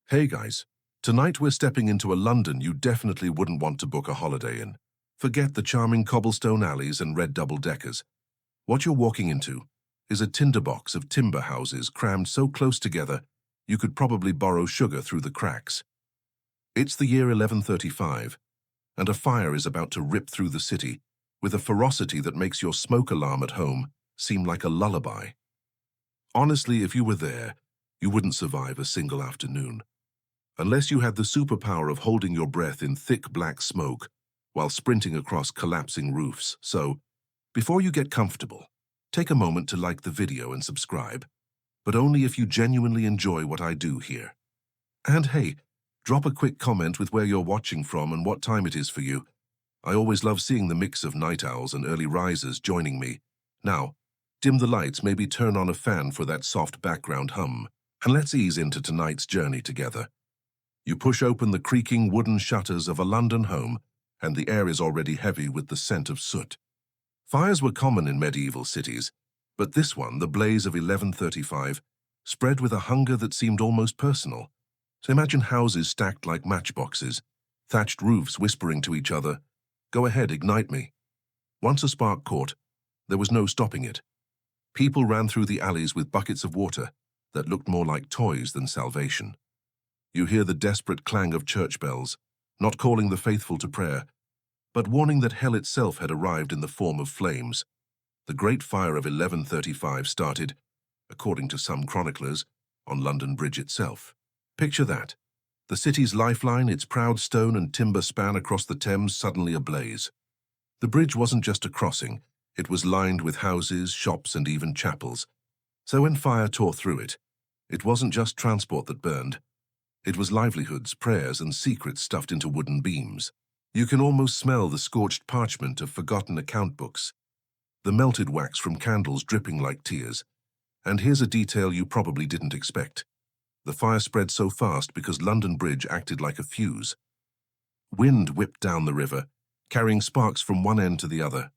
Hey guys, tonight we're stepping into a London you definitely wouldn't want to book a holiday in. Forget the charming cobblestone alleys and red double-deckers. What you're walking into is a tinderbox of timber houses crammed so close together you could probably borrow sugar through the cracks. It's the year 1135, and a fire is about to rip through the city with a ferocity that makes your smoke alarm at home seem like a lullaby. Honestly, if you were there, you wouldn't survive a single afternoon. Unless you had the superpower of holding your breath in thick black smoke while sprinting across collapsing roofs. So, before you get comfortable, take a moment to like the video and subscribe, but only if you genuinely enjoy what I do here. And hey, drop a quick comment with where you're watching from and what time it is for you. I always love seeing the mix of night owls and early risers joining me. Now, dim the lights, maybe turn on a fan for that soft background hum, and let's ease into tonight's journey together. You push open the creaking wooden shutters of a London home, and the air is already heavy with the scent of soot. Fires were common in medieval cities, but this one, the blaze of 1135, spread with a hunger that seemed almost personal. So imagine houses stacked like matchboxes, thatched roofs whispering to each other, "Go ahead, ignite me." Once a spark caught, there was no stopping it. People ran through the alleys with buckets of water that looked more like toys than salvation. You hear the desperate clang of church bells, not calling the faithful to prayer, but warning that hell itself had arrived in the form of flames. The Great Fire of 1135 started, according to some chroniclers, on London Bridge itself. Picture that. The city's lifeline, its proud stone and timber span across the Thames, suddenly ablaze. The bridge wasn't just a crossing, it was lined with houses, shops, and even chapels. So when fire tore through it, it wasn't just transport that burned. It was livelihoods, prayers, and secrets stuffed into wooden beams. You can almost smell the scorched parchment of forgotten account books, the melted wax from candles dripping like tears. And here's a detail you probably didn't expect. The fire spread so fast because London Bridge acted like a fuse. Wind whipped down the river, carrying sparks from one end to the other.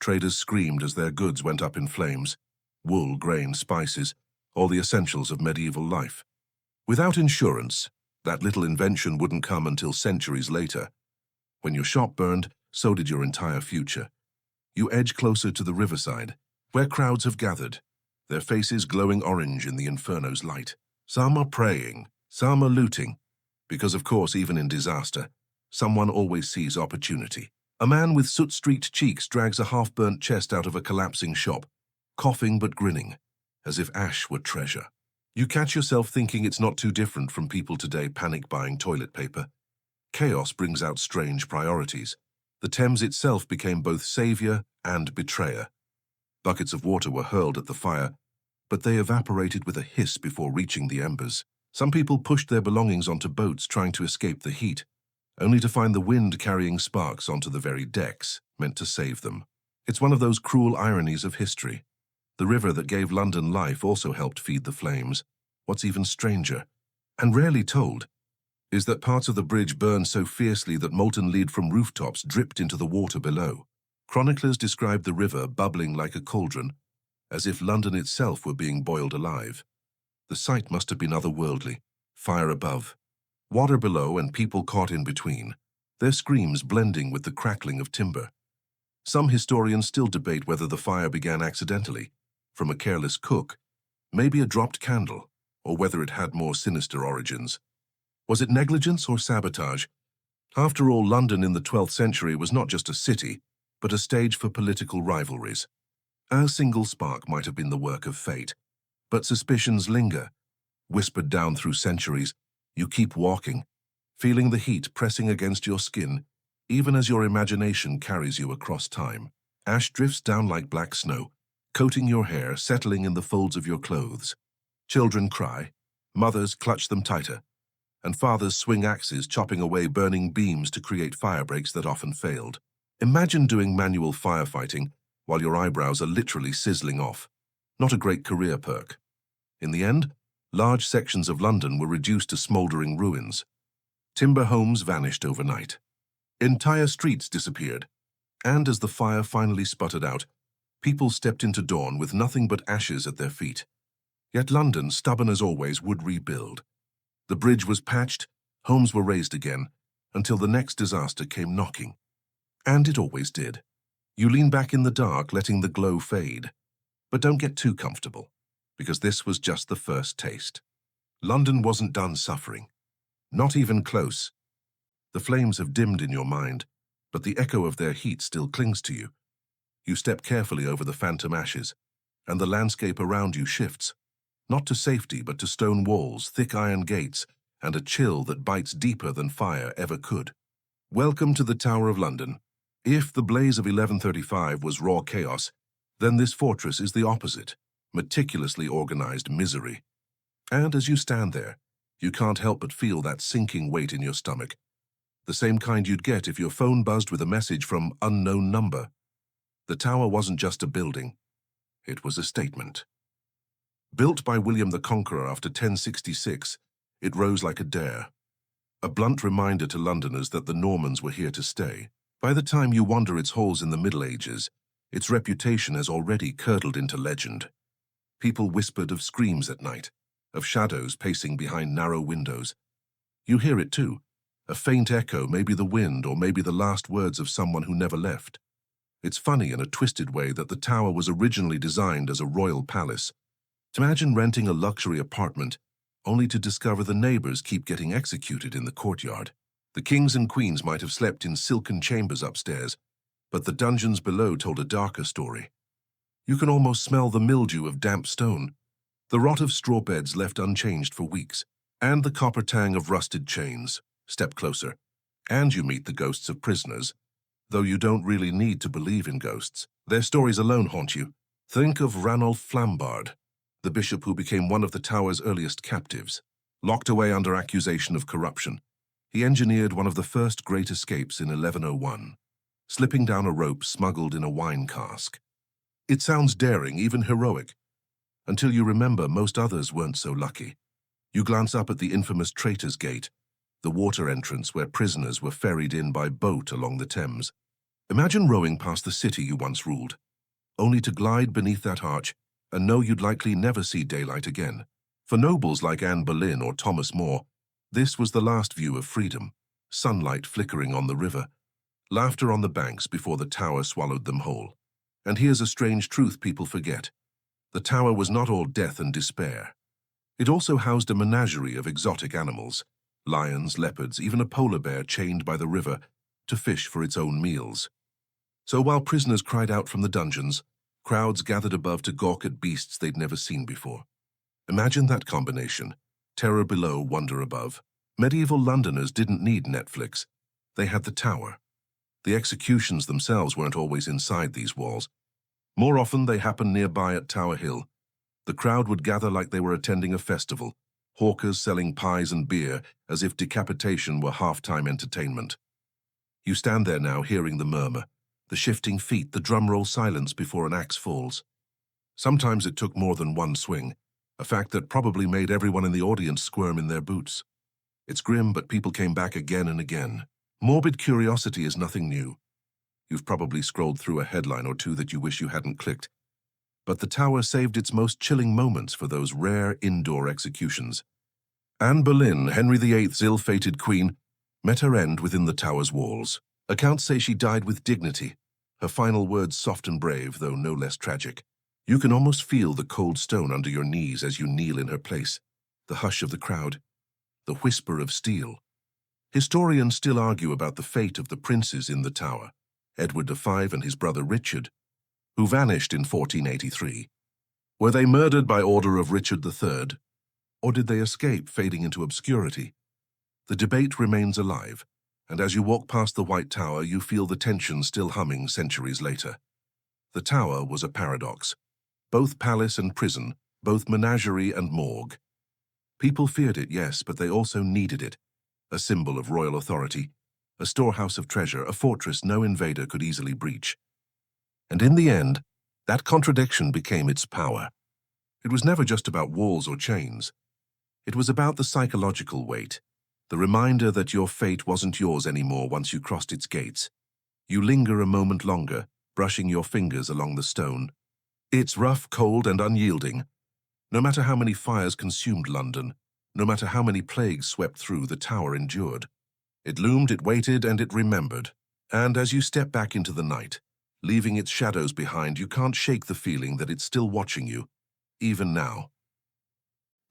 Traders screamed as their goods went up in flames. Wool, grain, spices, all the essentials of medieval life. Without insurance, that little invention wouldn't come until centuries later. When your shop burned, so did your entire future. You edge closer to the riverside, where crowds have gathered, their faces glowing orange in the inferno's light. Some are praying, some are looting, because of course, even in disaster, someone always sees opportunity. A man with soot-streaked cheeks drags a half-burnt chest out of a collapsing shop, coughing but grinning, as if ash were treasure. You catch yourself thinking it's not too different from people today panic-buying toilet paper. Chaos brings out strange priorities. The Thames itself became both savior and betrayer. Buckets of water were hurled at the fire, but they evaporated with a hiss before reaching the embers. Some people pushed their belongings onto boats trying to escape the heat, only to find the wind carrying sparks onto the very decks, meant to save them. It's one of those cruel ironies of history. The river that gave London life also helped feed the flames. What's even stranger, and rarely told, is that parts of the bridge burned so fiercely that molten lead from rooftops dripped into the water below. Chroniclers described the river bubbling like a cauldron, as if London itself were being boiled alive. The sight must have been otherworldly. Fire above, water below, and people caught in between, their screams blending with the crackling of timber. Some historians still debate whether the fire began accidentally, from a careless cook, maybe a dropped candle, or whether it had more sinister origins. Was it negligence or sabotage? After all, London in the 12th century was not just a city, but a stage for political rivalries. A single spark might have been the work of fate, but suspicions linger. Whispered down through centuries, you keep walking, feeling the heat pressing against your skin, even as your imagination carries you across time. Ash drifts down like black snow, coating your hair, settling in the folds of your clothes. Children cry, mothers clutch them tighter, and fathers swing axes chopping away burning beams to create fire breaks that often failed. Imagine doing manual firefighting while your eyebrows are literally sizzling off. Not a great career perk. In the end, large sections of London were reduced to smouldering ruins. Timber homes vanished overnight. Entire streets disappeared, and as the fire finally sputtered out, people stepped into dawn with nothing but ashes at their feet. Yet London, stubborn as always, would rebuild. The bridge was patched, homes were raised again, until the next disaster came knocking. And it always did. You lean back in the dark, letting the glow fade. But don't get too comfortable, because this was just the first taste. London wasn't done suffering. Not even close. The flames have dimmed in your mind, but the echo of their heat still clings to you. You step carefully over the phantom ashes, and the landscape around you shifts, not to safety but to stone walls, thick iron gates, and a chill that bites deeper than fire ever could. Welcome to the Tower of London. If the blaze of 1135 was raw chaos, then this fortress is the opposite, meticulously organized misery. And as you stand there, you can't help but feel that sinking weight in your stomach, the same kind you'd get if your phone buzzed with a message from unknown number. The tower wasn't just a building, it was a statement. Built by William the Conqueror after 1066, it rose like a dare, a blunt reminder to Londoners that the Normans were here to stay. By the time you wander its halls in the Middle Ages, its reputation has already curdled into legend. People whispered of screams at night, of shadows pacing behind narrow windows. You hear it too, a faint echo, maybe the wind or maybe the last words of someone who never left. It's funny in a twisted way that the tower was originally designed as a royal palace. Imagine renting a luxury apartment, only to discover the neighbors keep getting executed in the courtyard. The kings and queens might have slept in silken chambers upstairs, but the dungeons below told a darker story. You can almost smell the mildew of damp stone, the rot of straw beds left unchanged for weeks, and the copper tang of rusted chains. Step closer, and you meet the ghosts of prisoners, though you don't really need to believe in ghosts. Their stories alone haunt you. Think of Ranulph Flambard, the bishop who became one of the tower's earliest captives. Locked away under accusation of corruption, he engineered one of the first great escapes in 1101, slipping down a rope smuggled in a wine cask. It sounds daring, even heroic, until you remember most others weren't so lucky. You glance up at the infamous Traitor's Gate, the water entrance where prisoners were ferried in by boat along the Thames. Imagine rowing past the city you once ruled, only to glide beneath that arch and know you'd likely never see daylight again. For nobles like Anne Boleyn or Thomas More, this was the last view of freedom, sunlight flickering on the river, laughter on the banks before the tower swallowed them whole. And here's a strange truth people forget. The tower was not all death and despair. It also housed a menagerie of exotic animals, lions, leopards, even a polar bear chained by the river to fish for its own meals. So while prisoners cried out from the dungeons, crowds gathered above to gawk at beasts they'd never seen before. Imagine that combination, terror below, wonder above. Medieval Londoners didn't need Netflix. They had the tower. The executions themselves weren't always inside these walls. More often they happened nearby at Tower Hill. The crowd would gather like they were attending a festival, hawkers selling pies and beer as if decapitation were half-time entertainment. You stand there now hearing the murmur, the shifting feet, the drum-roll silence before an axe falls. Sometimes it took more than one swing, a fact that probably made everyone in the audience squirm in their boots. It's grim, but people came back again and again. Morbid curiosity is nothing new. You've probably scrolled through a headline or two that you wish you hadn't clicked. But the tower saved its most chilling moments for those rare indoor executions. Anne Boleyn, Henry VIII's ill-fated queen, met her end within the tower's walls. Accounts say she died with dignity, her final words soft and brave, though no less tragic. You can almost feel the cold stone under your knees as you kneel in her place, the hush of the crowd, the whisper of steel. Historians still argue about the fate of the princes in the tower, Edward V and his brother Richard, who vanished in 1483. Were they murdered by order of Richard III, or did they escape, fading into obscurity? The debate remains alive, and as you walk past the White Tower, you feel the tension still humming centuries later. The tower was a paradox, both palace and prison, both menagerie and morgue. People feared it, yes, but they also needed it, a symbol of royal authority, a storehouse of treasure, a fortress no invader could easily breach. And in the end, that contradiction became its power. It was never just about walls or chains. It was about the psychological weight, the reminder that your fate wasn't yours anymore once you crossed its gates. You linger a moment longer, brushing your fingers along the stone. It's rough, cold, and unyielding. No matter how many fires consumed London, No matter how many plagues swept through, the tower endured. It loomed, it waited, and it remembered. And as you step back into the night, leaving its shadows behind, you can't shake the feeling that it's still watching you, even now.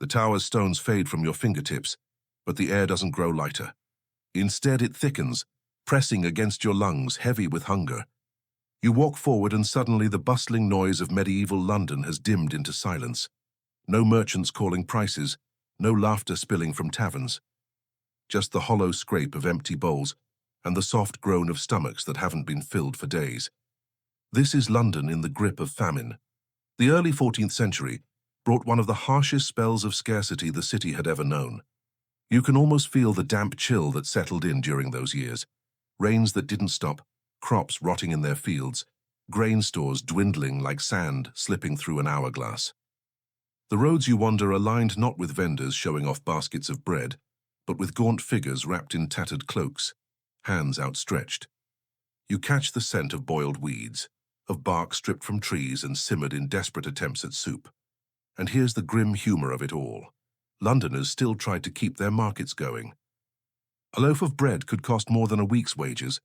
The tower's stones fade from your fingertips, but the air doesn't grow lighter. Instead, it thickens, pressing against your lungs, heavy with hunger. You walk forward and suddenly the bustling noise of medieval London has dimmed into silence. No merchants calling prices, no laughter spilling from taverns. Just the hollow scrape of empty bowls and the soft groan of stomachs that haven't been filled for days. This is London in the grip of famine. The early 14th century brought one of the harshest spells of scarcity the city had ever known. You can almost feel the damp chill that settled in during those years. Rains that didn't stop, crops rotting in their fields, grain stores dwindling like sand slipping through an hourglass. The roads you wander are lined not with vendors showing off baskets of bread, but with gaunt figures wrapped in tattered cloaks, hands outstretched. You catch the scent of boiled weeds, of bark stripped from trees and simmered in desperate attempts at soup. And here's the grim humor of it all. Londoners still tried to keep their markets going. A loaf of bread could cost more than a week's wages,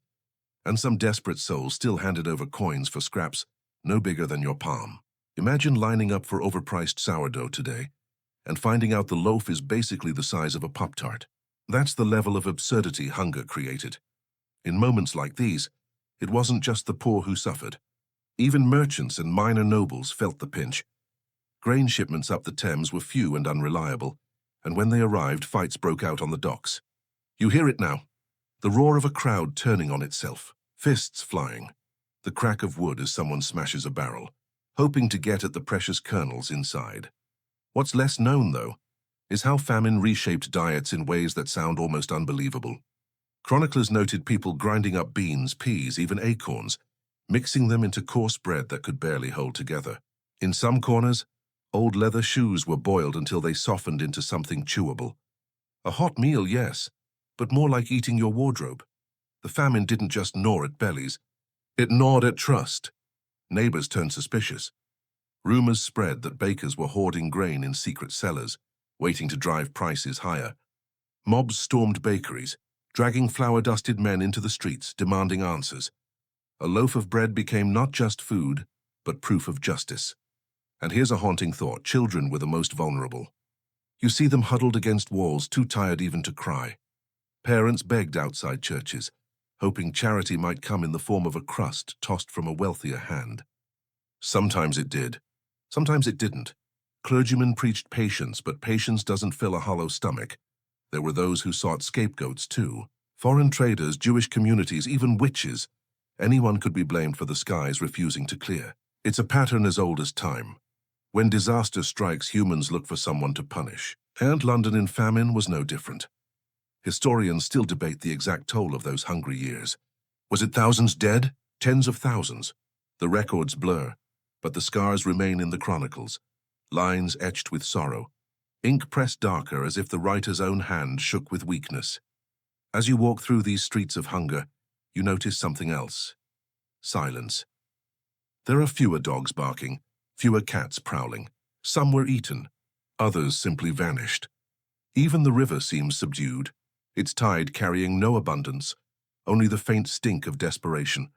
and some desperate souls still handed over coins for scraps no bigger than your palm. Imagine lining up for overpriced sourdough today and finding out the loaf is basically the size of a Pop-Tart. That's the level of absurdity hunger created. In moments like these, it wasn't just the poor who suffered. Even merchants and minor nobles felt the pinch. Grain shipments up the Thames were few and unreliable, and when they arrived, fights broke out on the docks. You hear it now, the roar of a crowd turning on itself, fists flying, the crack of wood as someone smashes a barrel, hoping to get at the precious kernels inside. What's less known, though, is how famine reshaped diets in ways that sound almost unbelievable. Chroniclers noted people grinding up beans, peas, even acorns, mixing them into coarse bread that could barely hold together. In some corners, old leather shoes were boiled until they softened into something chewable. A hot meal, yes, but more like eating your wardrobe. The famine didn't just gnaw at bellies, it gnawed at trust. Neighbors turned suspicious. Rumors spread that bakers were hoarding grain in secret cellars, waiting to drive prices higher. Mobs stormed bakeries, dragging flour-dusted men into the streets, demanding answers. A loaf of bread became not just food, but proof of justice. And here's a haunting thought: children were the most vulnerable. You see them huddled against walls, too tired even to cry. Parents begged outside churches, hoping charity might come in the form of a crust tossed from a wealthier hand. Sometimes it did, sometimes it didn't. Clergymen preached patience, but patience doesn't fill a hollow stomach. There were those who sought scapegoats too. Foreign traders, Jewish communities, even witches. Anyone could be blamed for the skies refusing to clear. It's a pattern as old as time. When disaster strikes, humans look for someone to punish. And London in famine was no different. Historians still debate the exact toll of those hungry years. Was it thousands dead? Tens of thousands? The records blur, but the scars remain in the chronicles, lines etched with sorrow, ink pressed darker as if the writer's own hand shook with weakness. As you walk through these streets of hunger, you notice something else: silence. There are fewer dogs barking, fewer cats prowling. Some were eaten, others simply vanished. Even the river seems subdued, its tide carrying no abundance, only the faint stink of desperation.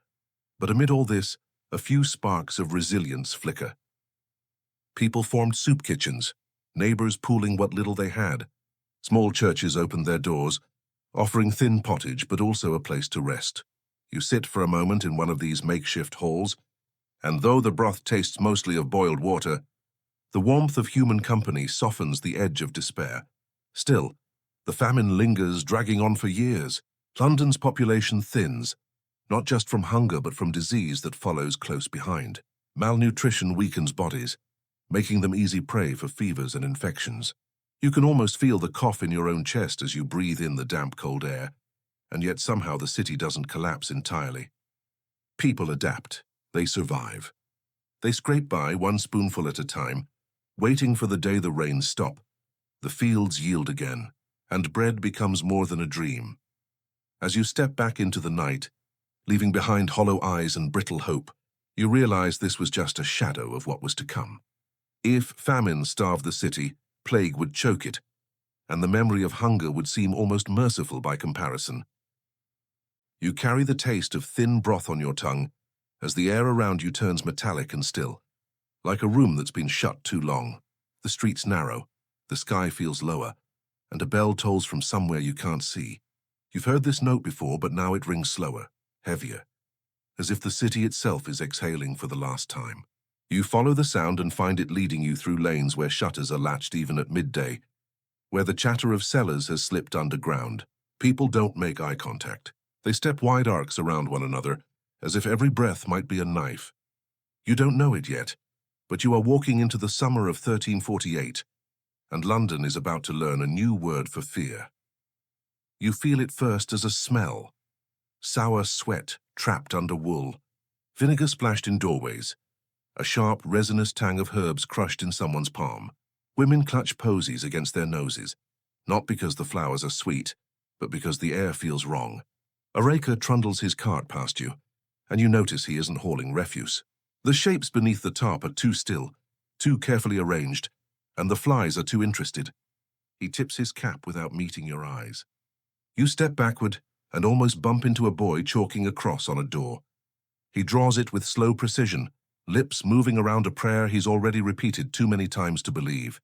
But amid all this, a few sparks of resilience flicker. People formed soup kitchens, neighbors pooling what little they had. Small churches opened their doors, offering thin pottage but also a place to rest. You sit for a moment in one of these makeshift halls, and though the broth tastes mostly of boiled water, the warmth of human company softens the edge of despair. Still, the famine lingers, dragging on for years. London's population thins, not just from hunger but from disease that follows close behind. Malnutrition weakens bodies, making them easy prey for fevers and infections. You can almost feel the cough in your own chest as you breathe in the damp, cold air, and yet somehow the city doesn't collapse entirely. People adapt. They survive. They scrape by, one spoonful at a time, waiting for the day the rains stop. The fields yield again, and bread becomes more than a dream. As you step back into the night, leaving behind hollow eyes and brittle hope, you realize this was just a shadow of what was to come. If famine starved the city, plague would choke it. and the memory of hunger would seem almost merciful by comparison. You carry the taste of thin broth on your tongue as the air around you turns metallic and still, like a room that's been shut too long. The streets narrow, the sky feels lower, and a bell tolls from somewhere you can't see. You've heard this note before, but now it rings slower, heavier, as if the city itself is exhaling for the last time. You follow the sound and find it leading you through lanes where shutters are latched even at midday, where the chatter of sellers has slipped underground. People don't make eye contact. They step wide arcs around one another, as if every breath might be a knife. You don't know it yet, but you are walking into the summer of 1348, and London is about to learn a new word for fear. You feel it first as a smell. Sour sweat trapped under wool, vinegar splashed in doorways, a sharp, resinous tang of herbs crushed in someone's palm. Women clutch posies against their noses, not because the flowers are sweet, but because the air feels wrong. A raker trundles his cart past you, and you notice he isn't hauling refuse. The shapes beneath the tarp are too still, too carefully arranged, and the flies are too interested. He tips his cap without meeting your eyes. You step backward and almost bump into a boy chalking a cross on a door. He draws it with slow precision, lips moving around a prayer he's already repeated too many times to believe.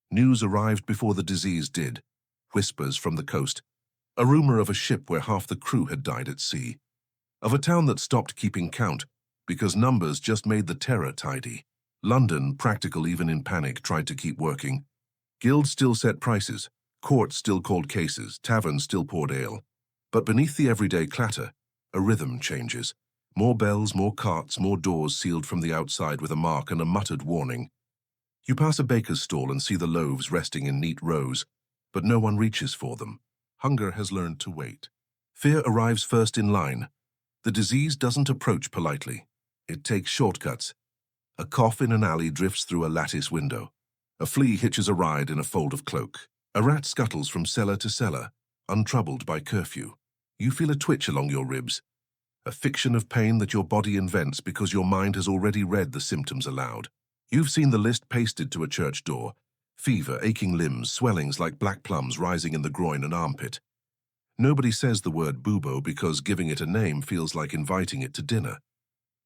News arrived before the disease did. Whispers from the coast. A rumor of a ship where half the crew had died at sea. Of a town that stopped keeping count because numbers just made the terror tidy. London, practical even in panic, tried to keep working. Guilds still set prices. Courts still called cases. Taverns still poured ale. But beneath the everyday clatter, a rhythm changes. More bells, more carts, more doors sealed from the outside with a mark and a muttered warning. You pass a baker's stall and see the loaves resting in neat rows, but no one reaches for them. Hunger has learned to wait. Fear arrives first in line. The disease doesn't approach politely. It takes shortcuts. A cough in an alley drifts through a lattice window. A flea hitches a ride in a fold of cloak. A rat scuttles from cellar to cellar, untroubled by curfew. You feel a twitch along your ribs, a fiction of pain that your body invents because your mind has already read the symptoms aloud. You've seen the list pasted to a church door: fever, aching limbs, swellings like black plums rising in the groin and armpit. Nobody says the word bubo because giving it a name feels like inviting it to dinner.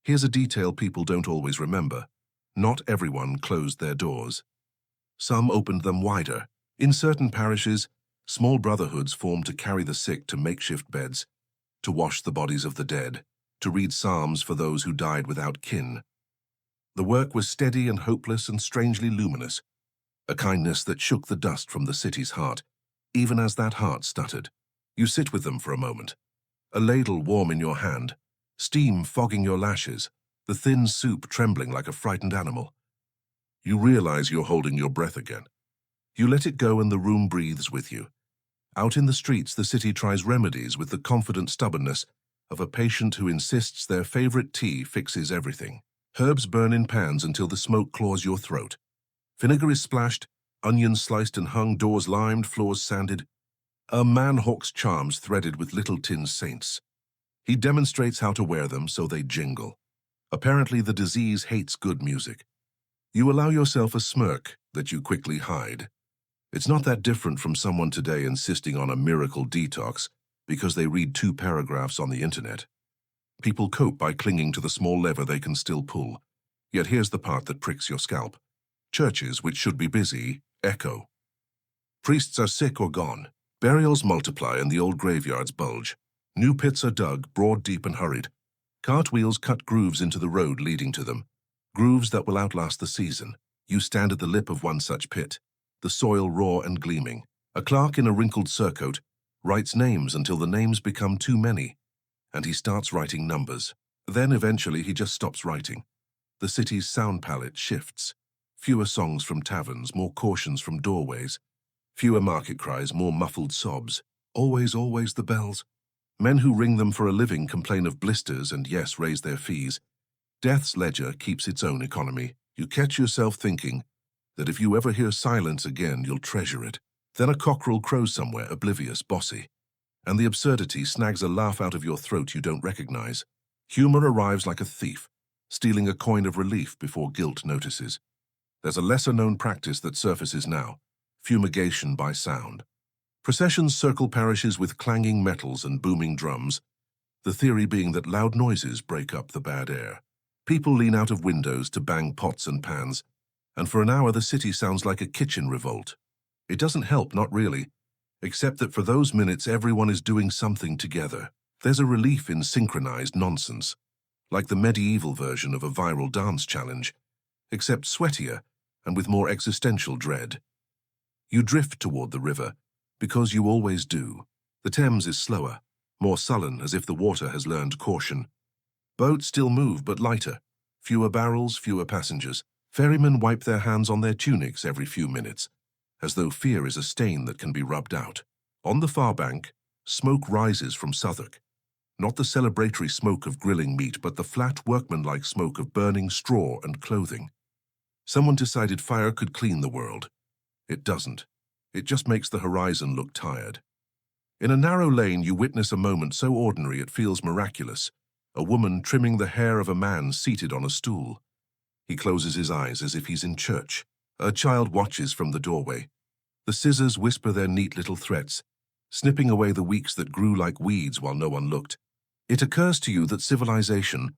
Here's a detail people don't always remember. Not everyone closed their doors. Some opened them wider. In certain parishes, small brotherhoods formed to carry the sick to makeshift beds, to wash the bodies of the dead, to read psalms for those who died without kin. The work was steady and hopeless and strangely luminous, a kindness that shook the dust from the city's heart, even as that heart stuttered. You sit with them for a moment, a ladle warm in your hand, steam fogging your lashes, the thin soup trembling like a frightened animal. You realize you're holding your breath again. You let it go and the room breathes with you. Out in the streets, the city tries remedies with the confident stubbornness of a patient who insists their favorite tea fixes everything. Herbs burn in pans until the smoke claws your throat. Vinegar is splashed, onions sliced and hung, doors limed, floors sanded. A man hawks charms threaded with little tin saints. He demonstrates how to wear them so they jingle. Apparently the disease hates good music. You allow yourself a smirk that you quickly hide. It's not that different from someone today insisting on a miracle detox because they read 2 paragraphs on the internet. People cope by clinging to the small lever they can still pull. Yet here's the part that pricks your scalp. Churches, which should be busy, echo. Priests are sick or gone. Burials multiply and the old graveyards bulge. New pits are dug, broad, deep and hurried. Cartwheels cut grooves into the road leading to them. Grooves that will outlast the season. You stand at the lip of one such pit, the soil raw and gleaming. A clerk in a wrinkled surcoat writes names until the names become too many, and he starts writing numbers. Then eventually he just stops writing. The city's sound palette shifts. Fewer songs from taverns, more cautions from doorways. Fewer market cries, more muffled sobs. Always, always the bells. Men who ring them for a living complain of blisters and, yes, raise their fees. Death's ledger keeps its own economy. You catch yourself thinking that if you ever hear silence again, you'll treasure it. Then a cockerel crows somewhere, oblivious, bossy, and the absurdity snags a laugh out of your throat you don't recognize. Humor arrives like a thief, stealing a coin of relief before guilt notices. There's a lesser-known practice that surfaces now: fumigation by sound. Processions circle parishes with clanging metals and booming drums, the theory being that loud noises break up the bad air. People lean out of windows to bang pots and pans, and for an hour the city sounds like a kitchen revolt. It doesn't help, not really, except that for those minutes everyone is doing something together. There's a relief in synchronized nonsense, like the medieval version of a viral dance challenge, except sweatier and with more existential dread. You drift toward the river, because you always do. The Thames is slower, more sullen, as if the water has learned caution. Boats still move, but lighter. Fewer barrels, fewer passengers. Ferrymen wipe their hands on their tunics every few minutes, as though fear is a stain that can be rubbed out. On the far bank, smoke rises from Southwark. Not the celebratory smoke of grilling meat, but the flat, workmanlike smoke of burning straw and clothing. Someone decided fire could clean the world. It doesn't. It just makes the horizon look tired. In a narrow lane, you witness a moment so ordinary it feels miraculous. A woman trimming the hair of a man seated on a stool. He closes his eyes as if he's in church. A child watches from the doorway. The scissors whisper their neat little threats, snipping away the weeks that grew like weeds while no one looked. It occurs to you that civilization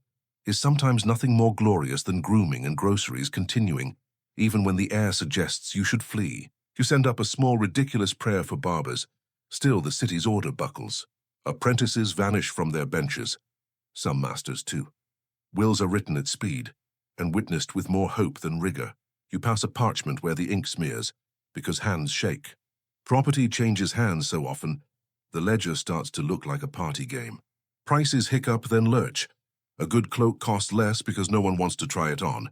is sometimes nothing more glorious than grooming and groceries continuing, even when the air suggests you should flee. You send up a small, ridiculous prayer for barbers. Still, the city's order buckles. Apprentices vanish from their benches. Some masters, too. Wills are written at speed, and witnessed with more hope than rigor. You pass a parchment where the ink smears, because hands shake. Property changes hands so often, the ledger starts to look like a party game. Prices hiccup, then lurch. A good cloak costs less because no one wants to try it on.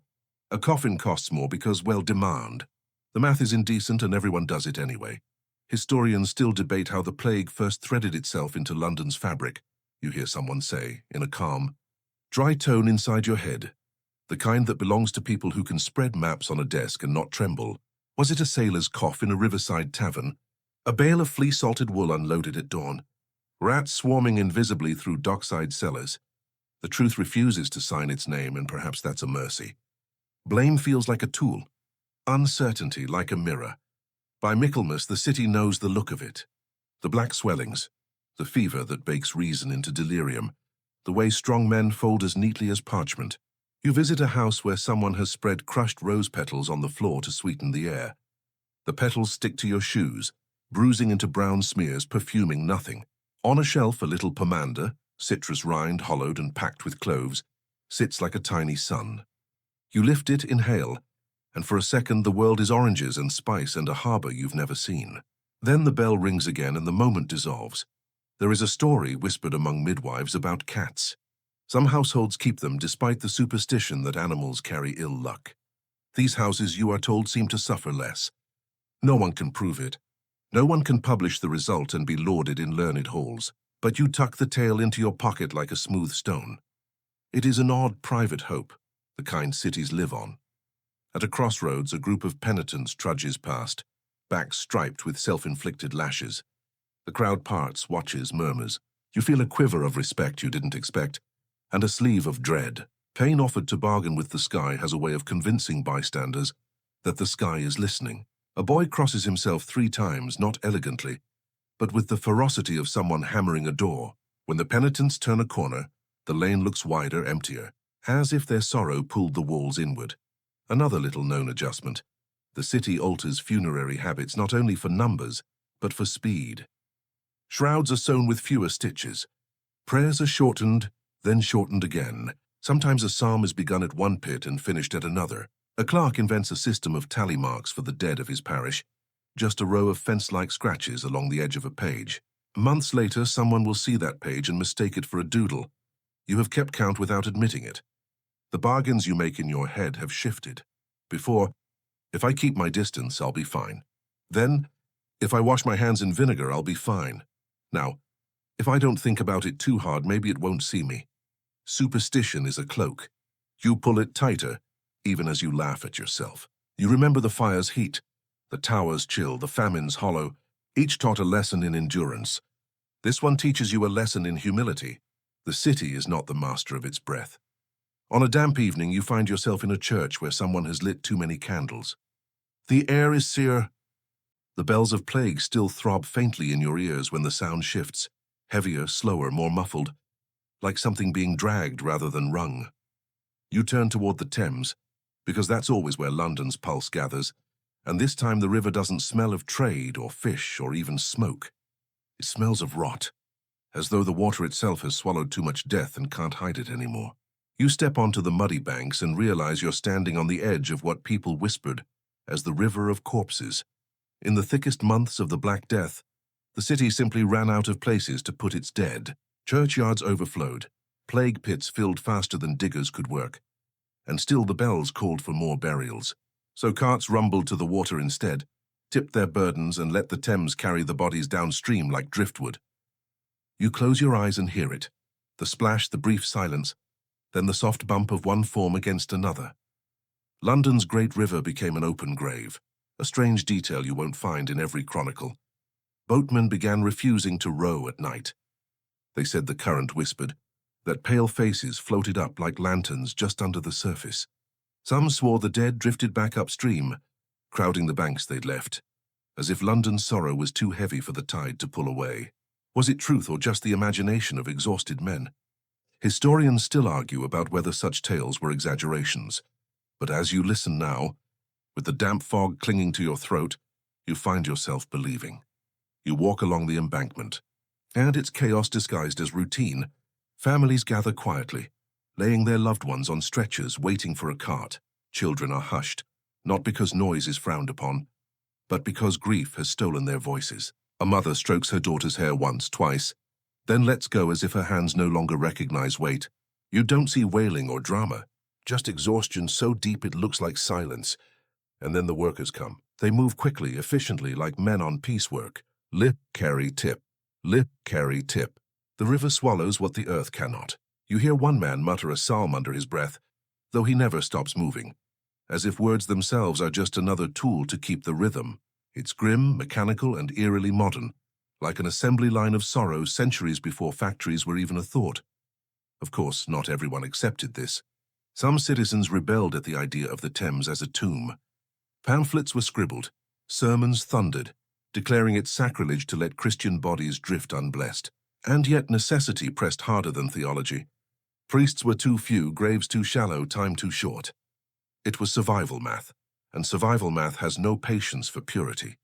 A coffin costs more because, well, demand. The math is indecent and everyone does it anyway. Historians still debate how the plague first threaded itself into London's fabric, you hear someone say, in a calm, dry tone inside your head, the kind that belongs to people who can spread maps on a desk and not tremble. Was it a sailor's cough in a riverside tavern? A bale of flea-salted wool unloaded at dawn? Rats swarming invisibly through dockside cellars? The truth refuses to sign its name, and perhaps that's a mercy. Blame feels like a tool. Uncertainty like a mirror. By Michaelmas, the city knows the look of it. The black swellings, the fever that bakes reason into delirium, the way strong men fold as neatly as parchment. You visit a house where someone has spread crushed rose petals on the floor to sweeten the air. The petals stick to your shoes, bruising into brown smears, perfuming nothing. On a shelf, a little pomander, citrus rind hollowed and packed with cloves, sits like a tiny sun. You lift it, inhale, and for a second the world is oranges and spice and a harbor you've never seen. Then the bell rings again and the moment dissolves. There is a story whispered among midwives about cats. Some households keep them despite the superstition that animals carry ill luck. These houses, you are told, seem to suffer less. No one can prove it. No one can publish the result and be lauded in learned halls. But you tuck the tale into your pocket like a smooth stone. It is an odd private hope, the kind cities live on. At a crossroads, a group of penitents trudges past, backs striped with self-inflicted lashes. The crowd parts, watches, murmurs. You feel a quiver of respect you didn't expect, and a sleeve of dread. Pain offered to bargain with the sky has a way of convincing bystanders that the sky is listening. A boy crosses himself 3 times, not elegantly, but with the ferocity of someone hammering a door. When the penitents turn a corner, the lane looks wider, emptier, as if their sorrow pulled the walls inward. Another little known adjustment. The city alters funerary habits not only for numbers, but for speed. Shrouds are sewn with fewer stitches. Prayers are shortened, then shortened again. Sometimes a psalm is begun at one pit and finished at another. A clerk invents a system of tally marks for the dead of his parish, just a row of fence-like scratches along the edge of a page. Months later, someone will see that page and mistake it for a doodle. You have kept count without admitting it. The bargains you make in your head have shifted. Before, if I keep my distance, I'll be fine. Then, if I wash my hands in vinegar, I'll be fine. Now, if I don't think about it too hard, maybe it won't see me. Superstition is a cloak. You pull it tighter, even as you laugh at yourself. You remember the fire's heat, the tower's chill, the famine's hollow. Each taught a lesson in endurance. This one teaches you a lesson in humility. The city is not the master of its breath. On a damp evening, you find yourself in a church where someone has lit too many candles. The air is sere. The bells of plague still throb faintly in your ears when the sound shifts, heavier, slower, more muffled, like something being dragged rather than wrung. You turn toward the Thames, because that's always where London's pulse gathers, and this time the river doesn't smell of trade or fish or even smoke. It smells of rot, as though the water itself has swallowed too much death and can't hide it anymore. You step onto the muddy banks and realize you're standing on the edge of what people whispered as the river of corpses. In the thickest months of the Black Death, the city simply ran out of places to put its dead. Churchyards overflowed, plague pits filled faster than diggers could work, and still the bells called for more burials. So carts rumbled to the water instead, tipped their burdens and let the Thames carry the bodies downstream like driftwood. You close your eyes and hear it, the splash, the brief silence, then the soft bump of one form against another. London's great river became an open grave, a strange detail you won't find in every chronicle. Boatmen began refusing to row at night. They said the current whispered, that pale faces floated up like lanterns just under the surface. Some swore the dead drifted back upstream, crowding the banks they'd left, as if London's sorrow was too heavy for the tide to pull away. Was it truth or just the imagination of exhausted men? Historians still argue about whether such tales were exaggerations, but as you listen now, with the damp fog clinging to your throat, you find yourself believing. You walk along the embankment, and it's chaos disguised as routine. Families gather quietly, laying their loved ones on stretchers waiting for a cart. Children are hushed, not because noise is frowned upon, but because grief has stolen their voices. A mother strokes her daughter's hair once, twice, then lets go as if her hands no longer recognize weight. You don't see wailing or drama, just exhaustion so deep it looks like silence. And then the workers come. They move quickly, efficiently, like men on piecework. Lip, carry, tip. Lip, carry, tip. The river swallows what the earth cannot. You hear one man mutter a psalm under his breath, though he never stops moving, as if words themselves are just another tool to keep the rhythm. It's grim, mechanical, and eerily modern, like an assembly line of sorrow centuries before factories were even a thought. Of course, not everyone accepted this. Some citizens rebelled at the idea of the Thames as a tomb. Pamphlets were scribbled, sermons thundered, declaring it sacrilege to let Christian bodies drift unblessed. And yet necessity pressed harder than theology. Priests were too few, graves too shallow, time too short. It was survival math, and survival math has no patience for purity.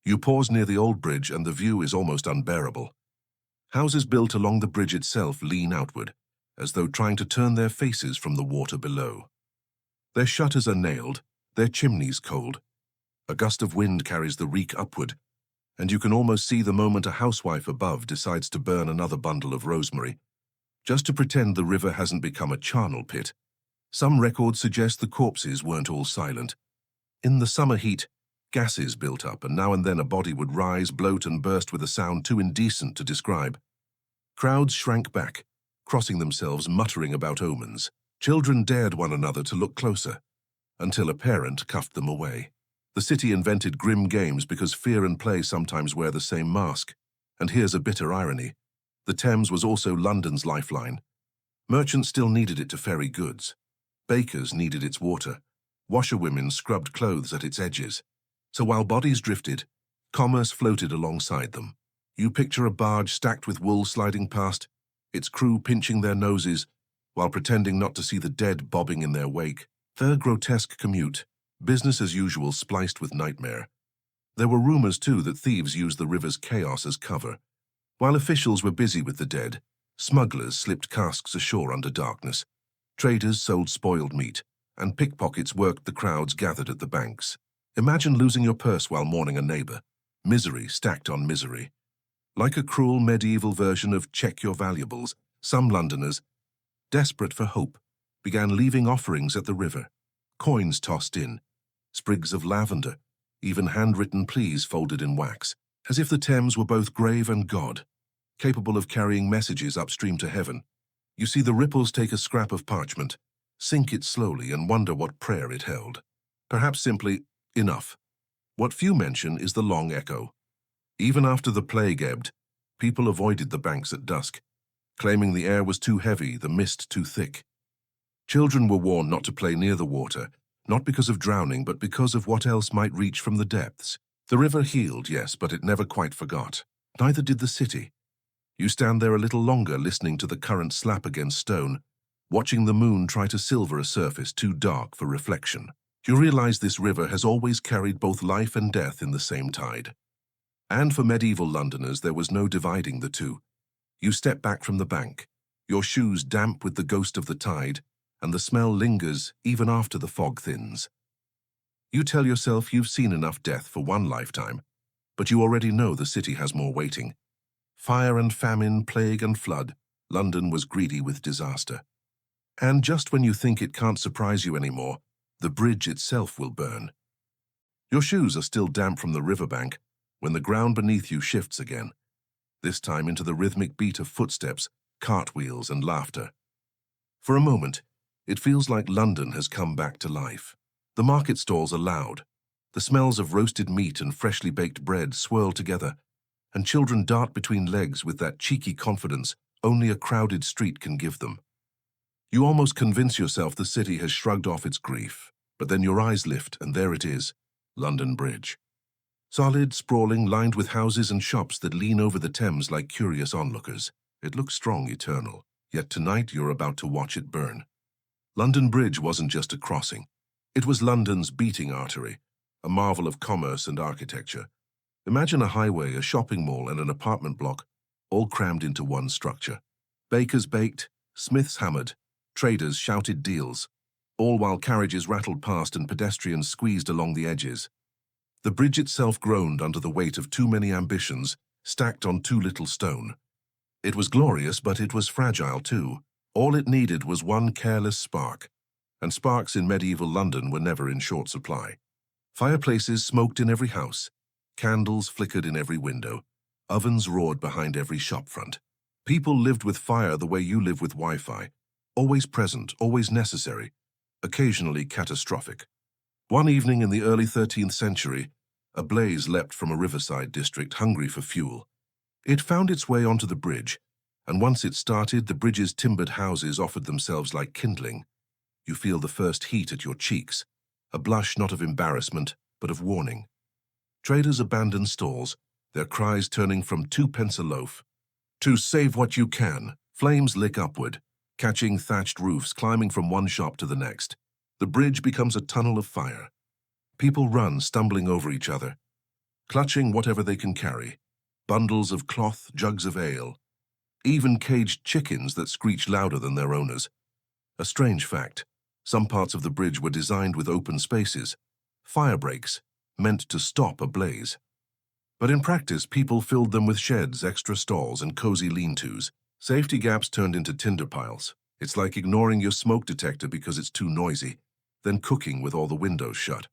You pause near the old bridge and the view is almost unbearable. Houses built along the bridge itself lean outward, as though trying to turn their faces from the water below. Their shutters are nailed, their chimneys cold. A gust of wind carries the reek upward, and you can almost see the moment a housewife above decides to burn another bundle of rosemary, just to pretend the river hasn't become a charnel pit. Some records suggest the corpses weren't all silent. In the summer heat, gases built up, and now and then a body would rise, bloat, and burst with a sound too indecent to describe. Crowds shrank back, crossing themselves, muttering about omens. Children dared one another to look closer, until a parent cuffed them away. The city invented grim games because fear and play sometimes wear the same mask. And here's a bitter irony. The Thames was also London's lifeline. Merchants still needed it to ferry goods. Bakers needed its water. Washerwomen scrubbed clothes at its edges. So while bodies drifted, commerce floated alongside them. You picture a barge stacked with wool sliding past, its crew pinching their noses, while pretending not to see the dead bobbing in their wake. The grotesque commute, business as usual spliced with nightmare. There were rumors, too, that thieves used the river's chaos as cover. While officials were busy with the dead, smugglers slipped casks ashore under darkness. Traders sold spoiled meat, and pickpockets worked the crowds gathered at the banks. Imagine losing your purse while mourning a neighbor. Misery stacked on misery. Like a cruel medieval version of Check Your Valuables, some Londoners, desperate for hope, began leaving offerings at the river. Coins tossed in, sprigs of lavender, even handwritten pleas folded in wax, as if the Thames were both grave and God, capable of carrying messages upstream to heaven. You see the ripples take a scrap of parchment, sink it slowly, and wonder what prayer it held. Perhaps simply, enough. What few mention is the long echo. Even after the plague ebbed, people avoided the banks at dusk, claiming the air was too heavy, the mist too thick. Children were warned not to play near the water, not because of drowning, but because of what else might reach from the depths. The river healed, yes, but it never quite forgot. Neither did the city. You stand there a little longer listening to the current slap against stone, watching the moon try to silver a surface too dark for reflection. You realize this river has always carried both life and death in the same tide. And for medieval Londoners, there was no dividing the two. You step back from the bank, your shoes damp with the ghost of the tide, and the smell lingers even after the fog thins. You tell yourself you've seen enough death for one lifetime, but you already know the city has more waiting. Fire and famine, plague and flood, London was greedy with disaster. And just when you think it can't surprise you anymore, the bridge itself will burn. Your shoes are still damp from the riverbank when the ground beneath you shifts again, this time into the rhythmic beat of footsteps, cartwheels and laughter. For a moment, it feels like London has come back to life. The market stalls are loud. The smells of roasted meat and freshly baked bread swirl together, and children dart between legs with that cheeky confidence only a crowded street can give them. You almost convince yourself the city has shrugged off its grief, but then your eyes lift and there it is, London Bridge. Solid, sprawling, lined with houses and shops that lean over the Thames like curious onlookers. It looks strong, eternal, yet tonight you're about to watch it burn. London Bridge wasn't just a crossing. It was London's beating artery, a marvel of commerce and architecture. Imagine a highway, a shopping mall, and an apartment block, all crammed into one structure. Bakers baked, smiths hammered, traders shouted deals, all while carriages rattled past and pedestrians squeezed along the edges. The bridge itself groaned under the weight of too many ambitions, stacked on too little stone. It was glorious, but it was fragile too. All it needed was one careless spark, and sparks in medieval London were never in short supply. Fireplaces smoked in every house, candles flickered in every window, ovens roared behind every shopfront. People lived with fire the way you live with Wi-Fi, always present, always necessary, occasionally catastrophic. One evening in the early 13th century, a blaze leapt from a riverside district hungry for fuel. It found its way onto the bridge, and once it started, the bridge's timbered houses offered themselves like kindling. You feel the first heat at your cheeks, a blush not of embarrassment, but of warning. Traders abandon stalls, their cries turning from 2p a loaf to save what you can. Flames lick upward, catching thatched roofs, climbing from one shop to the next. The bridge becomes a tunnel of fire. People run, stumbling over each other, clutching whatever they can carry. Bundles of cloth, jugs of ale, even caged chickens that screech louder than their owners. A strange fact, some parts of the bridge were designed with open spaces, fire breaks, meant to stop a blaze. But in practice, people filled them with sheds, extra stalls, and cozy lean-tos. Safety gaps turned into tinder piles. It's like ignoring your smoke detector because it's too noisy, then cooking with all the windows shut.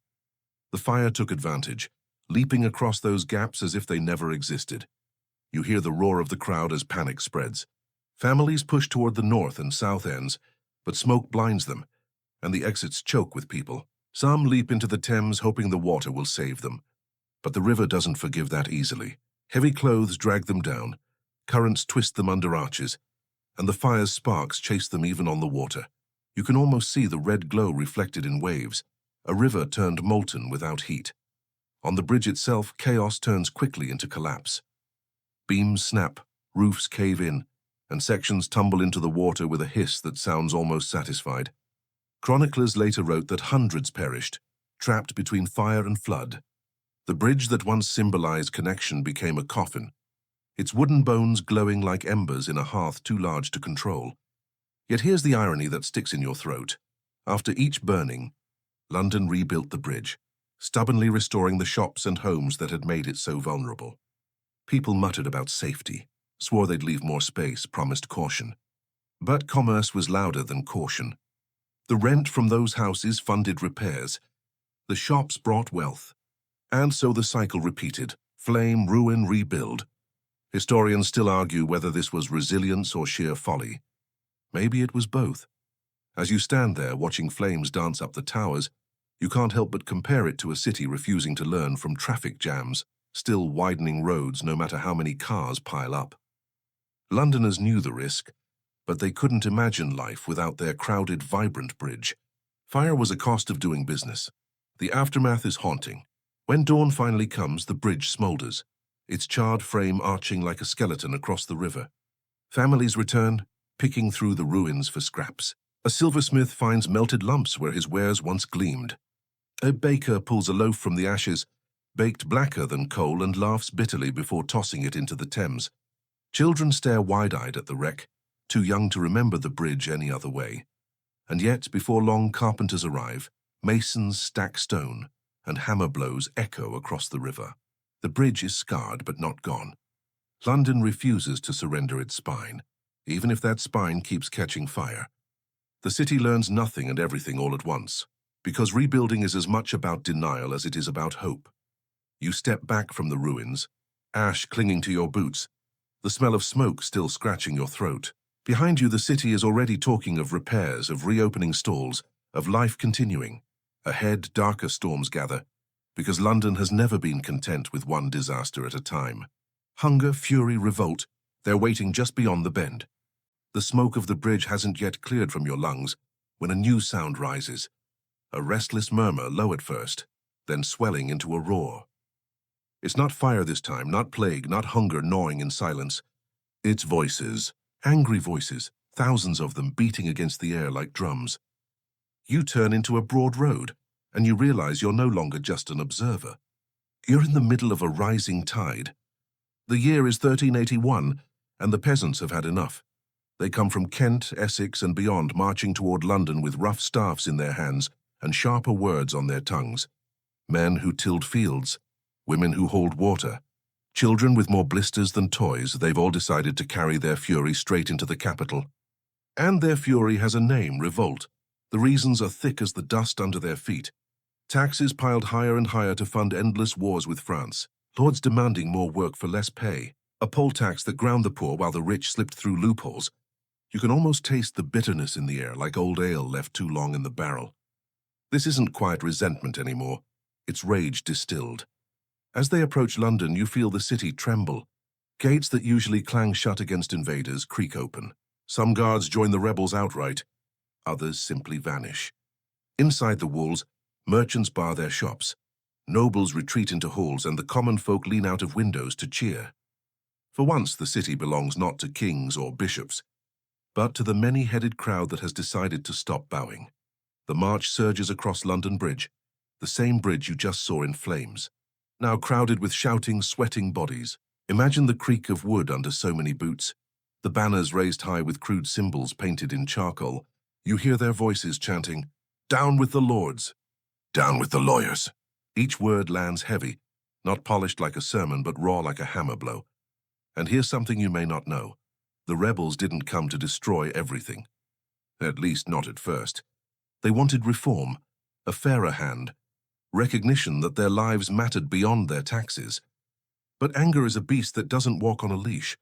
The fire took advantage, leaping across those gaps as if they never existed. You hear the roar of the crowd as panic spreads. Families push toward the north and south ends, but smoke blinds them, and the exits choke with people. Some leap into the Thames hoping the water will save them. But the river doesn't forgive that easily. Heavy clothes drag them down, currents twist them under arches, and the fire's sparks chase them even on the water. You can almost see the red glow reflected in waves, a river turned molten without heat. On the bridge itself, chaos turns quickly into collapse. Beams snap, roofs cave in, and sections tumble into the water with a hiss that sounds almost satisfied. Chroniclers later wrote that hundreds perished, trapped between fire and flood. The bridge that once symbolized connection became a coffin, its wooden bones glowing like embers in a hearth too large to control. Yet here's the irony that sticks in your throat. After each burning, London rebuilt the bridge, stubbornly restoring the shops and homes that had made it so vulnerable. People muttered about safety, swore they'd leave more space, promised caution. But commerce was louder than caution. The rent from those houses funded repairs. The shops brought wealth. And so the cycle repeated. Flame, ruin, rebuild. Historians still argue whether this was resilience or sheer folly. Maybe it was both. As you stand there watching flames dance up the towers, you can't help but compare it to a city refusing to learn from traffic jams, still widening roads no matter how many cars pile up. Londoners knew the risk, but they couldn't imagine life without their crowded, vibrant bridge. Fire was a cost of doing business. The aftermath is haunting. When dawn finally comes, the bridge smolders, its charred frame arching like a skeleton across the river. Families return, picking through the ruins for scraps. A silversmith finds melted lumps where his wares once gleamed. A baker pulls a loaf from the ashes, baked blacker than coal, and laughs bitterly before tossing it into the Thames. Children stare wide-eyed at the wreck, too young to remember the bridge any other way. And yet, before long, carpenters arrive, masons stack stone, and hammer blows echo across the river. The bridge is scarred but not gone. London refuses to surrender its spine, even if that spine keeps catching fire. The city learns nothing and everything all at once, because rebuilding is as much about denial as it is about hope. You step back from the ruins, ash clinging to your boots, the smell of smoke still scratching your throat. Behind you, the city is already talking of repairs, of reopening stalls, of life continuing. Ahead, darker storms gather, because London has never been content with one disaster at a time. Hunger, fury, revolt, they're waiting just beyond the bend. The smoke of the bridge hasn't yet cleared from your lungs when a new sound rises. A restless murmur, low at first, then swelling into a roar. It's not fire this time, not plague, not hunger gnawing in silence. It's voices, angry voices, thousands of them beating against the air like drums. You turn into a broad road, and you realize you're no longer just an observer. You're in the middle of a rising tide. The year is 1381, and the peasants have had enough. They come from Kent, Essex, and beyond, marching toward London with rough staffs in their hands and sharper words on their tongues. Men who tilled fields, women who hauled water, children with more blisters than toys, they've all decided to carry their fury straight into the capital. And their fury has a name, revolt. The reasons are thick as the dust under their feet. Taxes piled higher and higher to fund endless wars with France. Lords demanding more work for less pay. A poll tax that ground the poor while the rich slipped through loopholes. You can almost taste the bitterness in the air, like old ale left too long in the barrel. This isn't quiet resentment anymore. It's rage distilled. As they approach London, you feel the city tremble. Gates that usually clang shut against invaders creak open. Some guards join the rebels outright. Others simply vanish. Inside the walls, merchants bar their shops. Nobles retreat into halls, and the common folk lean out of windows to cheer. For once, the city belongs not to kings or bishops, but to the many-headed crowd that has decided to stop bowing. The march surges across London Bridge, the same bridge you just saw in flames, now crowded with shouting, sweating bodies. Imagine the creak of wood under so many boots, the banners raised high with crude symbols painted in charcoal. You hear their voices chanting, "Down with the lords! Down with the lawyers!" Each word lands heavy, not polished like a sermon, but raw like a hammer blow. And here's something you may not know. The rebels didn't come to destroy everything. At least not at first. They wanted reform, a fairer hand, recognition that their lives mattered beyond their taxes. But anger is a beast that doesn't walk on a leash.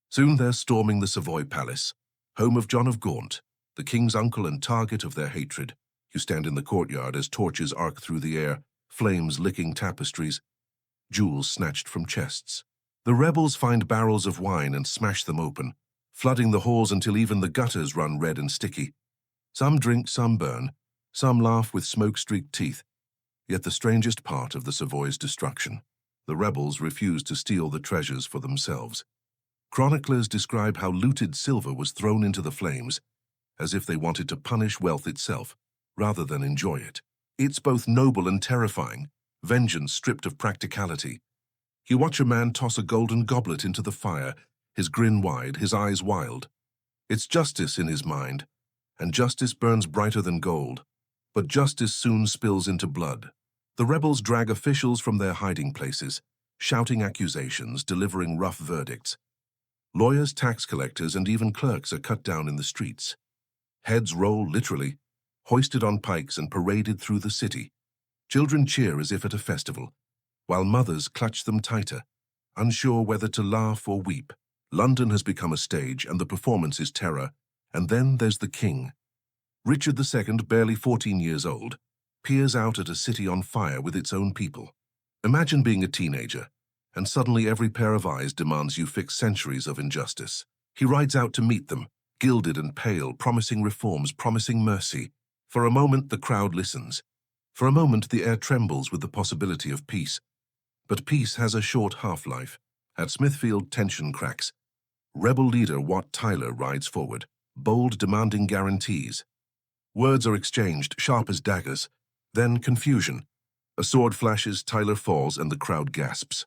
Soon they're storming the Savoy Palace, home of John of Gaunt, the king's uncle and target of their hatred. You stand in the courtyard as torches arc through the air, flames licking tapestries, jewels snatched from chests. The rebels find barrels of wine and smash them open, flooding the halls until even the gutters run red and sticky. Some drink, some burn, some laugh with smoke-streaked teeth. Yet the strangest part of the Savoy's destruction, the rebels refuse to steal the treasures for themselves. Chroniclers describe how looted silver was thrown into the flames, as if they wanted to punish wealth itself, rather than enjoy it. It's both noble and terrifying, vengeance stripped of practicality. You watch a man toss a golden goblet into the fire, his grin wide, his eyes wild. It's justice in his mind, and justice burns brighter than gold. But justice soon spills into blood. The rebels drag officials from their hiding places, shouting accusations, delivering rough verdicts. Lawyers, tax collectors, and even clerks are cut down in the streets. Heads roll, literally, hoisted on pikes and paraded through the city. Children cheer as if at a festival, while mothers clutch them tighter, unsure whether to laugh or weep. London has become a stage, and the performance is terror. And then there's the king. Richard II, barely 14 years old, peers out at a city on fire with its own people. Imagine being a teenager, and suddenly every pair of eyes demands you fix centuries of injustice. He rides out to meet them, gilded and pale, promising reforms, promising mercy. For a moment, the crowd listens. For a moment, the air trembles with the possibility of peace. But peace has a short half-life. At Smithfield, tension cracks. Rebel leader Wat Tyler rides forward, bold, demanding guarantees. Words are exchanged, sharp as daggers. Then confusion. A sword flashes, Tyler falls, and the crowd gasps.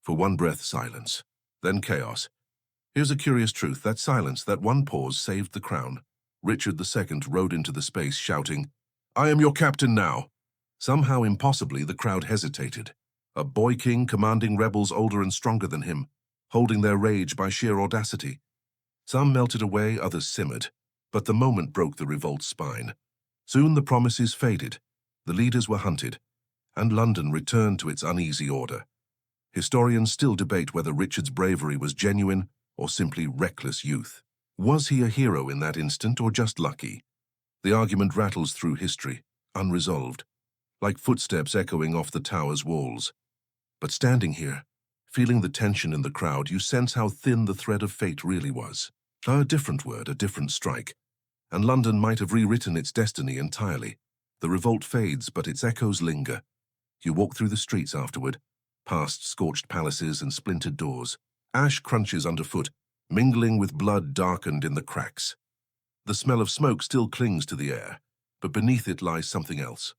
For one breath, silence. Then chaos. Here's a curious truth. That silence, that one pause, saved the crown. Richard II rode into the space, shouting, "I am your captain now." Somehow, impossibly, the crowd hesitated. A boy king commanding rebels older and stronger than him, holding their rage by sheer audacity. Some melted away, others simmered. But the moment broke the revolt's spine. Soon the promises faded, the leaders were hunted, and London returned to its uneasy order. Historians still debate whether Richard's bravery was genuine or simply reckless youth. Was he a hero in that instant or just lucky? The argument rattles through history, unresolved, like footsteps echoing off the tower's walls. But standing here, feeling the tension in the crowd, you sense how thin the thread of fate really was. A different word, a different strike, and London might have rewritten its destiny entirely. The revolt fades, but its echoes linger. You walk through the streets afterward, past scorched palaces and splintered doors. Ash crunches underfoot, mingling with blood darkened in the cracks. The smell of smoke still clings to the air, but beneath it lies something else.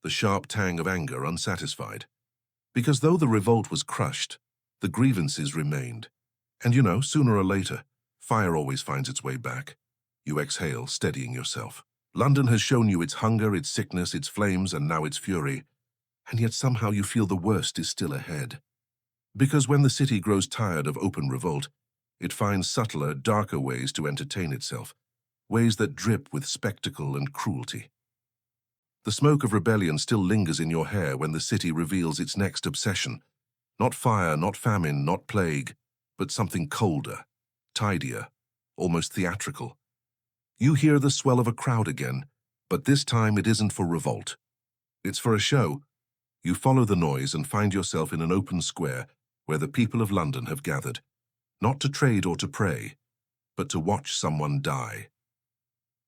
The sharp tang of anger, unsatisfied. Because though the revolt was crushed, the grievances remained. And sooner or later, fire always finds its way back. You exhale, steadying yourself. London has shown you its hunger, its sickness, its flames, and now its fury. And yet somehow you feel the worst is still ahead. Because when the city grows tired of open revolt, it finds subtler, darker ways to entertain itself, ways that drip with spectacle and cruelty. The smoke of rebellion still lingers in your hair when the city reveals its next obsession. Not fire, not famine, not plague, but something colder, tidier, almost theatrical. You hear the swell of a crowd again, but this time it isn't for revolt. It's for a show. You follow the noise and find yourself in an open square where the people of London have gathered, not to trade or to pray, but to watch someone die.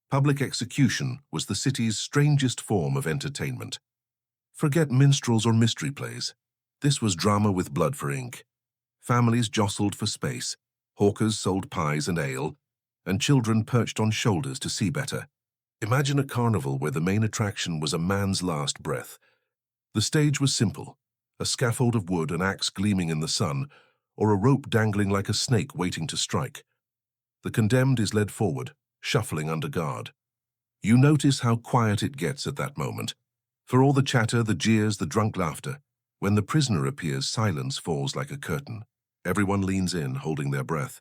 Public execution was the city's strangest form of entertainment. Forget minstrels or mystery plays. This was drama with blood for ink. Families jostled for space, hawkers sold pies and ale, and children perched on shoulders to see better. Imagine a carnival where the main attraction was a man's last breath. The stage was simple, a scaffold of wood, an axe gleaming in the sun, or a rope dangling like a snake waiting to strike. The condemned is led forward, shuffling under guard. You notice how quiet it gets at that moment. For all the chatter, the jeers, the drunk laughter, when the prisoner appears, silence falls like a curtain. Everyone leans in, holding their breath.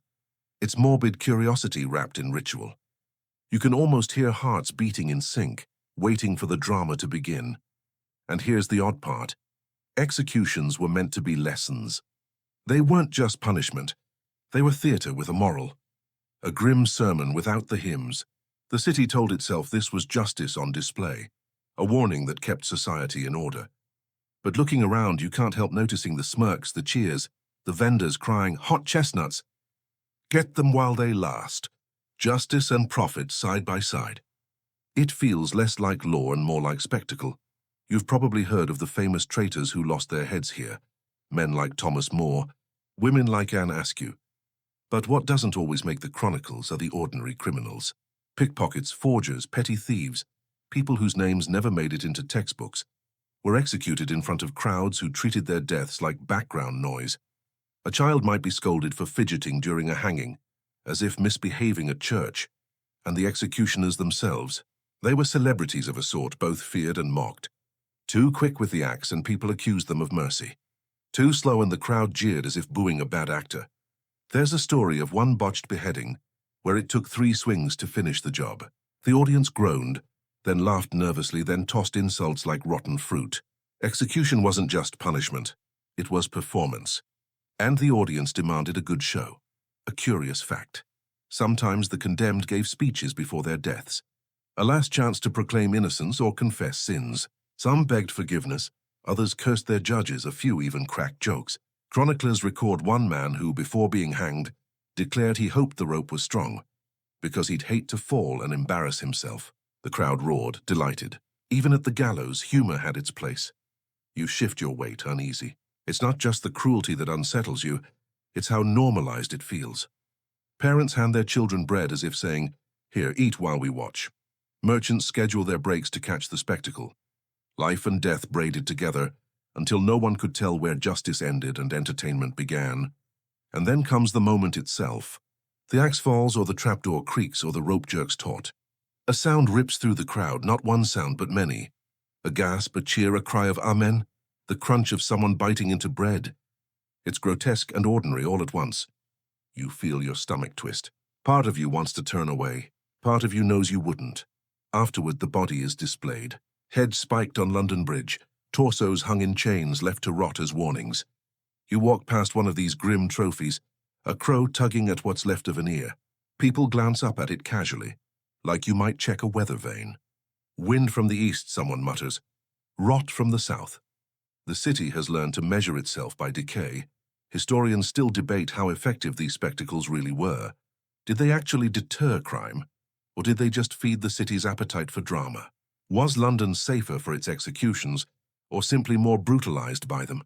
It's morbid curiosity wrapped in ritual. You can almost hear hearts beating in sync, waiting for the drama to begin. And here's the odd part. Executions were meant to be lessons. They weren't just punishment. They were theater with a moral. A grim sermon without the hymns. The city told itself this was justice on display, a warning that kept society in order. But looking around, you can't help noticing the smirks, the cheers, the vendors crying, "Hot chestnuts! Get them while they last." Justice and profit side by side. It feels less like law and more like spectacle. You've probably heard of the famous traitors who lost their heads here. Men like Thomas More, women like Anne Askew. But what doesn't always make the chronicles are the ordinary criminals. Pickpockets, forgers, petty thieves, people whose names never made it into textbooks, were executed in front of crowds who treated their deaths like background noise. A child might be scolded for fidgeting during a hanging, as if misbehaving at church, and the executioners themselves. They were celebrities of a sort, both feared and mocked. Too quick with the axe and people accused them of mercy. Too slow and the crowd jeered as if booing a bad actor. There's a story of one botched beheading where it took 3 swings to finish the job. The audience groaned, then laughed nervously, then tossed insults like rotten fruit. Execution wasn't just punishment, it was performance. And the audience demanded a good show. A curious fact. Sometimes the condemned gave speeches before their deaths, a last chance to proclaim innocence or confess sins. Some begged forgiveness, others cursed their judges, a few even cracked jokes. Chroniclers record one man who, before being hanged, declared he hoped the rope was strong, because he'd hate to fall and embarrass himself. The crowd roared, delighted. Even at the gallows, humor had its place. You shift your weight uneasy. It's not just the cruelty that unsettles you, it's how normalized it feels. Parents hand their children bread as if saying, "Here, eat while we watch." Merchants schedule their breaks to catch the spectacle. Life and death braided together until no one could tell where justice ended and entertainment began. And then comes the moment itself. The axe falls, or the trapdoor creaks, or the rope jerks taut. A sound rips through the crowd, not one sound but many. A gasp, a cheer, a cry of amen, the crunch of someone biting into bread. It's grotesque and ordinary all at once. You feel your stomach twist. Part of you wants to turn away. Part of you knows you wouldn't. Afterward, the body is displayed. Heads spiked on London Bridge, torsos hung in chains left to rot as warnings. You walk past one of these grim trophies, a crow tugging at what's left of an ear. People glance up at it casually, like you might check a weather vane. Wind from the east, someone mutters. Rot from the south. The city has learned to measure itself by decay. Historians still debate how effective these spectacles really were. Did they actually deter crime? Or did they just feed the city's appetite for drama? Was London safer for its executions, or simply more brutalized by them?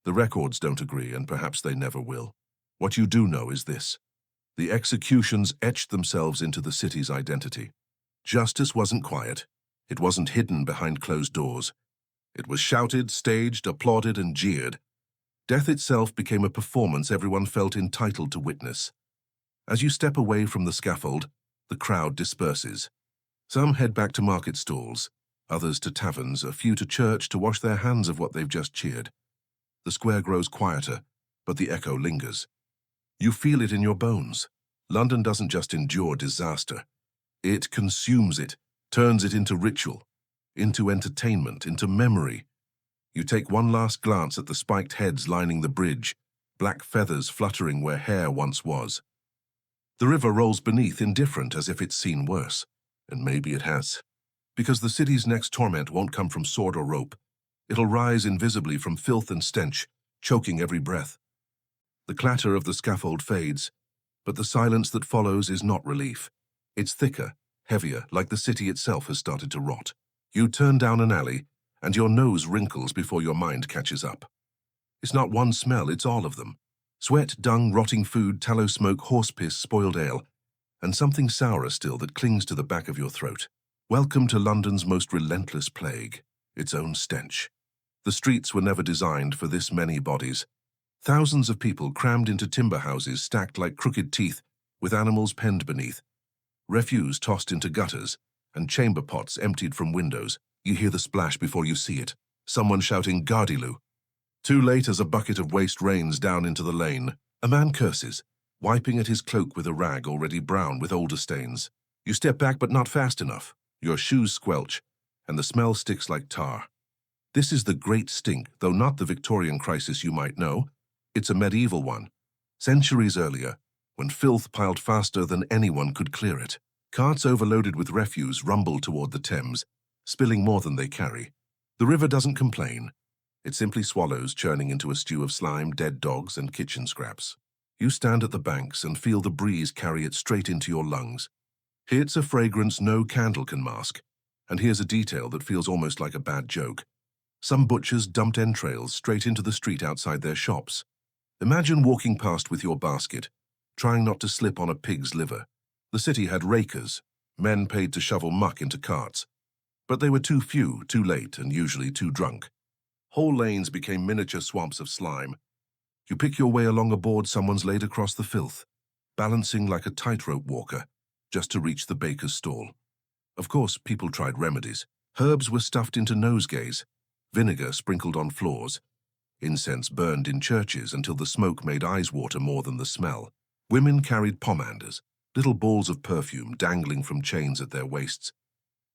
The records don't agree, and perhaps they never will. What you do know is this. The executions etched themselves into the city's identity. Justice wasn't quiet. It wasn't hidden behind closed doors. It was shouted, staged, applauded, and jeered. Death itself became a performance everyone felt entitled to witness. As you step away from the scaffold, the crowd disperses. Some head back to market stalls, others to taverns, a few to church to wash their hands of what they've just cheered. The square grows quieter, but the echo lingers. You feel it in your bones. London doesn't just endure disaster. It consumes it, turns it into ritual, into entertainment, into memory. You take one last glance at the spiked heads lining the bridge, black feathers fluttering where hair once was. The river rolls beneath, indifferent, as if it's seen worse. And maybe it has. Because the city's next torment won't come from sword or rope. It'll rise invisibly from filth and stench, choking every breath. The clatter of the scaffold fades, but the silence that follows is not relief. It's thicker, heavier, like the city itself has started to rot. You turn down an alley, and your nose wrinkles before your mind catches up. It's not one smell, it's all of them. Sweat, dung, rotting food, tallow smoke, horse piss, spoiled ale, and something sourer still that clings to the back of your throat. Welcome to London's most relentless plague, its own stench. The streets were never designed for this many bodies. Thousands of people crammed into timber houses stacked like crooked teeth, with animals penned beneath. Refuse tossed into gutters, and chamber pots emptied from windows. You hear the splash before you see it. Someone shouting "Gardyloo." Too late as a bucket of waste rains down into the lane. A man curses, wiping at his cloak with a rag already brown with older stains. You step back, but not fast enough. Your shoes squelch, and the smell sticks like tar. This is the Great Stink, though not the Victorian crisis you might know. It's a medieval one. Centuries earlier, when filth piled faster than anyone could clear it. Carts overloaded with refuse rumble toward the Thames, spilling more than they carry. The river doesn't complain. It simply swallows, churning into a stew of slime, dead dogs, and kitchen scraps. You stand at the banks and feel the breeze carry it straight into your lungs. It's a fragrance no candle can mask. And here's a detail that feels almost like a bad joke. Some butchers dumped entrails straight into the street outside their shops. Imagine walking past with your basket, trying not to slip on a pig's liver. The city had rakers, men paid to shovel muck into carts. But they were too few, too late, and usually too drunk. Whole lanes became miniature swamps of slime. You pick your way along a board someone's laid across the filth, balancing like a tightrope walker, just to reach the baker's stall. Of course, people tried remedies. Herbs were stuffed into nosegays, vinegar sprinkled on floors, incense burned in churches until the smoke made eyes water more than the smell. Women carried pomanders, little balls of perfume dangling from chains at their waists.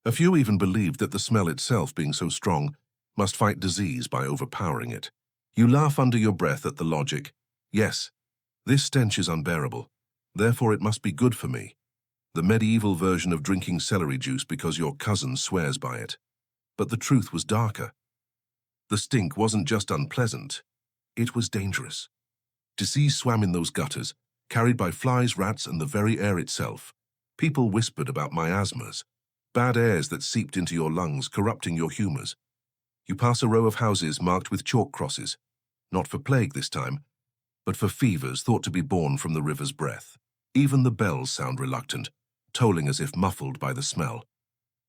A few even believed that the smell itself, being so strong, must fight disease by overpowering it. You laugh under your breath at the logic. Yes, this stench is unbearable, therefore it must be good for me. The medieval version of drinking celery juice because your cousin swears by it. But the truth was darker. The stink wasn't just unpleasant, it was dangerous. Disease swam in those gutters, carried by flies, rats, and the very air itself. People whispered about miasmas, bad airs that seeped into your lungs, corrupting your humors. You pass a row of houses marked with chalk crosses, not for plague this time, but for fevers thought to be born from the river's breath. Even the bells sound reluctant, tolling as if muffled by the smell.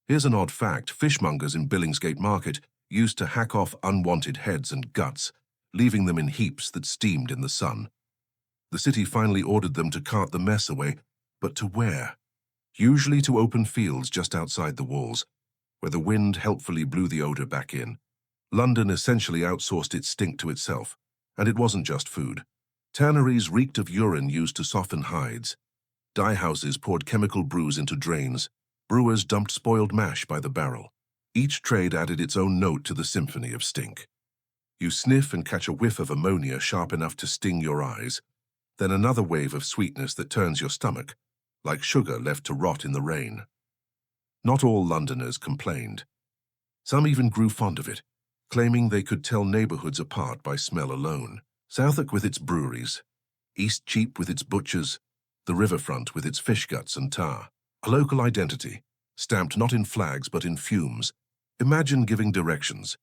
Here's an odd fact: fishmongers in Billingsgate Market used to hack off unwanted heads and guts, leaving them in heaps that steamed in the sun. The city finally ordered them to cart the mess away, but to where? Usually to open fields just outside the walls, where the wind helpfully blew the odor back in. London essentially outsourced its stink to itself, and it wasn't just food. Tanneries reeked of urine used to soften hides. Dye houses poured chemical brews into drains. Brewers dumped spoiled mash by the barrel. Each trade added its own note to the symphony of stink. You sniff and catch a whiff of ammonia sharp enough to sting your eyes, then another wave of sweetness that turns your stomach, like sugar left to rot in the rain. Not all Londoners complained. Some even grew fond of it, claiming they could tell neighborhoods apart by smell alone. Southwark with its breweries, Eastcheap with its butchers, the riverfront with its fish guts and tar. A local identity, stamped not in flags but in fumes. Imagine giving directions.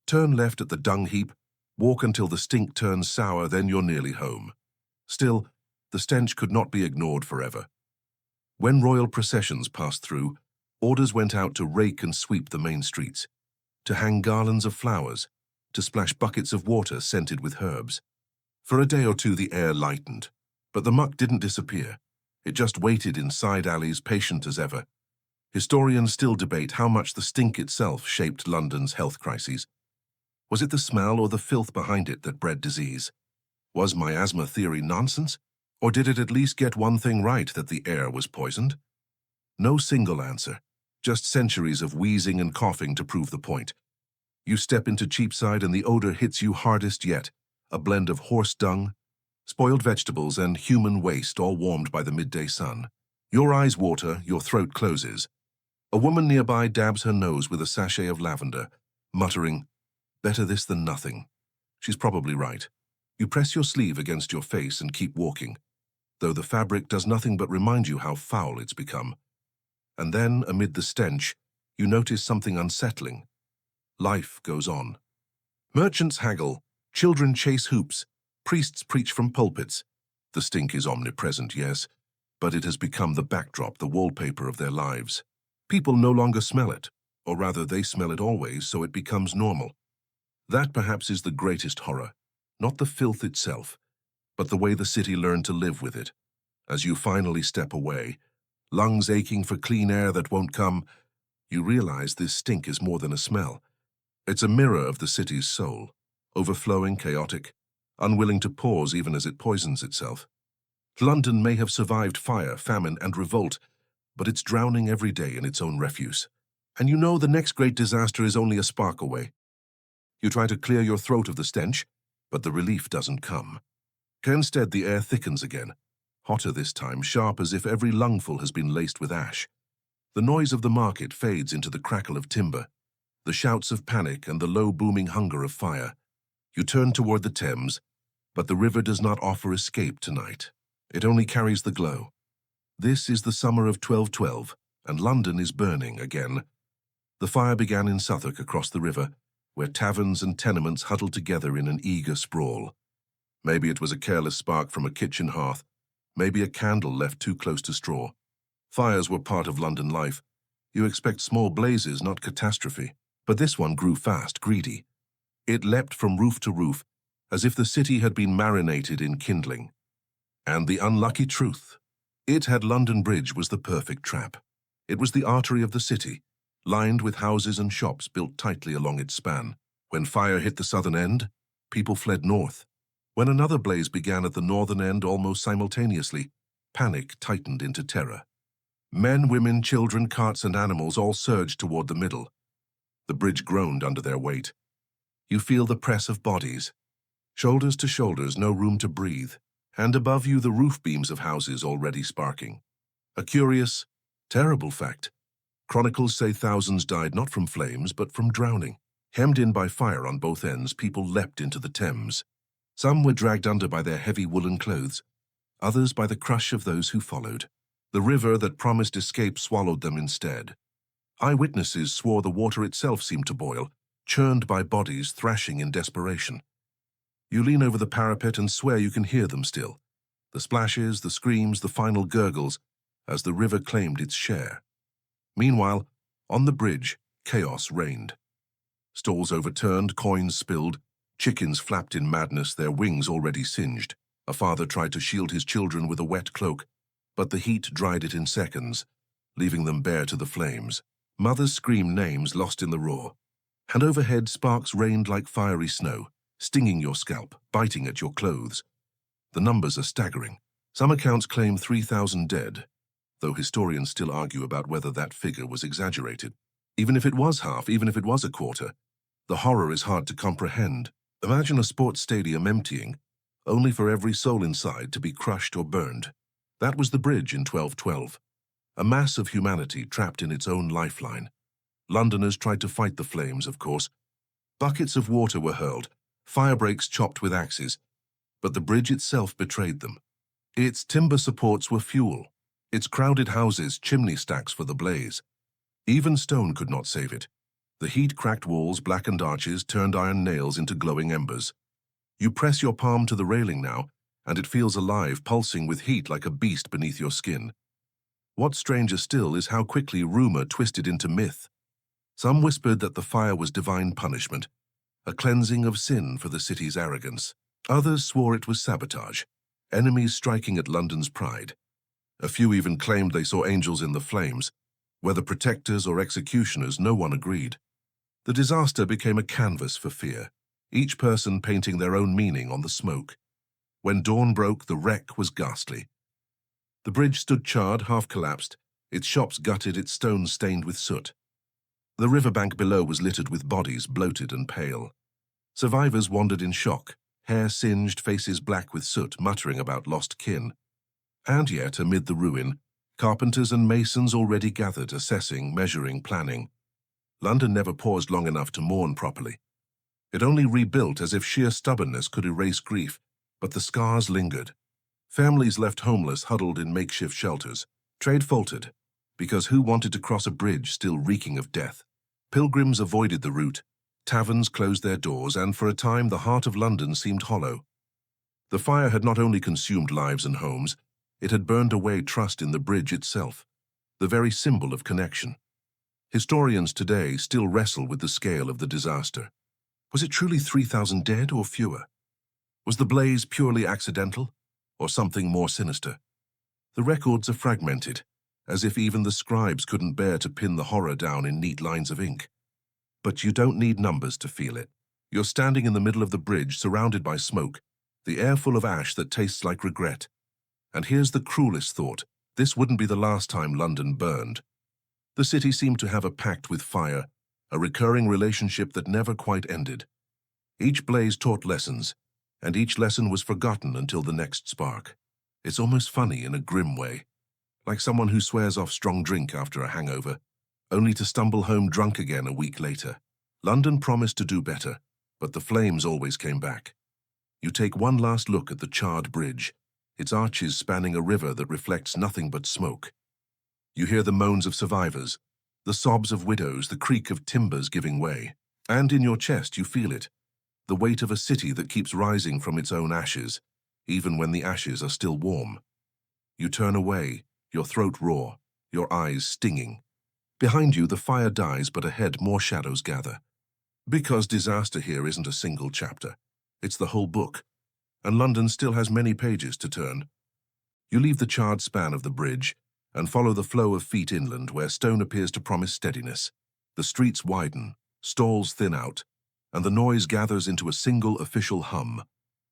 Turn left at the dung heap, walk until the stink turns sour, then you're nearly home. Still, the stench could not be ignored forever. When royal processions passed through, orders went out to rake and sweep the main streets, to hang garlands of flowers, to splash buckets of water scented with herbs. For a day or two the air lightened, but the muck didn't disappear. It just waited in side alleys, patient as ever. Historians still debate how much the stink itself shaped London's health crises. Was it the smell or the filth behind it that bred disease? Was miasma theory nonsense? Or did it at least get one thing right, that the air was poisoned? No single answer, just centuries of wheezing and coughing to prove the point. You step into Cheapside and the odor hits you hardest yet, a blend of horse dung, spoiled vegetables, and human waste, all warmed by the midday sun. Your eyes water, your throat closes. A woman nearby dabs her nose with a sachet of lavender, muttering, "Better this than nothing." She's probably right. You press your sleeve against your face and keep walking, though the fabric does nothing but remind you how foul it's become. And then, amid the stench, you notice something unsettling. Life goes on. Merchants haggle, children chase hoops, priests preach from pulpits. The stink is omnipresent, yes, but it has become the backdrop, the wallpaper of their lives. People no longer smell it, or rather they smell it always, so it becomes normal. That perhaps is the greatest horror, not the filth itself, but the way the city learned to live with it. As you finally step away, lungs aching for clean air that won't come, you realize this stink is more than a smell. It's a mirror of the city's soul, overflowing, chaotic, unwilling to pause even as it poisons itself. London may have survived fire, famine, and revolt, but it's drowning every day in its own refuse. And you know the next great disaster is only a spark away. You try to clear your throat of the stench, but the relief doesn't come. Instead, the air thickens again, hotter this time, sharp as if every lungful has been laced with ash. The noise of the market fades into the crackle of timber, the shouts of panic and the low booming hunger of fire. You turn toward the Thames, but the river does not offer escape tonight. It only carries the glow. This is the summer of 1212, and London is burning again. The fire began in Southwark across the river, where taverns and tenements huddled together in an eager sprawl. Maybe it was a careless spark from a kitchen hearth, maybe a candle left too close to straw. Fires were part of London life. You expect small blazes, not catastrophe. But this one grew fast, greedy. It leapt from roof to roof, as if the city had been marinated in kindling. And the unlucky truth, it had London Bridge was the perfect trap. It was the artery of the city, lined with houses and shops built tightly along its span. When fire hit the southern end, people fled north. When another blaze began at the northern end almost simultaneously, panic tightened into terror. Men, women, children, carts, and animals all surged toward the middle. The bridge groaned under their weight. You feel the press of bodies. Shoulders to shoulders, no room to breathe. And above you the roof beams of houses already sparking. A curious, terrible fact. Chronicles say thousands died not from flames, but from drowning. Hemmed in by fire on both ends, people leapt into the Thames. Some were dragged under by their heavy woolen clothes, others by the crush of those who followed. The river that promised escape swallowed them instead. Eyewitnesses swore the water itself seemed to boil, churned by bodies thrashing in desperation. You lean over the parapet and swear you can hear them still. The splashes, the screams, the final gurgles, as the river claimed its share. Meanwhile, on the bridge, chaos reigned. Stalls overturned, coins spilled, chickens flapped in madness, their wings already singed. A father tried to shield his children with a wet cloak, but the heat dried it in seconds, leaving them bare to the flames. Mothers screamed names lost in the roar, and overhead sparks rained like fiery snow, stinging your scalp, biting at your clothes. The numbers are staggering. Some accounts claim 3,000 dead, though historians still argue about whether that figure was exaggerated. Even if it was half, even if it was a quarter, the horror is hard to comprehend. Imagine a sports stadium emptying, only for every soul inside to be crushed or burned. That was the bridge in 1212. A mass of humanity trapped in its own lifeline. Londoners tried to fight the flames, of course. Buckets of water were hurled, firebreaks chopped with axes, but the bridge itself betrayed them. Its timber supports were fuel, its crowded houses chimney stacks for the blaze. Even stone could not save it. The heat-cracked walls, blackened arches, turned iron nails into glowing embers. You press your palm to the railing now, and it feels alive, pulsing with heat like a beast beneath your skin. What's stranger still is how quickly rumor twisted into myth. Some whispered that the fire was divine punishment, a cleansing of sin for the city's arrogance. Others swore it was sabotage, enemies striking at London's pride. A few even claimed they saw angels in the flames. Whether protectors or executioners, no one agreed. The disaster became a canvas for fear, each person painting their own meaning on the smoke. When dawn broke, the wreck was ghastly. The bridge stood charred, half collapsed, its shops gutted, its stones stained with soot. The riverbank below was littered with bodies, bloated and pale. Survivors wandered in shock, hair singed, faces black with soot, muttering about lost kin. And yet, amid the ruin, carpenters and masons already gathered, assessing, measuring, planning. London never paused long enough to mourn properly. It only rebuilt as if sheer stubbornness could erase grief, but the scars lingered. Families left homeless, huddled in makeshift shelters. Trade faltered, because who wanted to cross a bridge still reeking of death? Pilgrims avoided the route, taverns closed their doors, and for a time the heart of London seemed hollow. The fire had not only consumed lives and homes, it had burned away trust in the bridge itself, the very symbol of connection. Historians today still wrestle with the scale of the disaster. Was it truly 3,000 dead or fewer? Was the blaze purely accidental, or something more sinister? The records are fragmented, as if even the scribes couldn't bear to pin the horror down in neat lines of ink. But you don't need numbers to feel it. You're standing in the middle of the bridge, surrounded by smoke, the air full of ash that tastes like regret. And here's the cruelest thought: this wouldn't be the last time London burned. The city seemed to have a pact with fire, a recurring relationship that never quite ended. Each blaze taught lessons, and each lesson was forgotten until the next spark. It's almost funny in a grim way, like someone who swears off strong drink after a hangover, only to stumble home drunk again a week later. London promised to do better, but the flames always came back. You take one last look at the charred bridge, its arches spanning a river that reflects nothing but smoke. You hear the moans of survivors, the sobs of widows, the creak of timbers giving way. And in your chest you feel it, the weight of a city that keeps rising from its own ashes, even when the ashes are still warm. You turn away, your throat raw, your eyes stinging. Behind you the fire dies, but ahead more shadows gather. Because disaster here isn't a single chapter, it's the whole book, and London still has many pages to turn. You leave the charred span of the bridge and follow the flow of feet inland, where stone appears to promise steadiness. The streets widen, stalls thin out, and the noise gathers into a single official hum.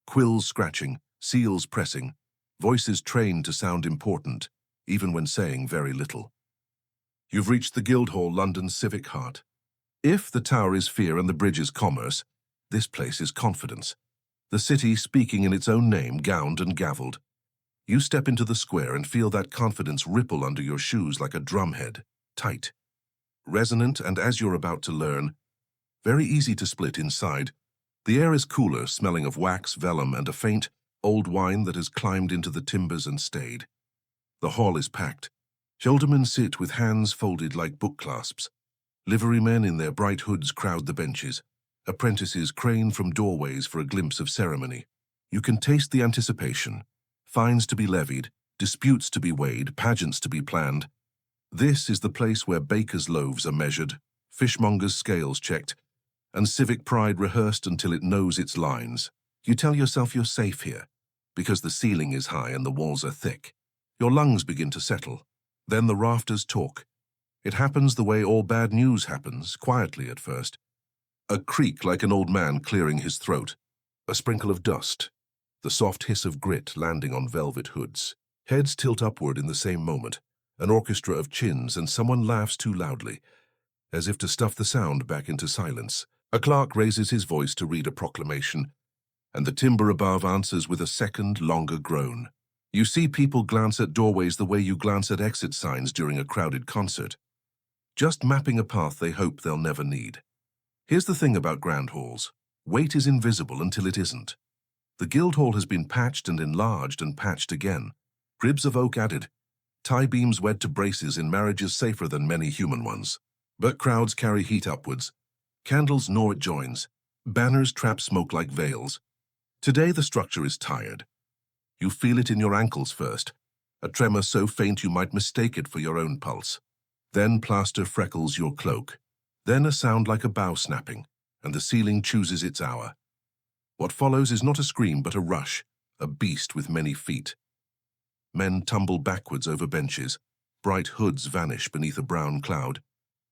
Quills scratching, seals pressing, voices trained to sound important, even when saying very little. You've reached the Guildhall, London's civic heart. If the tower is fear and the bridge is commerce, this place is confidence. The city speaking in its own name, gowned and gavelled. You step into the square and feel that confidence ripple under your shoes like a drumhead, tight, resonant, and as you're about to learn, very easy to split inside. The air is cooler, smelling of wax, vellum, and a faint, old wine that has climbed into the timbers and stayed. The hall is packed. Aldermen sit with hands folded like book clasps, Liverymen in their bright hoods crowd the benches. Apprentices crane from doorways for a glimpse of ceremony. You can taste the anticipation. Fines to be levied, disputes to be weighed, pageants to be planned. This is the place where bakers' loaves are measured, fishmongers' scales checked, and civic pride rehearsed until it knows its lines. You tell yourself you're safe here, because the ceiling is high and the walls are thick. Your lungs begin to settle. Then the rafters talk. It happens the way all bad news happens, quietly at first. A creak like an old man clearing his throat. A sprinkle of dust. The soft hiss of grit landing on velvet hoods. Heads tilt upward in the same moment. An orchestra of chins, and someone laughs too loudly, as if to stuff the sound back into silence. A clerk raises his voice to read a proclamation, and the timber above answers with a second, longer groan. You see people glance at doorways the way you glance at exit signs during a crowded concert, just mapping a path they hope they'll never need. Here's the thing about grand halls. Weight is invisible until it isn't. The guild hall has been patched and enlarged and patched again. Ribs of oak added. Tie beams wed to braces in marriages safer than many human ones. But crowds carry heat upwards. Candles gnaw at joins. Banners trap smoke like veils. Today the structure is tired. You feel it in your ankles first, a tremor so faint you might mistake it for your own pulse. Then plaster freckles your cloak. Then a sound like a bough snapping, and the ceiling chooses its hour. What follows is not a scream but a rush, a beast with many feet. Men tumble backwards over benches, bright hoods vanish beneath a brown cloud,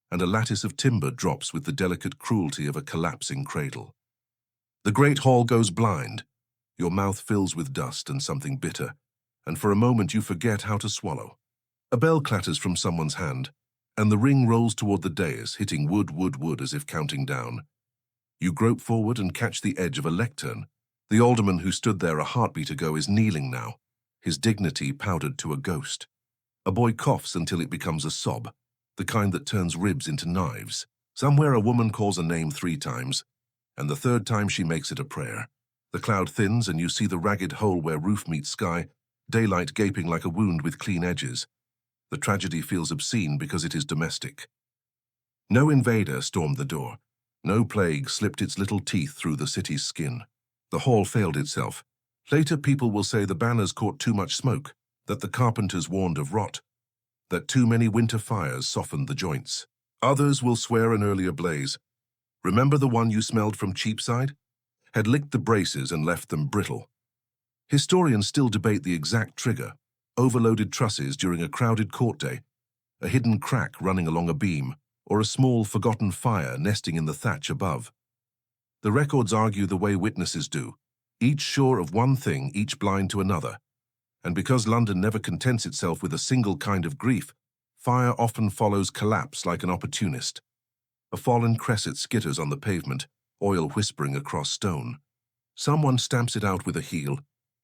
and a lattice of timber drops with the delicate cruelty of a collapsing cradle. The great hall goes blind. Your mouth fills with dust and something bitter, and for a moment you forget how to swallow. A bell clatters from someone's hand, and the ring rolls toward the dais, hitting wood, wood, wood as if counting down. You grope forward and catch the edge of a lectern. The alderman who stood there a heartbeat ago is kneeling now, his dignity powdered to a ghost. A boy coughs until it becomes a sob, the kind that turns ribs into knives. Somewhere a woman calls a name 3 times, and the 3rd time she makes it a prayer. The cloud thins and you see the ragged hole where roof meets sky, daylight gaping like a wound with clean edges. The tragedy feels obscene because it is domestic. No invader stormed the door. No plague slipped its little teeth through the city's skin. The hall failed itself. Later people will say the banners caught too much smoke, that the carpenters warned of rot, that too many winter fires softened the joints. Others will swear an earlier blaze. Remember the one you smelled from Cheapside? Had licked the braces and left them brittle. Historians still debate the exact trigger: overloaded trusses during a crowded court day, a hidden crack running along a beam, or a small forgotten fire nesting in the thatch above. The records argue the way witnesses do, each sure of one thing, each blind to another. And because London never contents itself with a single kind of grief, fire often follows collapse like an opportunist. A fallen cresset skitters on the pavement, oil whispering across stone. Someone stamps it out with a heel.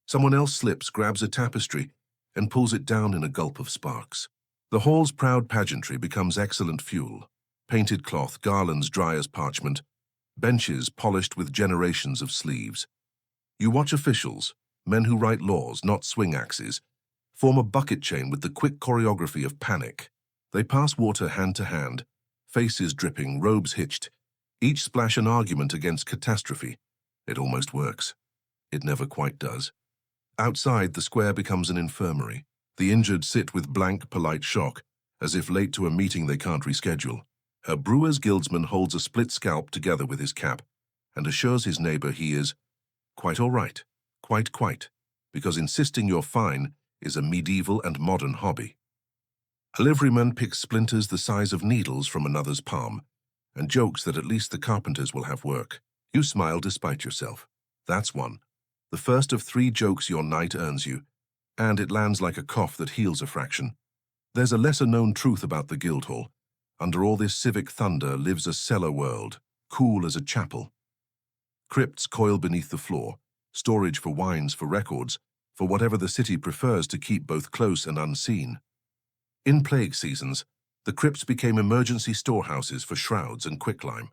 Someone else slips, grabs a tapestry, and pulls it down in a gulp of sparks. The hall's proud pageantry becomes excellent fuel. Painted cloth, garlands dry as parchment, benches polished with generations of sleeves. You watch officials, men who write laws, not swing axes, form a bucket chain with the quick choreography of panic. They pass water hand to hand, faces dripping, robes hitched, each splash an argument against catastrophe. It almost works. It never quite does. Outside, the square becomes an infirmary. The injured sit with blank, polite shock, as if late to a meeting they can't reschedule. A brewer's guildsman holds a split scalp together with his cap and assures his neighbor he is quite all right, quite, because insisting you're fine is a medieval and modern hobby. A liveryman picks splinters the size of needles from another's palm and jokes that at least the carpenters will have work. You smile despite yourself. That's one. The first of 3 jokes your night earns you, and it lands like a cough that heals a fraction. There's a lesser-known truth about the Guildhall. Under all this civic thunder lives a cellar world, cool as a chapel. Crypts coil beneath the floor, storage for wines, for records, for whatever the city prefers to keep both close and unseen. In plague seasons, the crypts became emergency storehouses for shrouds and quicklime.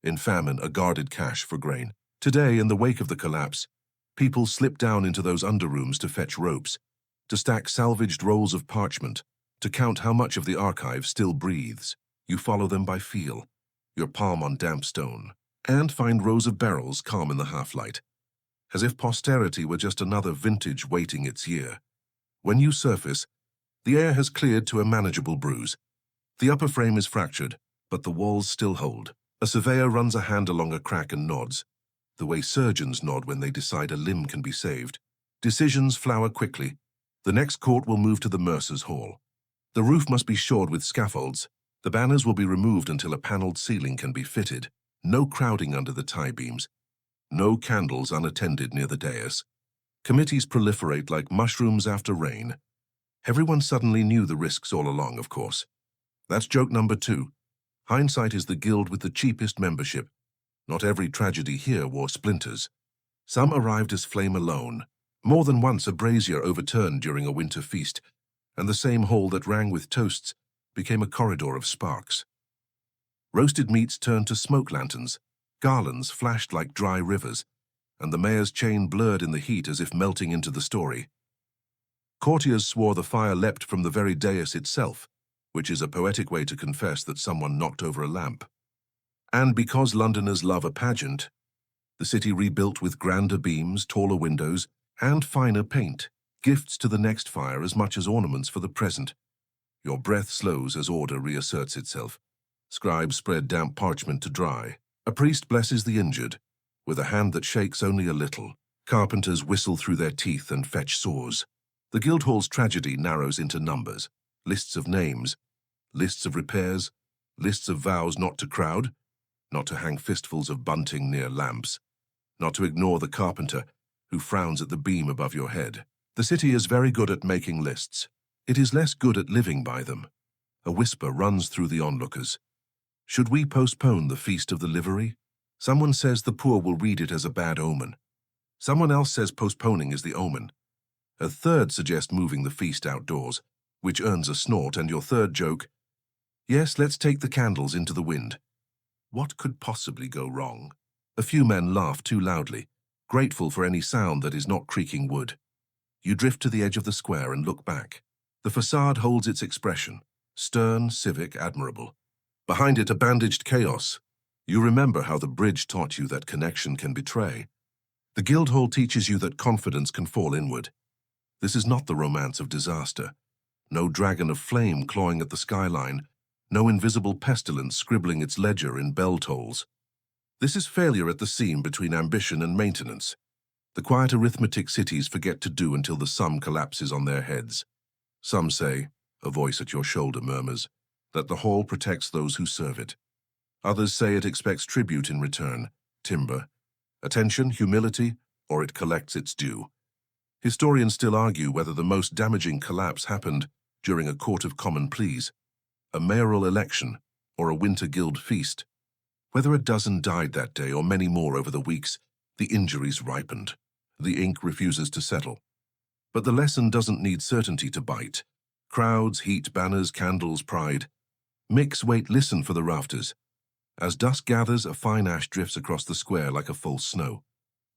In famine, a guarded cache for grain. Today, in the wake of the collapse, people slip down into those underrooms to fetch ropes, to stack salvaged rolls of parchment, to count how much of the archive still breathes. You follow them by feel, your palm on damp stone, and find rows of barrels calm in the half-light, as if posterity were just another vintage waiting its year. When you surface, the air has cleared to a manageable bruise. The upper frame is fractured, but the walls still hold. A surveyor runs a hand along a crack and nods, the way surgeons nod when they decide a limb can be saved. Decisions flower quickly. The next court will move to the mercer's hall. The roof must be shored with scaffolds. The banners will be removed until a paneled ceiling can be fitted. No crowding under the tie beams. No candles unattended near the dais. Committees proliferate like mushrooms after rain. Everyone suddenly knew the risks all along, of course. That's joke number 2. Hindsight is the guild with the cheapest membership. Not every tragedy here wore splinters. Some arrived as flame alone. More than once a brazier overturned during a winter feast, and the same hall that rang with toasts became a corridor of sparks. Roasted meats turned to smoke lanterns, garlands flashed like dry rivers, and the mayor's chain blurred in the heat as if melting into the story. Courtiers swore the fire leapt from the very dais itself, which is a poetic way to confess that someone knocked over a lamp. And because Londoners love a pageant, the city rebuilt with grander beams, taller windows, and finer paint, gifts to the next fire as much as ornaments for the present. Your breath slows as order reasserts itself. Scribes spread damp parchment to dry. A priest blesses the injured, with a hand that shakes only a little. Carpenters whistle through their teeth and fetch saws. The Guildhall's tragedy narrows into numbers, lists of names, lists of repairs, lists of vows not to crowd, not to hang fistfuls of bunting near lamps, not to ignore the carpenter who frowns at the beam above your head. The city is very good at making lists. It is less good at living by them. A whisper runs through the onlookers. Should we postpone the Feast of the Livery? Someone says the poor will read it as a bad omen. Someone else says postponing is the omen. A third suggests moving the feast outdoors, which earns a snort, and your third joke, yes, let's take the candles into the wind. What could possibly go wrong? A few men laugh too loudly, grateful for any sound that is not creaking wood. You drift to the edge of the square and look back. The facade holds its expression, stern, civic, admirable. Behind it, a bandaged chaos. You remember how the bridge taught you that connection can betray. The Guildhall teaches you that confidence can fall inward. This is not the romance of disaster. No dragon of flame clawing at the skyline, no invisible pestilence scribbling its ledger in bell tolls. This is failure at the seam between ambition and maintenance. The quiet arithmetic cities forget to do until the sum collapses on their heads. Some say, a voice at your shoulder murmurs, that the hall protects those who serve it. Others say it expects tribute in return, timber, attention, humility, or it collects its due. Historians still argue whether the most damaging collapse happened during a court of common pleas, a mayoral election, or a winter guild feast. Whether a dozen died that day or many more over the weeks, the injuries ripened. The ink refuses to settle. But the lesson doesn't need certainty to bite. Crowds, heat, banners, candles, pride. Mix, wait, listen for the rafters. As dusk gathers, a fine ash drifts across the square like a false snow.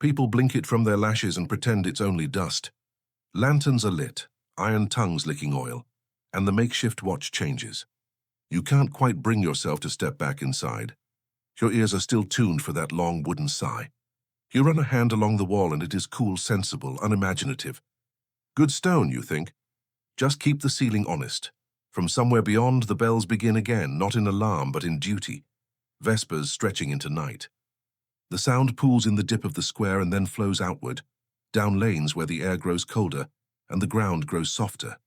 People blink it from their lashes and pretend it's only dust. Lanterns are lit, iron tongues licking oil, and the makeshift watch changes. You can't quite bring yourself to step back inside. Your ears are still tuned for that long wooden sigh. You run a hand along the wall and it is cool, sensible, unimaginative. Good stone, you think. Just keep the ceiling honest. From somewhere beyond, the bells begin again, not in alarm but in duty. Vespers stretching into night. The sound pools in the dip of the square and then flows outward, down lanes where the air grows colder and the ground grows softer.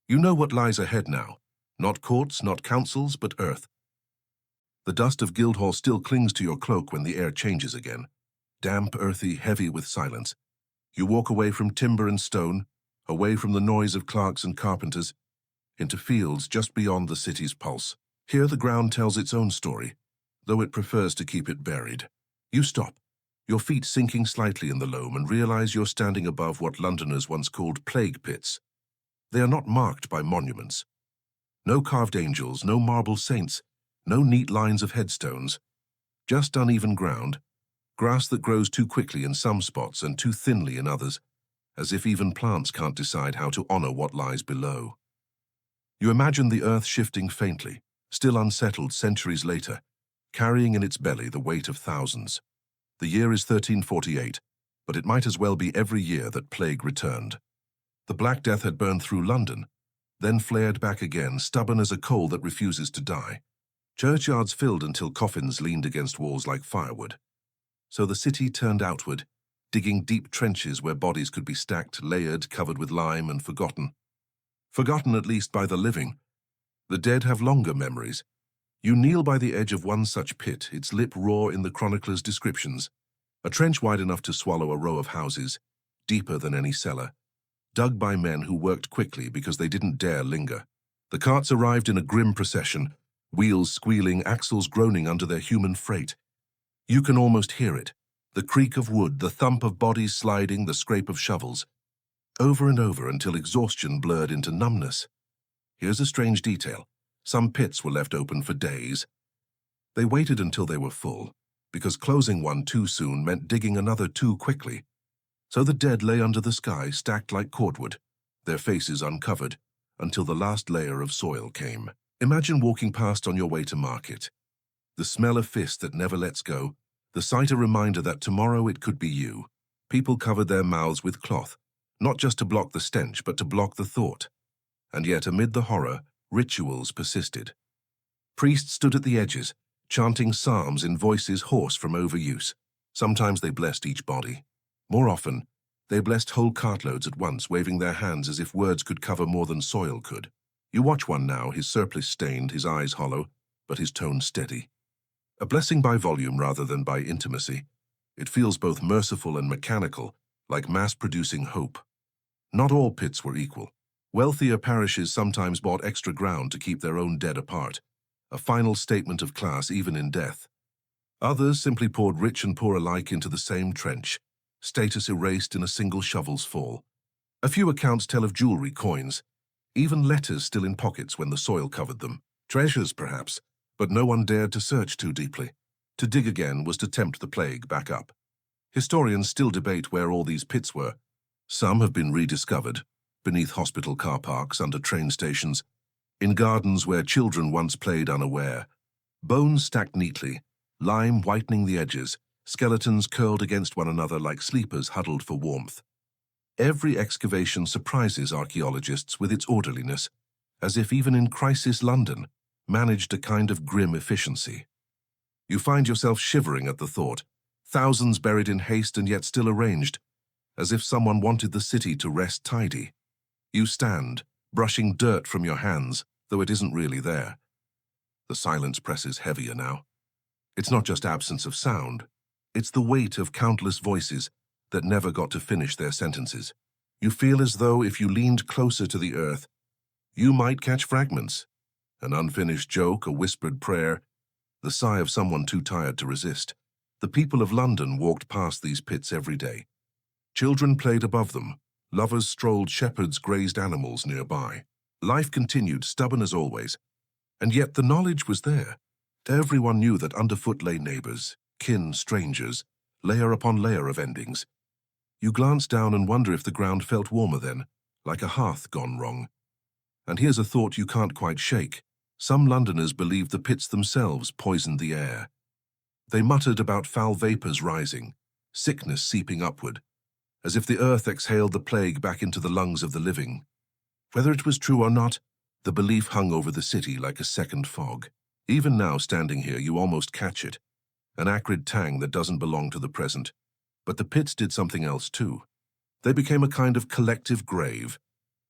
You know what lies ahead now. Not courts, not councils, but earth. The dust of Guildhall still clings to your cloak when the air changes again. Damp, earthy, heavy with silence. You walk away from timber and stone, away from the noise of clerks and carpenters, into fields just beyond the city's pulse. Here the ground tells its own story, though it prefers to keep it buried. You stop, your feet sinking slightly in the loam, and realize you're standing above what Londoners once called plague pits. They are not marked by monuments. No carved angels, no marble saints, no neat lines of headstones. Just uneven ground, grass that grows too quickly in some spots and too thinly in others, as if even plants can't decide how to honor what lies below. You imagine the earth shifting faintly, still unsettled centuries later, carrying in its belly the weight of thousands. The year is 1348, but it might as well be every year that plague returned. The Black Death had burned through London, then flared back again, stubborn as a coal that refuses to die. Churchyards filled until coffins leaned against walls like firewood. So the city turned outward, digging deep trenches where bodies could be stacked, layered, covered with lime, and forgotten. Forgotten at least by the living. The dead have longer memories. You kneel by the edge of one such pit, its lip raw in the chronicler's descriptions. A trench wide enough to swallow a row of houses, deeper than any cellar, dug by men who worked quickly because they didn't dare linger. The carts arrived in a grim procession, wheels squealing, axles groaning under their human freight. You can almost hear it, the creak of wood, the thump of bodies sliding, the scrape of shovels, over and over until exhaustion blurred into numbness. Here's a strange detail. Some pits were left open for days. They waited until they were full, because closing one too soon meant digging another too quickly. So the dead lay under the sky, stacked like cordwood, their faces uncovered, until the last layer of soil came. Imagine walking past on your way to market. The smell of fist that never lets go, the sight a reminder that tomorrow it could be you. People covered their mouths with cloth, not just to block the stench, but to block the thought. And yet, amid the horror, rituals persisted. Priests stood at the edges, chanting psalms in voices hoarse from overuse. Sometimes they blessed each body. More often, they blessed whole cartloads at once, waving their hands as if words could cover more than soil could. You watch one now, his surplice stained, his eyes hollow, but his tone steady. A blessing by volume rather than by intimacy. It feels both merciful and mechanical, like mass-producing hope. Not all pits were equal. Wealthier parishes sometimes bought extra ground to keep their own dead apart, a final statement of class even in death. Others simply poured rich and poor alike into the same trench, status erased in a single shovel's fall. A few accounts tell of jewelry, coins, even letters still in pockets when the soil covered them. Treasures, perhaps, but no one dared to search too deeply. To dig again was to tempt the plague back up. Historians still debate where all these pits were. Some have been rediscovered, beneath hospital car parks, under train stations, in gardens where children once played unaware. Bones stacked neatly, lime whitening the edges, skeletons curled against one another like sleepers huddled for warmth. Every excavation surprises archaeologists with its orderliness, as if even in crisis London managed a kind of grim efficiency. You find yourself shivering at the thought, thousands buried in haste and yet still arranged, as if someone wanted the city to rest tidy. You stand, brushing dirt from your hands, though it isn't really there. The silence presses heavier now. It's not just absence of sound, it's the weight of countless voices that never got to finish their sentences. You feel as though if you leaned closer to the earth, you might catch fragments. An unfinished joke, a whispered prayer, the sigh of someone too tired to resist. The people of London walked past these pits every day. Children played above them. Lovers strolled, shepherds grazed animals nearby. Life continued, stubborn as always. And yet the knowledge was there. Everyone knew that underfoot lay neighbors, kin, strangers, layer upon layer of endings. You glance down and wonder if the ground felt warmer then, like a hearth gone wrong. And here's a thought you can't quite shake. Some Londoners believed the pits themselves poisoned the air. They muttered about foul vapors rising, sickness seeping upward, as if the earth exhaled the plague back into the lungs of the living. Whether it was true or not, the belief hung over the city like a second fog. Even now, standing here, you almost catch it, an acrid tang that doesn't belong to the present. But the pits did something else too. They became a kind of collective grave,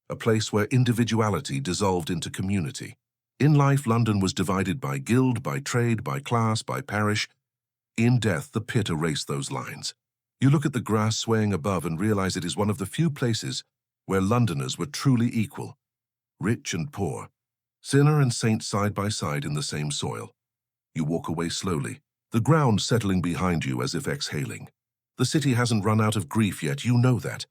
a place where individuality dissolved into community. In life, London was divided by guild, by trade, by class, by parish. In death, the pit erased those lines. You look at the grass swaying above and realize it is one of the few places where Londoners were truly equal, rich and poor, sinner and saint side by side in the same soil. You walk away slowly, the ground settling behind you as if exhaling. The city hasn't run out of grief yet, you know that.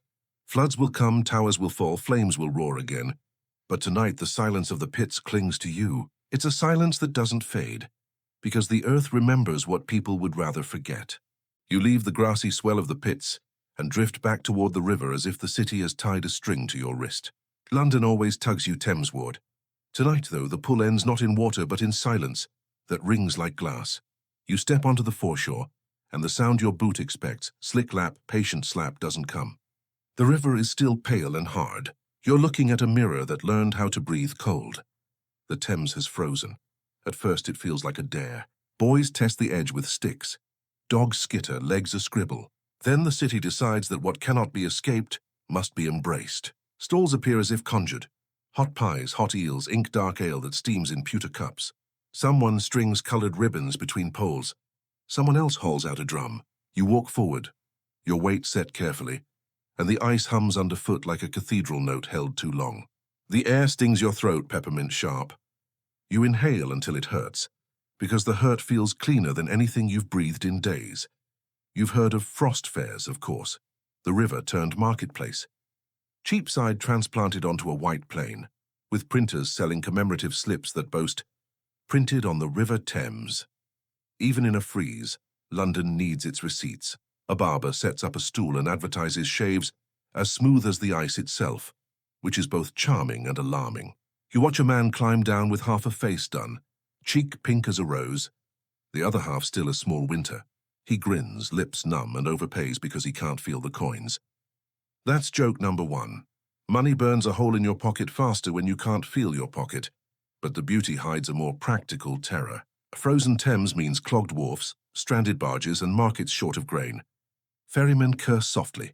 Floods will come, towers will fall, flames will roar again. But tonight the silence of the pits clings to you. It's a silence that doesn't fade, because the earth remembers what people would rather forget. You leave the grassy swell of the pits and drift back toward the river as if the city has tied a string to your wrist. London always tugs you Thamesward, Tonight, though, the pull ends not in water but in silence that rings like glass. You step onto the foreshore, and the sound your boot expects, slick lap, patient slap, doesn't come. The river is still pale and hard. You're looking at a mirror that learned how to breathe cold. The Thames has frozen. At first it feels like a dare. Boys test the edge with sticks. Dogs skitter, legs a scribble. Then the city decides that what cannot be escaped must be embraced. Stalls appear as if conjured. Hot pies, hot eels, ink-dark ale that steams in pewter cups. Someone strings coloured ribbons between poles. Someone else hauls out a drum. You walk forward, your weight set carefully, and the ice hums underfoot like a cathedral note held too long. The air stings your throat peppermint sharp. You inhale until it hurts, because the hurt feels cleaner than anything you've breathed in days. You've heard of frost fairs, of course. The river turned marketplace. Cheapside transplanted onto a white plain, with printers selling commemorative slips that boast, "Printed on the River Thames." Even in a freeze, London needs its receipts. A barber sets up a stool and advertises shaves as smooth as the ice itself, which is both charming and alarming. You watch a man climb down with half a face done, cheek pink as a rose, the other half still a small winter. He grins, lips numb, and overpays because he can't feel the coins. That's joke number one. Money burns a hole in your pocket faster when you can't feel your pocket, but the beauty hides a more practical terror. Frozen Thames means clogged wharfs, stranded barges, and markets short of grain. Ferrymen curse softly,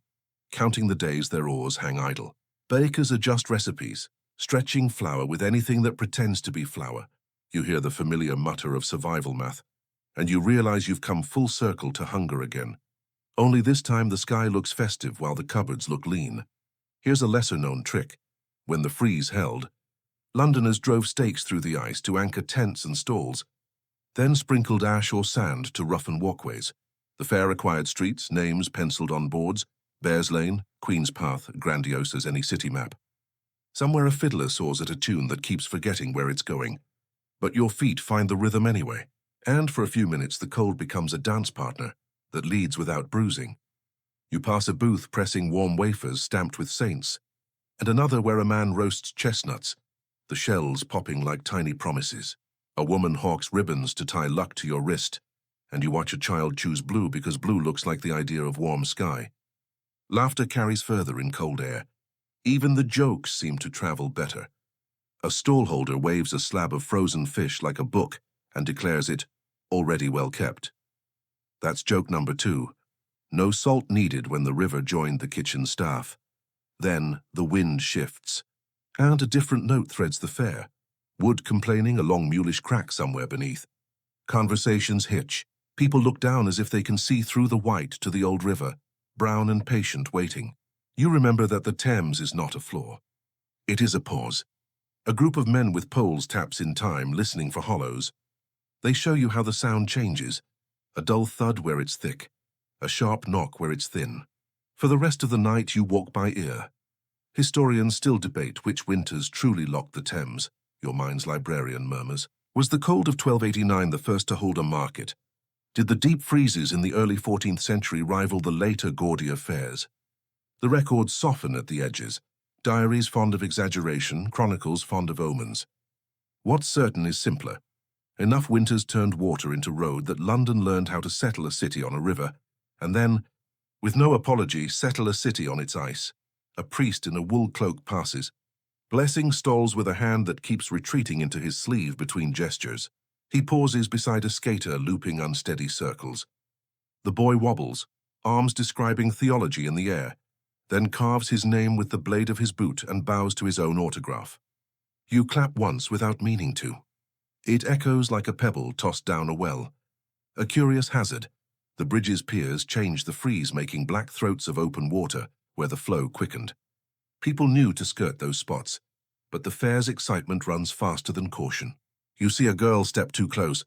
counting the days their oars hang idle. Bakers adjust recipes, stretching flour with anything that pretends to be flour. You hear the familiar mutter of survival math, and you realize you've come full circle to hunger again. Only this time the sky looks festive while the cupboards look lean. Here's a lesser-known trick. When the freeze held, Londoners drove stakes through the ice to anchor tents and stalls, then sprinkled ash or sand to roughen walkways. The fare acquired streets, names penciled on boards, Bears Lane, Queen's Path, grandiose as any city map. Somewhere a fiddler saws at a tune that keeps forgetting where it's going, but your feet find the rhythm anyway. And for a few minutes the cold becomes a dance partner that leads without bruising. You pass a booth pressing warm wafers stamped with saints, and another where a man roasts chestnuts, the shells popping like tiny promises. A woman hawks ribbons to tie luck to your wrist, and you watch a child choose blue because blue looks like the idea of warm sky. Laughter carries further in cold air. Even the jokes seem to travel better. A stallholder waves a slab of frozen fish like a book and declares it already well kept. That's joke number two. No salt needed when the river joined the kitchen staff. Then the wind shifts, and a different note threads the fare. Wood complaining, a long mulish crack somewhere beneath. Conversations hitch. People look down as if they can see through the white to the old river, brown and patient, waiting. You remember that the Thames is not a flaw. It is a pause. A group of men with poles taps in time, listening for hollows. They show you how the sound changes. A dull thud where it's thick, a sharp knock where it's thin. For the rest of the night you walk by ear. Historians still debate which winters truly locked the Thames, your mind's librarian murmurs. Was the cold of 1289 the first to hold a market? Did the deep freezes in the early 14th century rival the later gaudier fairs? The records soften at the edges. Diaries fond of exaggeration, chronicles fond of omens. What's certain is simpler. Enough winters turned water into road that London learned how to settle a city on a river, and then, with no apology, settle a city on its ice. A priest in a wool cloak passes, blessing stalls with a hand that keeps retreating into his sleeve between gestures. He pauses beside a skater looping unsteady circles. The boy wobbles, arms describing theology in the air, then carves his name with the blade of his boot and bows to his own autograph. You clap once without meaning to. It echoes like a pebble tossed down a well. A curious hazard. The bridge's piers changed the freeze, making black throats of open water where the flow quickened. People knew to skirt those spots, but the fair's excitement runs faster than caution. You see a girl step too close.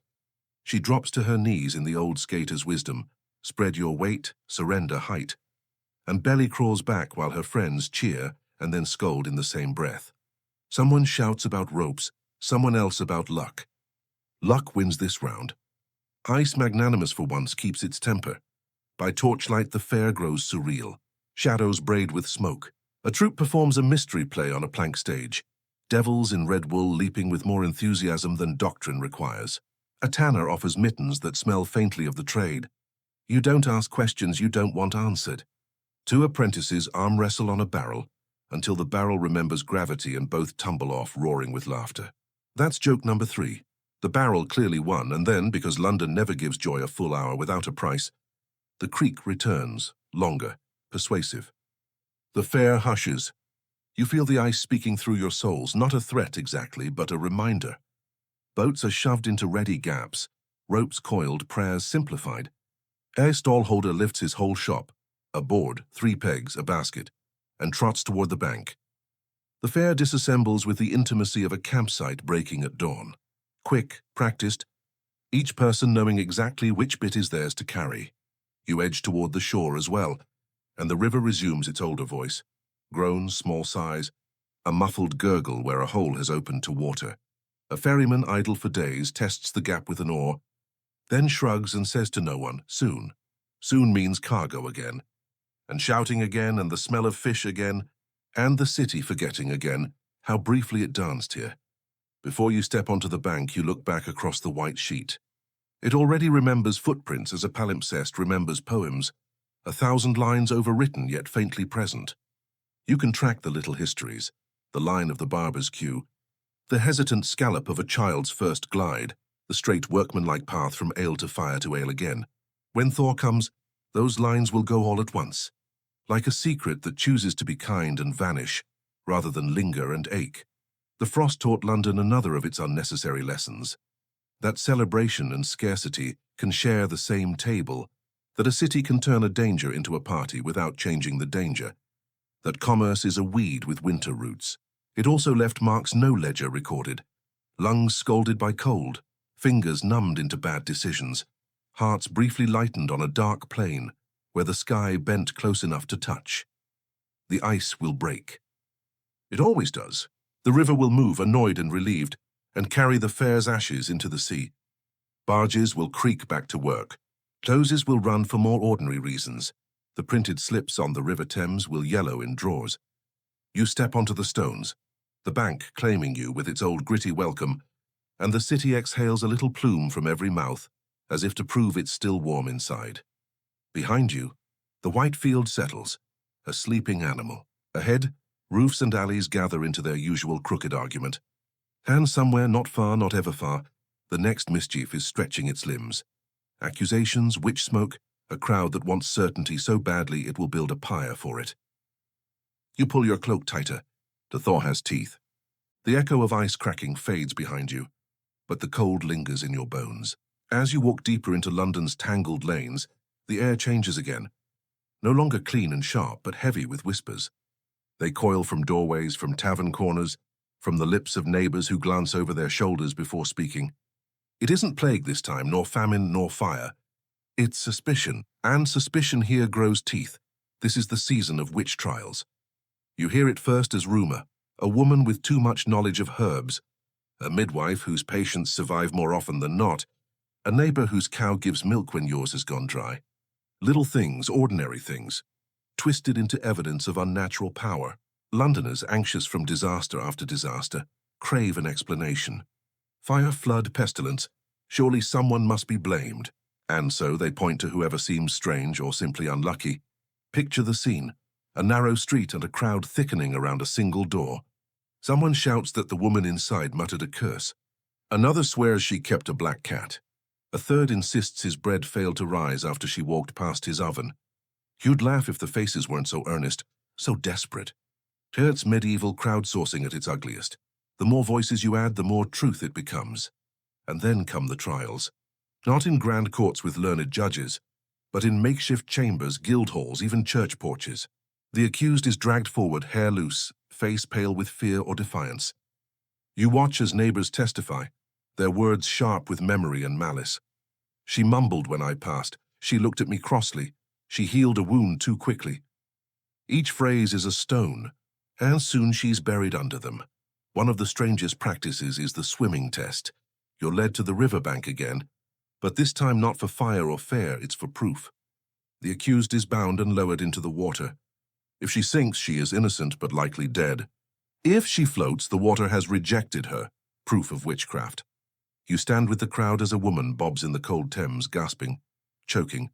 She drops to her knees in the old skater's wisdom. Spread your weight, surrender height. And belly crawls back while her friends cheer and then scold in the same breath. Someone shouts about ropes, someone else about luck. Luck wins this round. Ice, magnanimous for once, keeps its temper. By torchlight the fair grows surreal. Shadows braid with smoke. A troupe performs a mystery play on a plank stage. devils in red wool leaping with more enthusiasm than doctrine requires. A tanner offers mittens that smell faintly of the trade. You don't ask questions you don't want answered. Two apprentices arm wrestle on a barrel until the barrel remembers gravity and both tumble off, roaring with laughter. That's joke number 3. The barrel clearly won, and then, because London never gives joy a full hour without a price, the creak returns, longer, persuasive. The fair hushes. You feel the ice speaking through your souls, not a threat exactly, but a reminder. Boats are shoved into ready gaps, ropes coiled, prayers simplified. A stallholder lifts his whole shop, a board, 3 pegs, a basket, and trots toward the bank. The fair disassembles with the intimacy of a campsite breaking at dawn. Quick, practiced, each person knowing exactly which bit is theirs to carry. You edge toward the shore as well, and the river resumes its older voice. Groans, small sighs, a muffled gurgle where a hole has opened to water. A ferryman idle for days tests the gap with an oar, then shrugs and says to no one, soon. Soon means cargo again, and shouting again, and the smell of fish again, and the city forgetting again how briefly it danced here. Before you step onto the bank, you look back across the white sheet. It already remembers footprints as a palimpsest remembers poems, 1,000 lines overwritten yet faintly present. You can track the little histories, the line of the barber's queue, the hesitant scallop of a child's first glide, the straight workmanlike path from ale to fire to ale again. When thaw comes, those lines will go all at once, like a secret that chooses to be kind and vanish, rather than linger and ache. The frost taught London another of its unnecessary lessons, that celebration and scarcity can share the same table, that a city can turn a danger into a party without changing the danger, that commerce is a weed with winter roots. It also left marks no ledger recorded, lungs scalded by cold, fingers numbed into bad decisions, hearts briefly lightened on a dark plain where the sky bent close enough to touch. The ice will break. It always does. The river will move, annoyed and relieved, and carry the fair's ashes into the sea. Barges will creak back to work. Closes will run for more ordinary reasons. The printed slips on the River Thames will yellow in drawers. You step onto the stones, the bank claiming you with its old gritty welcome, and the city exhales a little plume from every mouth, as if to prove it's still warm inside. Behind you, the white field settles, a sleeping animal. Ahead, roofs and alleys gather into their usual crooked argument. And somewhere, not far, not ever far, the next mischief is stretching its limbs. Accusations, witch smoke, a crowd that wants certainty so badly it will build a pyre for it. You pull your cloak tighter. The thaw has teeth. The echo of ice cracking fades behind you, but the cold lingers in your bones. As you walk deeper into London's tangled lanes, the air changes again, no longer clean and sharp, but heavy with whispers. They coil from doorways, from tavern corners, from the lips of neighbors who glance over their shoulders before speaking. It isn't plague this time, nor famine, nor fire. It's suspicion, and suspicion here grows teeth. This is the season of witch trials. You hear it first as rumor, a woman with too much knowledge of herbs, a midwife whose patients survive more often than not, a neighbor whose cow gives milk when yours has gone dry. Little things, ordinary things, twisted into evidence of unnatural power. Londoners, anxious from disaster after disaster, crave an explanation. Fire, flood, pestilence, surely someone must be blamed. And so they point to whoever seems strange or simply unlucky. Picture the scene, a narrow street and a crowd thickening around a single door. Someone shouts that the woman inside muttered a curse. Another swears she kept a black cat. A third insists his bread failed to rise after she walked past his oven. You'd laugh if the faces weren't so earnest, so desperate. It's medieval crowdsourcing at its ugliest. The more voices you add, the more truth it becomes. And then come the trials. Not in grand courts with learned judges, but in makeshift chambers, guild halls, even church porches. The accused is dragged forward, hair loose, face pale with fear or defiance. You watch as neighbors testify, their words sharp with memory and malice. She mumbled when I passed. She looked at me crossly. She healed a wound too quickly. Each phrase is a stone, and soon she's buried under them. One of the strangest practices is the swimming test. You're led to the riverbank again, but this time not for fire or fair, it's for proof. The accused is bound and lowered into the water. If she sinks, she is innocent but likely dead. If she floats, the water has rejected her, proof of witchcraft. You stand with the crowd as a woman bobs in the cold Thames, gasping, choking,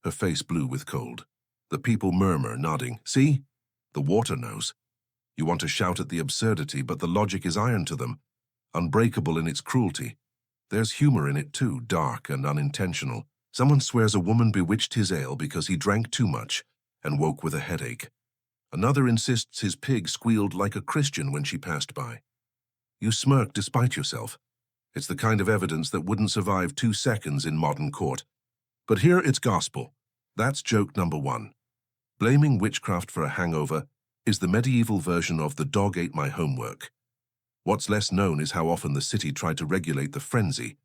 her face blue with cold. The people murmur, nodding. See? The water knows. You want to shout at the absurdity, but the logic is iron to them, unbreakable in its cruelty. There's humor in it too, dark and unintentional. Someone swears a woman bewitched his ale because he drank too much and woke with a headache. Another insists his pig squealed like a Christian when she passed by. You smirk despite yourself. It's the kind of evidence that wouldn't survive 2 seconds in modern court. But here it's gospel. That's joke number 1. Blaming witchcraft for a hangover is the medieval version of the dog ate my homework. What's less known is how often the city tried to regulate the frenzy.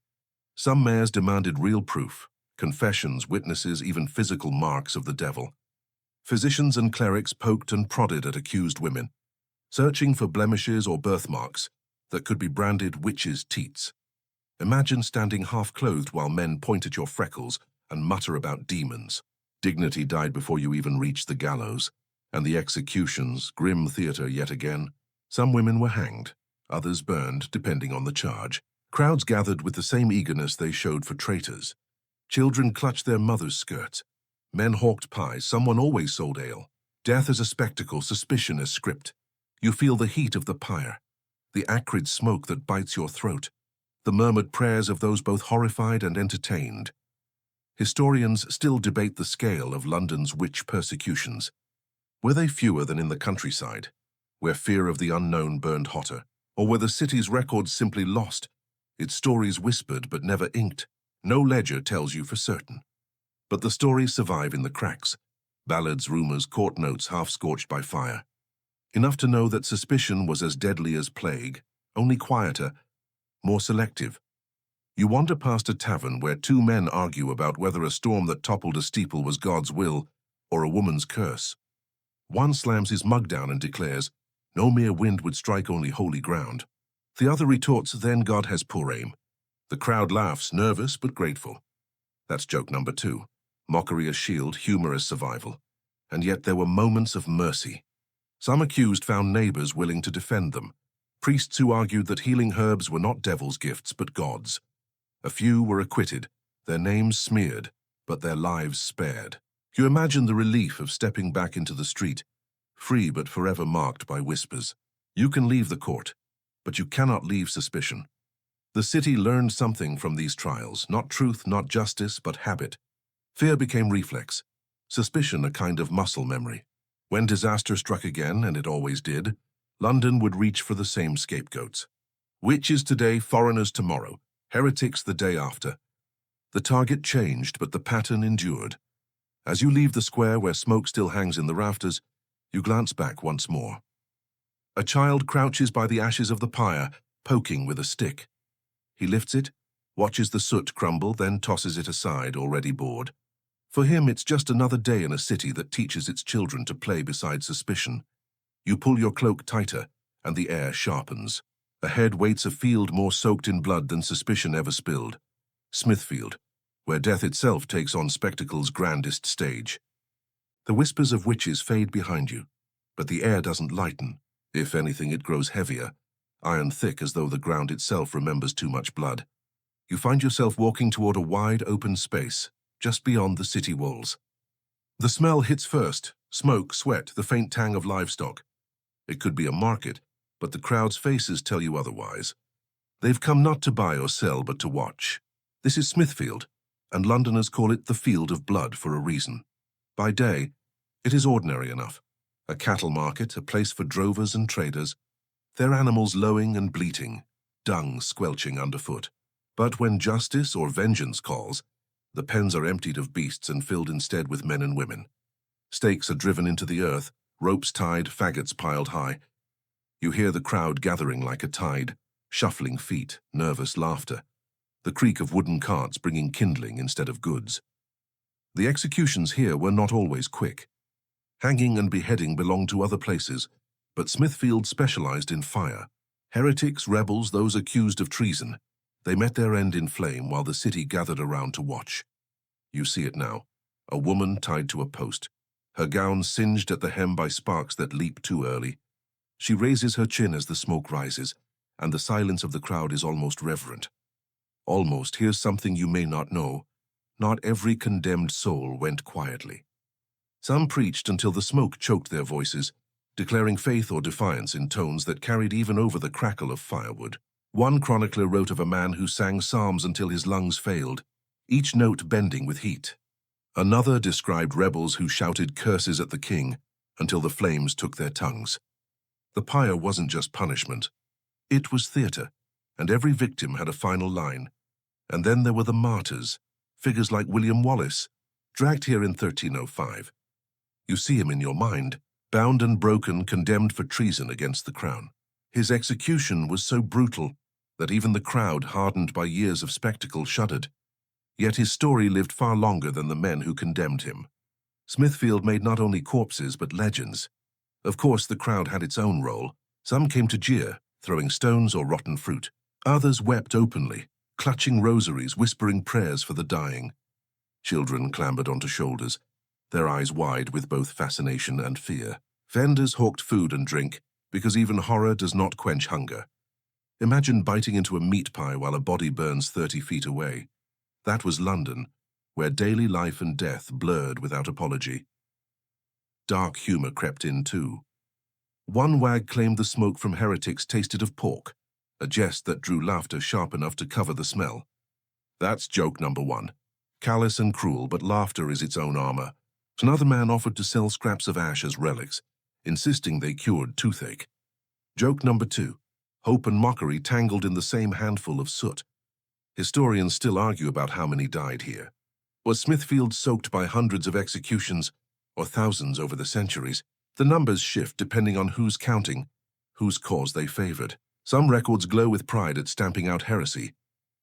Some mayors demanded real proof, confessions, witnesses, even physical marks of the devil. Physicians and clerics poked and prodded at accused women, searching for blemishes or birthmarks that could be branded witches' teats. Imagine standing half-clothed while men point at your freckles and mutter about demons. Dignity died before you even reached the gallows, and the executions, grim theater yet again. Some women were hanged, others burned, depending on the charge. Crowds gathered with the same eagerness they showed for traitors. Children clutched their mothers' skirts. Men hawked pies, someone always sold ale. Death as a spectacle, suspicion as script. You feel the heat of the pyre, the acrid smoke that bites your throat, the murmured prayers of those both horrified and entertained. Historians still debate the scale of London's witch persecutions. Were they fewer than in the countryside, where fear of the unknown burned hotter? Or were the city's records simply lost, its stories whispered but never inked? No ledger tells you for certain. But the stories survive in the cracks. Ballads, rumors, court notes half-scorched by fire. Enough to know that suspicion was as deadly as plague, only quieter, more selective. You wander past a tavern where 2 men argue about whether a storm that toppled a steeple was God's will or a woman's curse. One slams his mug down and declares, "No mere wind would strike only holy ground." The other retorts, "Then God has poor aim." The crowd laughs, nervous but grateful. That's joke number 2. Mockery as shield, humor as survival. And yet there were moments of mercy. Some accused found neighbors willing to defend them. Priests who argued that healing herbs were not devil's gifts, but God's. A few were acquitted, their names smeared, but their lives spared. You imagine the relief of stepping back into the street, free but forever marked by whispers. You can leave the court, but you cannot leave suspicion. The city learned something from these trials, not truth, not justice, but habit. Fear became reflex, suspicion a kind of muscle memory. When disaster struck again, and it always did, London would reach for the same scapegoats. Witches today, foreigners tomorrow, heretics the day after. The target changed, but the pattern endured. As you leave the square where smoke still hangs in the rafters, you glance back once more. A child crouches by the ashes of the pyre, poking with a stick. He lifts it, watches the soot crumble, then tosses it aside, already bored. For him, it's just another day in a city that teaches its children to play beside suspicion. You pull your cloak tighter, and the air sharpens. Ahead waits a field more soaked in blood than suspicion ever spilled. Smithfield, where death itself takes on spectacle's grandest stage. The whispers of witches fade behind you, but the air doesn't lighten. If anything, it grows heavier, iron thick as though the ground itself remembers too much blood. You find yourself walking toward a wide open space, just beyond the city walls. The smell hits first, smoke, sweat, the faint tang of livestock. It could be a market, but the crowd's faces tell you otherwise. They've come not to buy or sell, but to watch. This is Smithfield, and Londoners call it the Field of Blood for a reason. By day, it is ordinary enough. A cattle market, a place for drovers and traders, their animals lowing and bleating, dung squelching underfoot. But when justice or vengeance calls, the pens are emptied of beasts and filled instead with men and women. Stakes are driven into the earth, ropes tied, faggots piled high. You hear the crowd gathering like a tide, shuffling feet, nervous laughter, the creak of wooden carts bringing kindling instead of goods. The executions here were not always quick. Hanging and beheading belonged to other places, but Smithfield specialized in fire. Heretics, rebels, those accused of treason. They met their end in flame while the city gathered around to watch. You see it now, a woman tied to a post, her gown singed at the hem by sparks that leap too early. She raises her chin as the smoke rises, and the silence of the crowd is almost reverent. Almost, here's something you may not know. Not every condemned soul went quietly. Some preached until the smoke choked their voices, declaring faith or defiance in tones that carried even over the crackle of firewood. One chronicler wrote of a man who sang psalms until his lungs failed, each note bending with heat. Another described rebels who shouted curses at the king until the flames took their tongues. The pyre wasn't just punishment. It was theater, and every victim had a final line. And then there were the martyrs, figures like William Wallace, dragged here in 1305. You see him in your mind, bound and broken, condemned for treason against the crown. His execution was so brutal that even the crowd, hardened by years of spectacle, shuddered. Yet his story lived far longer than the men who condemned him. Smithfield made not only corpses but legends. Of course, the crowd had its own role. Some came to jeer, throwing stones or rotten fruit. Others wept openly, clutching rosaries, whispering prayers for the dying. Children clambered onto shoulders, their eyes wide with both fascination and fear. Vendors hawked food and drink, because even horror does not quench hunger. Imagine biting into a meat pie while a body burns 30 feet away. That was London, where daily life and death blurred without apology. Dark humor crept in too. One wag claimed the smoke from heretics tasted of pork, a jest that drew laughter sharp enough to cover the smell. That's joke number one. Callous and cruel, but laughter is its own armor. Another man offered to sell scraps of ash as relics, insisting they cured toothache. Joke number two. Hope and mockery tangled in the same handful of soot. Historians still argue about how many died here. Was Smithfield soaked by hundreds of executions, or thousands over the centuries? The numbers shift depending on who's counting, whose cause they favored. Some records glow with pride at stamping out heresy.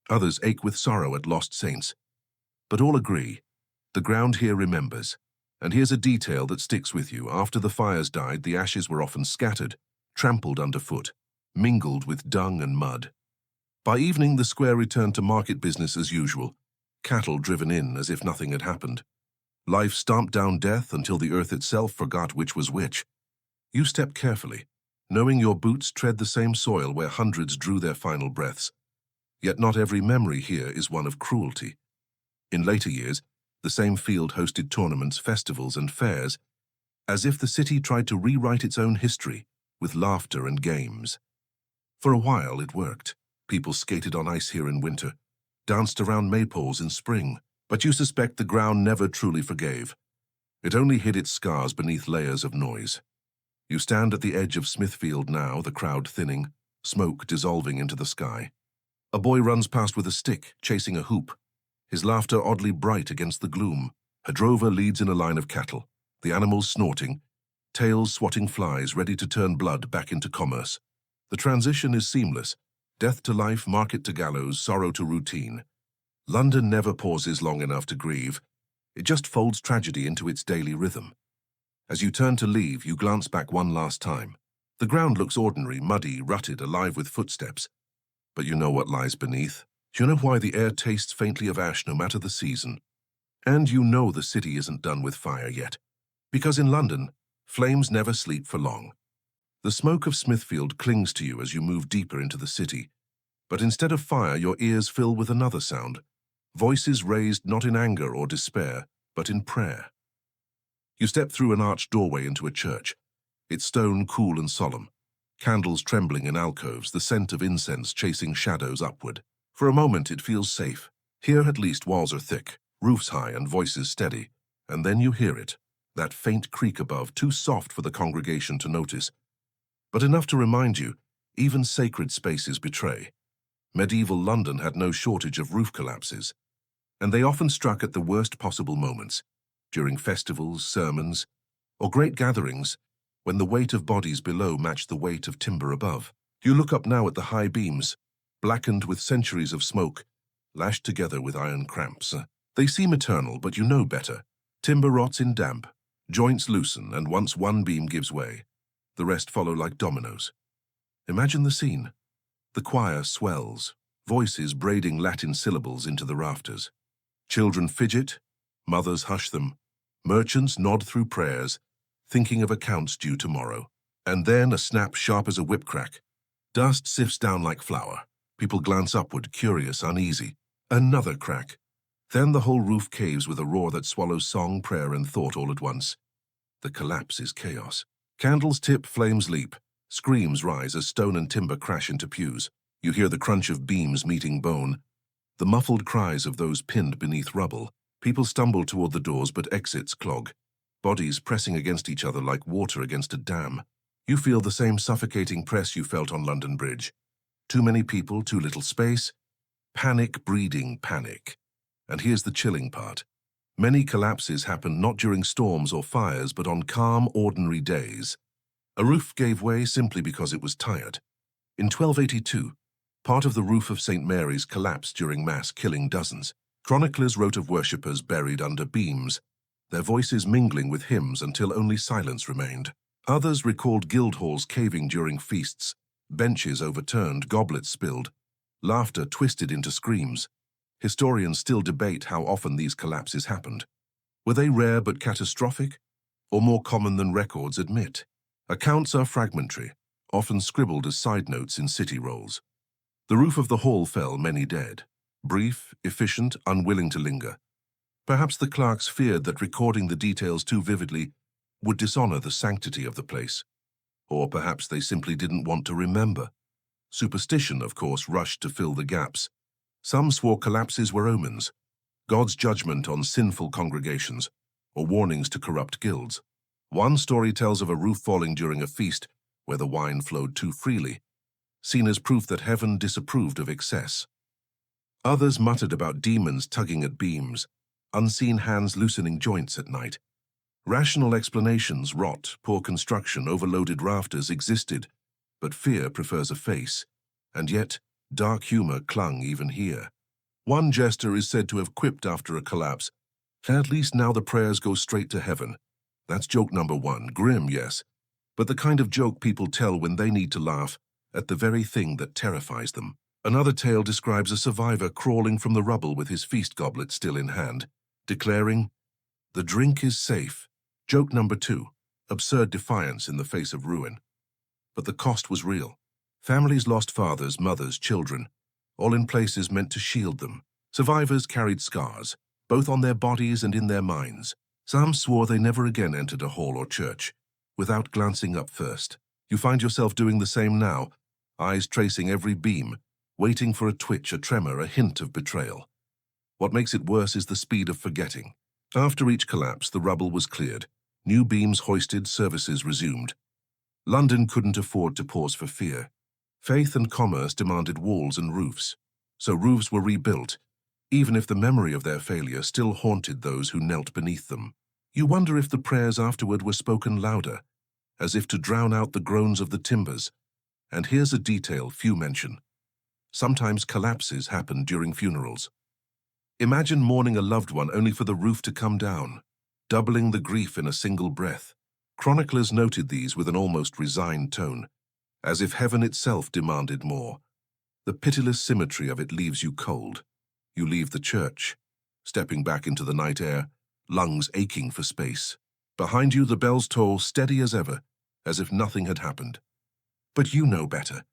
Others ache with sorrow at lost saints. But all agree, the ground here remembers. And here's a detail that sticks with you. After the fires died, the ashes were often scattered, trampled underfoot, mingled with dung and mud. By evening, the square returned to market business as usual, cattle driven in as if nothing had happened. Life stomped down death until the earth itself forgot which was which. You step carefully, knowing your boots tread the same soil where hundreds drew their final breaths. Yet not every memory here is one of cruelty. In later years, the same field hosted tournaments, festivals, and fairs, as if the city tried to rewrite its own history with laughter and games. For a while, it worked. People skated on ice here in winter, danced around maypoles in spring, but you suspect the ground never truly forgave. It only hid its scars beneath layers of noise. You stand at the edge of Smithfield now, the crowd thinning, smoke dissolving into the sky. A boy runs past with a stick, chasing a hoop, his laughter oddly bright against the gloom. A drover leads in a line of cattle, the animals snorting, tails swatting flies ready to turn blood back into commerce. The transition is seamless. Death to life, market to gallows, sorrow to routine. London never pauses long enough to grieve. It just folds tragedy into its daily rhythm. As you turn to leave, you glance back one last time. The ground looks ordinary, muddy, rutted, alive with footsteps. But you know what lies beneath. You know why the air tastes faintly of ash no matter the season. And you know the city isn't done with fire yet. Because in London, flames never sleep for long. The smoke of Smithfield clings to you as you move deeper into the city. But instead of fire, your ears fill with another sound. Voices raised not in anger or despair, but in prayer. You step through an arched doorway into a church, its stone cool and solemn, candles trembling in alcoves, the scent of incense chasing shadows upward. For a moment it feels safe. Here at least walls are thick, roofs high and voices steady. And then you hear it, that faint creak above, too soft for the congregation to notice, but enough to remind you, even sacred spaces betray. Medieval London had no shortage of roof collapses, and they often struck at the worst possible moments, during festivals, sermons, or great gatherings, when the weight of bodies below matched the weight of timber above. You look up now at the high beams, blackened with centuries of smoke, lashed together with iron cramps. They seem eternal, but you know better. Timber rots in damp, joints loosen, and once one beam gives way, the rest follow like dominoes. Imagine the scene. The choir swells, voices braiding Latin syllables into the rafters. Children fidget, mothers hush them, merchants nod through prayers, thinking of accounts due tomorrow. And then a snap sharp as a whip crack. Dust sifts down like flour. People glance upward, curious, uneasy. Another crack. Then the whole roof caves with a roar that swallows song, prayer, and thought all at once. The collapse is chaos. Candles tip, flames leap. Screams rise as stone and timber crash into pews. You hear the crunch of beams meeting bone, the muffled cries of those pinned beneath rubble. People stumble toward the doors, but exits clog. Bodies pressing against each other like water against a dam. You feel the same suffocating press you felt on London Bridge. Too many people, too little space. Panic breeding panic. And here's the chilling part. Many collapses happen not during storms or fires, but on calm, ordinary days. A roof gave way simply because it was tired. In 1282, part of the roof of St. Mary's collapsed during Mass, killing dozens. Chroniclers wrote of worshippers buried under beams, their voices mingling with hymns until only silence remained. Others recalled guild halls caving during feasts, benches overturned, goblets spilled, laughter twisted into screams. Historians still debate how often these collapses happened. Were they rare but catastrophic, or more common than records admit? Accounts are fragmentary, often scribbled as side notes in city rolls. The roof of the hall fell, many dead. Brief, efficient, unwilling to linger. Perhaps the clerks feared that recording the details too vividly would dishonor the sanctity of the place. Or perhaps they simply didn't want to remember. Superstition, of course, rushed to fill the gaps. Some swore collapses were omens, God's judgment on sinful congregations, or warnings to corrupt guilds. One story tells of a roof falling during a feast where the wine flowed too freely, seen as proof that heaven disapproved of excess. Others muttered about demons tugging at beams, unseen hands loosening joints at night. Rational explanations, rot, poor construction, overloaded rafters, existed, but fear prefers a face, and yet dark humor clung even here. One jester is said to have quipped after a collapse, "At least now the prayers go straight to heaven." That's joke number one. Grim, yes, but the kind of joke people tell when they need to laugh at the very thing that terrifies them. Another tale describes a survivor crawling from the rubble with his feast goblet still in hand, declaring, "The drink is safe." Joke number two, absurd defiance in the face of ruin. But the cost was real. Families lost fathers, mothers, children, all in places meant to shield them. Survivors carried scars, both on their bodies and in their minds. Some swore they never again entered a hall or church, without glancing up first. You find yourself doing the same now, eyes tracing every beam, waiting for a twitch, a tremor, a hint of betrayal. What makes it worse is the speed of forgetting. After each collapse, the rubble was cleared, new beams hoisted, services resumed. London couldn't afford to pause for fear. Faith and commerce demanded walls and roofs, so roofs were rebuilt, even if the memory of their failure still haunted those who knelt beneath them. You wonder if the prayers afterward were spoken louder, as if to drown out the groans of the timbers. And here's a detail few mention. Sometimes collapses happen during funerals. Imagine mourning a loved one only for the roof to come down, doubling the grief in a single breath. Chroniclers noted these with an almost resigned tone, as if heaven itself demanded more. The pitiless symmetry of it leaves you cold. You leave the church, stepping back into the night air, lungs aching for space. Behind you, the bells toll, steady as ever, as if nothing had happened. But you know better.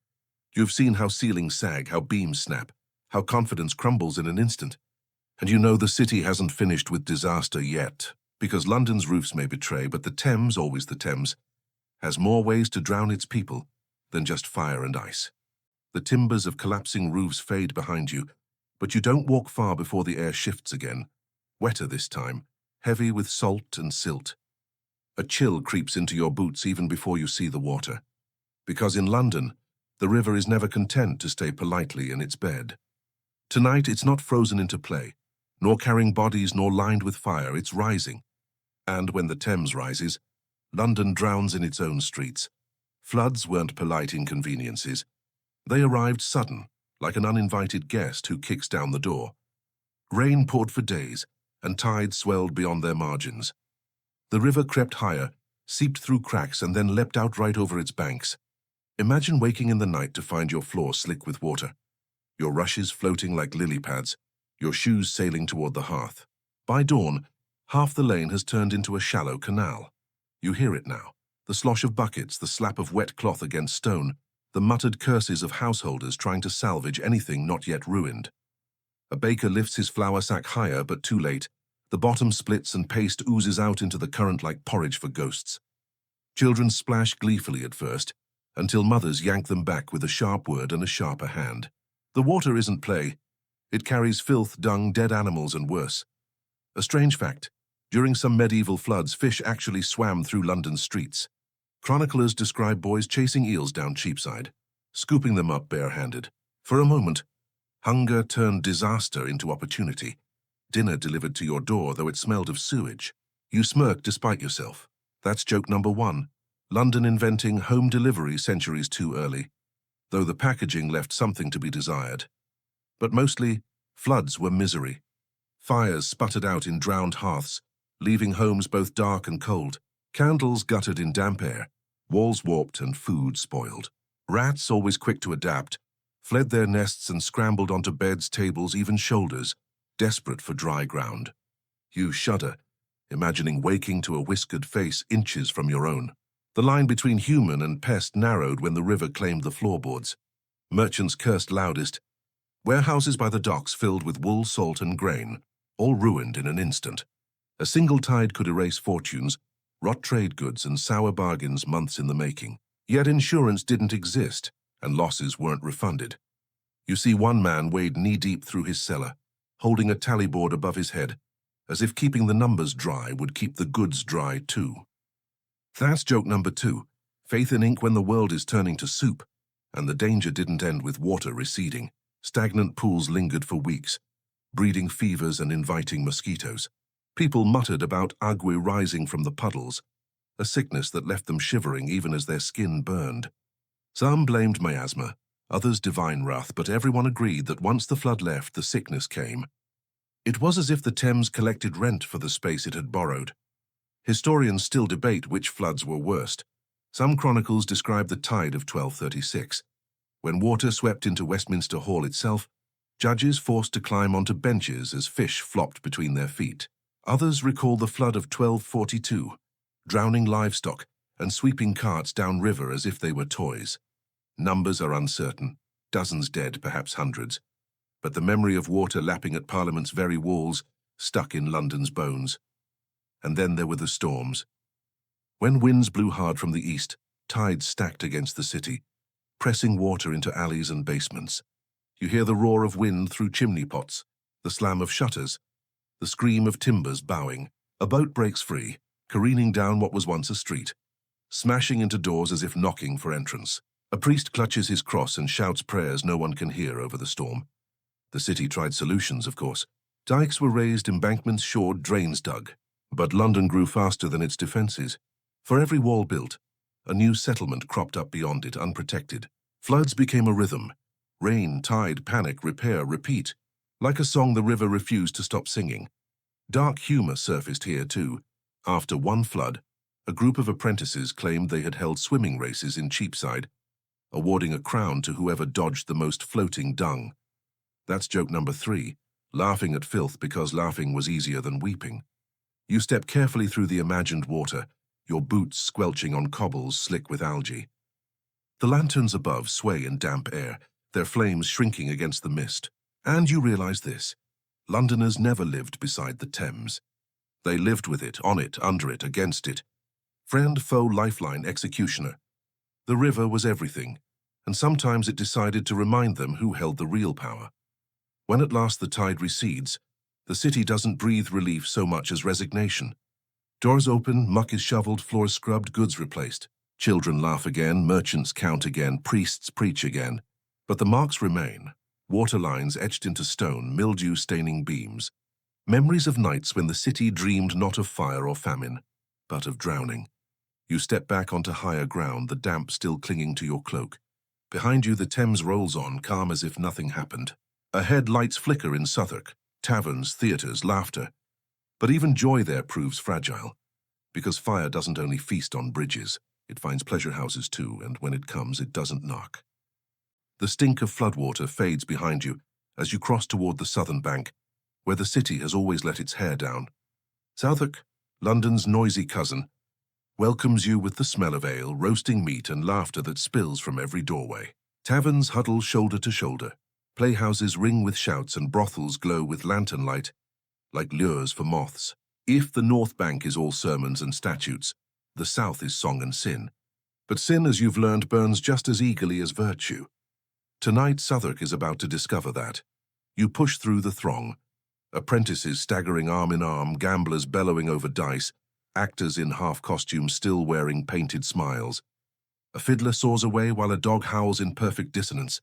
You've seen how ceilings sag, how beams snap, how confidence crumbles in an instant. And you know the city hasn't finished with disaster yet, because London's roofs may betray, but the Thames, always the Thames, has more ways to drown its people than just fire and ice. The timbers of collapsing roofs fade behind you, but you don't walk far before the air shifts again, wetter this time, heavy with salt and silt. A chill creeps into your boots even before you see the water, because in London, the river is never content to stay politely in its bed. Tonight, it's not frozen into play, nor carrying bodies nor lined with fire, it's rising. And when the Thames rises, London drowns in its own streets. Floods weren't polite inconveniences. They arrived sudden, like an uninvited guest who kicks down the door. Rain poured for days, and tides swelled beyond their margins. The river crept higher, seeped through cracks, and then leapt out right over its banks. Imagine waking in the night to find your floor slick with water, your rushes floating like lily pads, your shoes sailing toward the hearth. By dawn, half the lane has turned into a shallow canal. You hear it now, The slosh of buckets, the slap of wet cloth against stone, the muttered curses of householders trying to salvage anything not yet ruined. A baker lifts his flour sack higher, but too late. The bottom splits and paste oozes out into the current like porridge for ghosts. Children splash gleefully at first, until mothers yank them back with a sharp word and a sharper hand. The water isn't play. It carries filth, dung, dead animals, and worse. A strange fact, during some medieval floods, fish actually swam through London's streets. Chroniclers describe boys chasing eels down Cheapside, scooping them up barehanded. For a moment, hunger turned disaster into opportunity. Dinner delivered to your door, though it smelled of sewage. You smirk despite yourself. That's joke number 1. London inventing home delivery centuries too early, though the packaging left something to be desired. But mostly, floods were misery. Fires sputtered out in drowned hearths, leaving homes both dark and cold. Candles guttered in damp air, walls warped and food spoiled. Rats, always quick to adapt, fled their nests and scrambled onto beds, tables, even shoulders, desperate for dry ground. You shudder, imagining waking to a whiskered face inches from your own. The line between human and pest narrowed when the river claimed the floorboards. Merchants cursed loudest. Warehouses by the docks filled with wool, salt, and grain, all ruined in an instant. A single tide could erase fortunes, rot trade goods, and sour bargains months in the making. Yet insurance didn't exist, and losses weren't refunded. You see one man wade knee-deep through his cellar, holding a tally board above his head, as if keeping the numbers dry would keep the goods dry too. That's joke number 2. Faith in ink when the world is turning to soup, and the danger didn't end with water receding. Stagnant pools lingered for weeks, breeding fevers and inviting mosquitoes. People muttered about ague rising from the puddles, a sickness that left them shivering even as their skin burned. Some blamed miasma, others divine wrath, but everyone agreed that once the flood left, the sickness came. It was as if the Thames collected rent for the space it had borrowed. Historians still debate which floods were worst. Some chronicles describe the tide of 1236, when water swept into Westminster Hall itself, judges forced to climb onto benches as fish flopped between their feet. Others recall the flood of 1242, drowning livestock and sweeping carts downriver as if they were toys. Numbers are uncertain, dozens dead, perhaps hundreds, but the memory of water lapping at Parliament's very walls stuck in London's bones. And then there were the storms. When winds blew hard from the east, tides stacked against the city, pressing water into alleys and basements. You hear the roar of wind through chimney pots, the slam of shutters, the scream of timbers bowing. A boat breaks free, careening down what was once a street, smashing into doors as if knocking for entrance. A priest clutches his cross and shouts prayers no one can hear over the storm. The city tried solutions, of course. Dikes were raised, embankments shored, drains dug. But London grew faster than its defenses. For every wall built, a new settlement cropped up beyond it, unprotected. Floods became a rhythm. Rain, tide, panic, repair, repeat. Like a song the river refused to stop singing. Dark humor surfaced here too. After one flood, a group of apprentices claimed they had held swimming races in Cheapside, awarding a crown to whoever dodged the most floating dung. That's joke number 3, laughing at filth because laughing was easier than weeping. You step carefully through the imagined water, your boots squelching on cobbles slick with algae. The lanterns above sway in damp air, their flames shrinking against the mist. And you realize this: Londoners never lived beside the Thames. They lived with it, on it, under it, against it. Friend, foe, lifeline, executioner. The river was everything, and sometimes it decided to remind them who held the real power. When at last the tide recedes, the city doesn't breathe relief so much as resignation. Doors open, muck is shoveled, floors scrubbed, goods replaced. Children laugh again, merchants count again, priests preach again. But the marks remain. Water lines etched into stone, mildew staining beams. Memories of nights when the city dreamed not of fire or famine, but of drowning. You step back onto higher ground, the damp still clinging to your cloak. Behind you the Thames rolls on, calm as if nothing happened. Ahead lights flicker in Southwark, taverns, theatres, laughter. But even joy there proves fragile, because fire doesn't only feast on bridges, it finds pleasure houses too, and when it comes, it doesn't knock. The stink of floodwater fades behind you as you cross toward the southern bank, where the city has always let its hair down. Southwark, London's noisy cousin, welcomes you with the smell of ale, roasting meat, and laughter that spills from every doorway. Taverns huddle shoulder to shoulder. Playhouses ring with shouts and brothels glow with lantern light, like lures for moths. If the North Bank is all sermons and statutes, the South is song and sin. But sin, as you've learned, burns just as eagerly as virtue. Tonight, Southwark is about to discover that. You push through the throng. Apprentices staggering arm in arm, gamblers bellowing over dice, actors in half costume still wearing painted smiles. A fiddler saws away while a dog howls in perfect dissonance.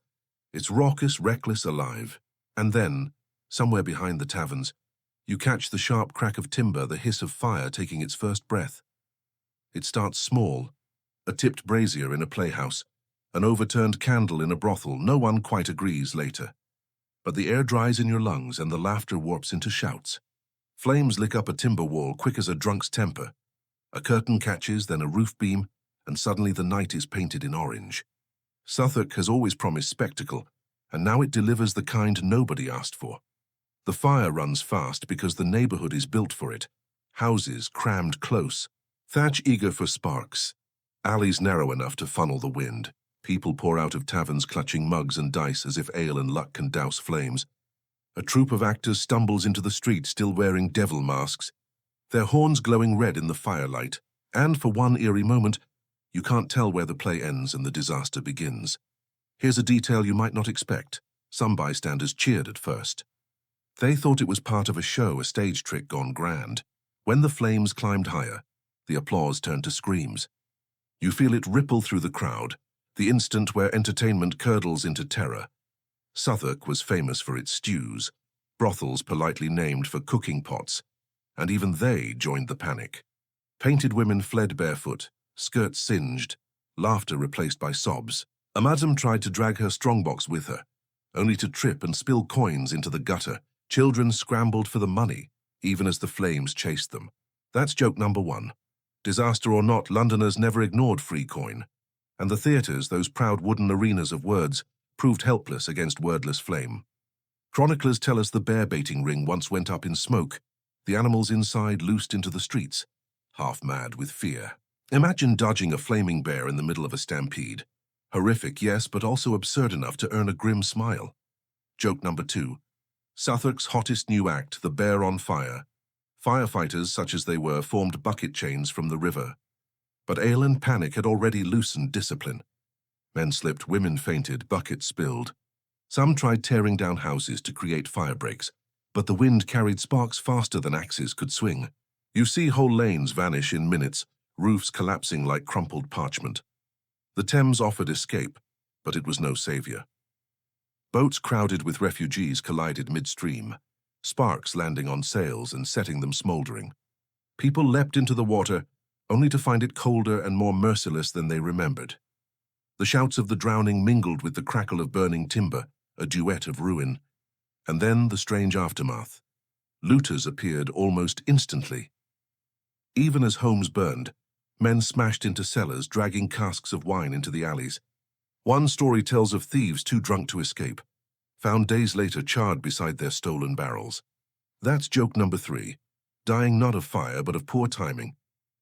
It's raucous, reckless, alive. And then, somewhere behind the taverns, you catch the sharp crack of timber, the hiss of fire taking its first breath. It starts small, a tipped brazier in a playhouse, an overturned candle in a brothel. No one quite agrees later. But the air dries in your lungs and the laughter warps into shouts. Flames lick up a timber wall quick as a drunk's temper. A curtain catches, then a roof beam, and suddenly the night is painted in orange. Southwark has always promised spectacle, and now it delivers the kind nobody asked for. The fire runs fast because the neighborhood is built for it. Houses crammed close, thatch eager for sparks, alleys narrow enough to funnel the wind. People pour out of taverns clutching mugs and dice as if ale and luck can douse flames. A troupe of actors stumbles into the street still wearing devil masks, their horns glowing red in the firelight, and for one eerie moment, you can't tell where the play ends and the disaster begins. Here's a detail you might not expect. Some bystanders cheered at first. They thought it was part of a show, a stage trick gone grand. When the flames climbed higher, the applause turned to screams. You feel it ripple through the crowd, the instant where entertainment curdles into terror. Southwark was famous for its stews, brothels politely named for cooking pots, and even they joined the panic. Painted women fled barefoot, skirts singed, laughter replaced by sobs. A madam tried to drag her strongbox with her, only to trip and spill coins into the gutter. Children scrambled for the money, even as the flames chased them. That's joke number one. Disaster or not, Londoners never ignored free coin. And the theatres, those proud wooden arenas of words, proved helpless against wordless flame. Chroniclers tell us the bear-baiting ring once went up in smoke, the animals inside loosed into the streets, half mad with fear. Imagine dodging a flaming bear in the middle of a stampede. Horrific, yes, but also absurd enough to earn a grim smile. Joke number two. Southwark's hottest new act, the bear on fire. Firefighters, such as they were, formed bucket chains from the river. But ale and panic had already loosened discipline. Men slipped, women fainted, buckets spilled. Some tried tearing down houses to create fire breaks, but the wind carried sparks faster than axes could swing. You see whole lanes vanish in minutes, roofs collapsing like crumpled parchment. The Thames offered escape, but it was no savior. Boats crowded with refugees collided midstream, sparks landing on sails and setting them smoldering. People leapt into the water, only to find it colder and more merciless than they remembered. The shouts of the drowning mingled with the crackle of burning timber, a duet of ruin. And then the strange aftermath. Looters appeared almost instantly. Even as homes burned, men smashed into cellars, dragging casks of wine into the alleys. One story tells of thieves too drunk to escape, found days later charred beside their stolen barrels. That's joke number three, dying not of fire but of poor timing.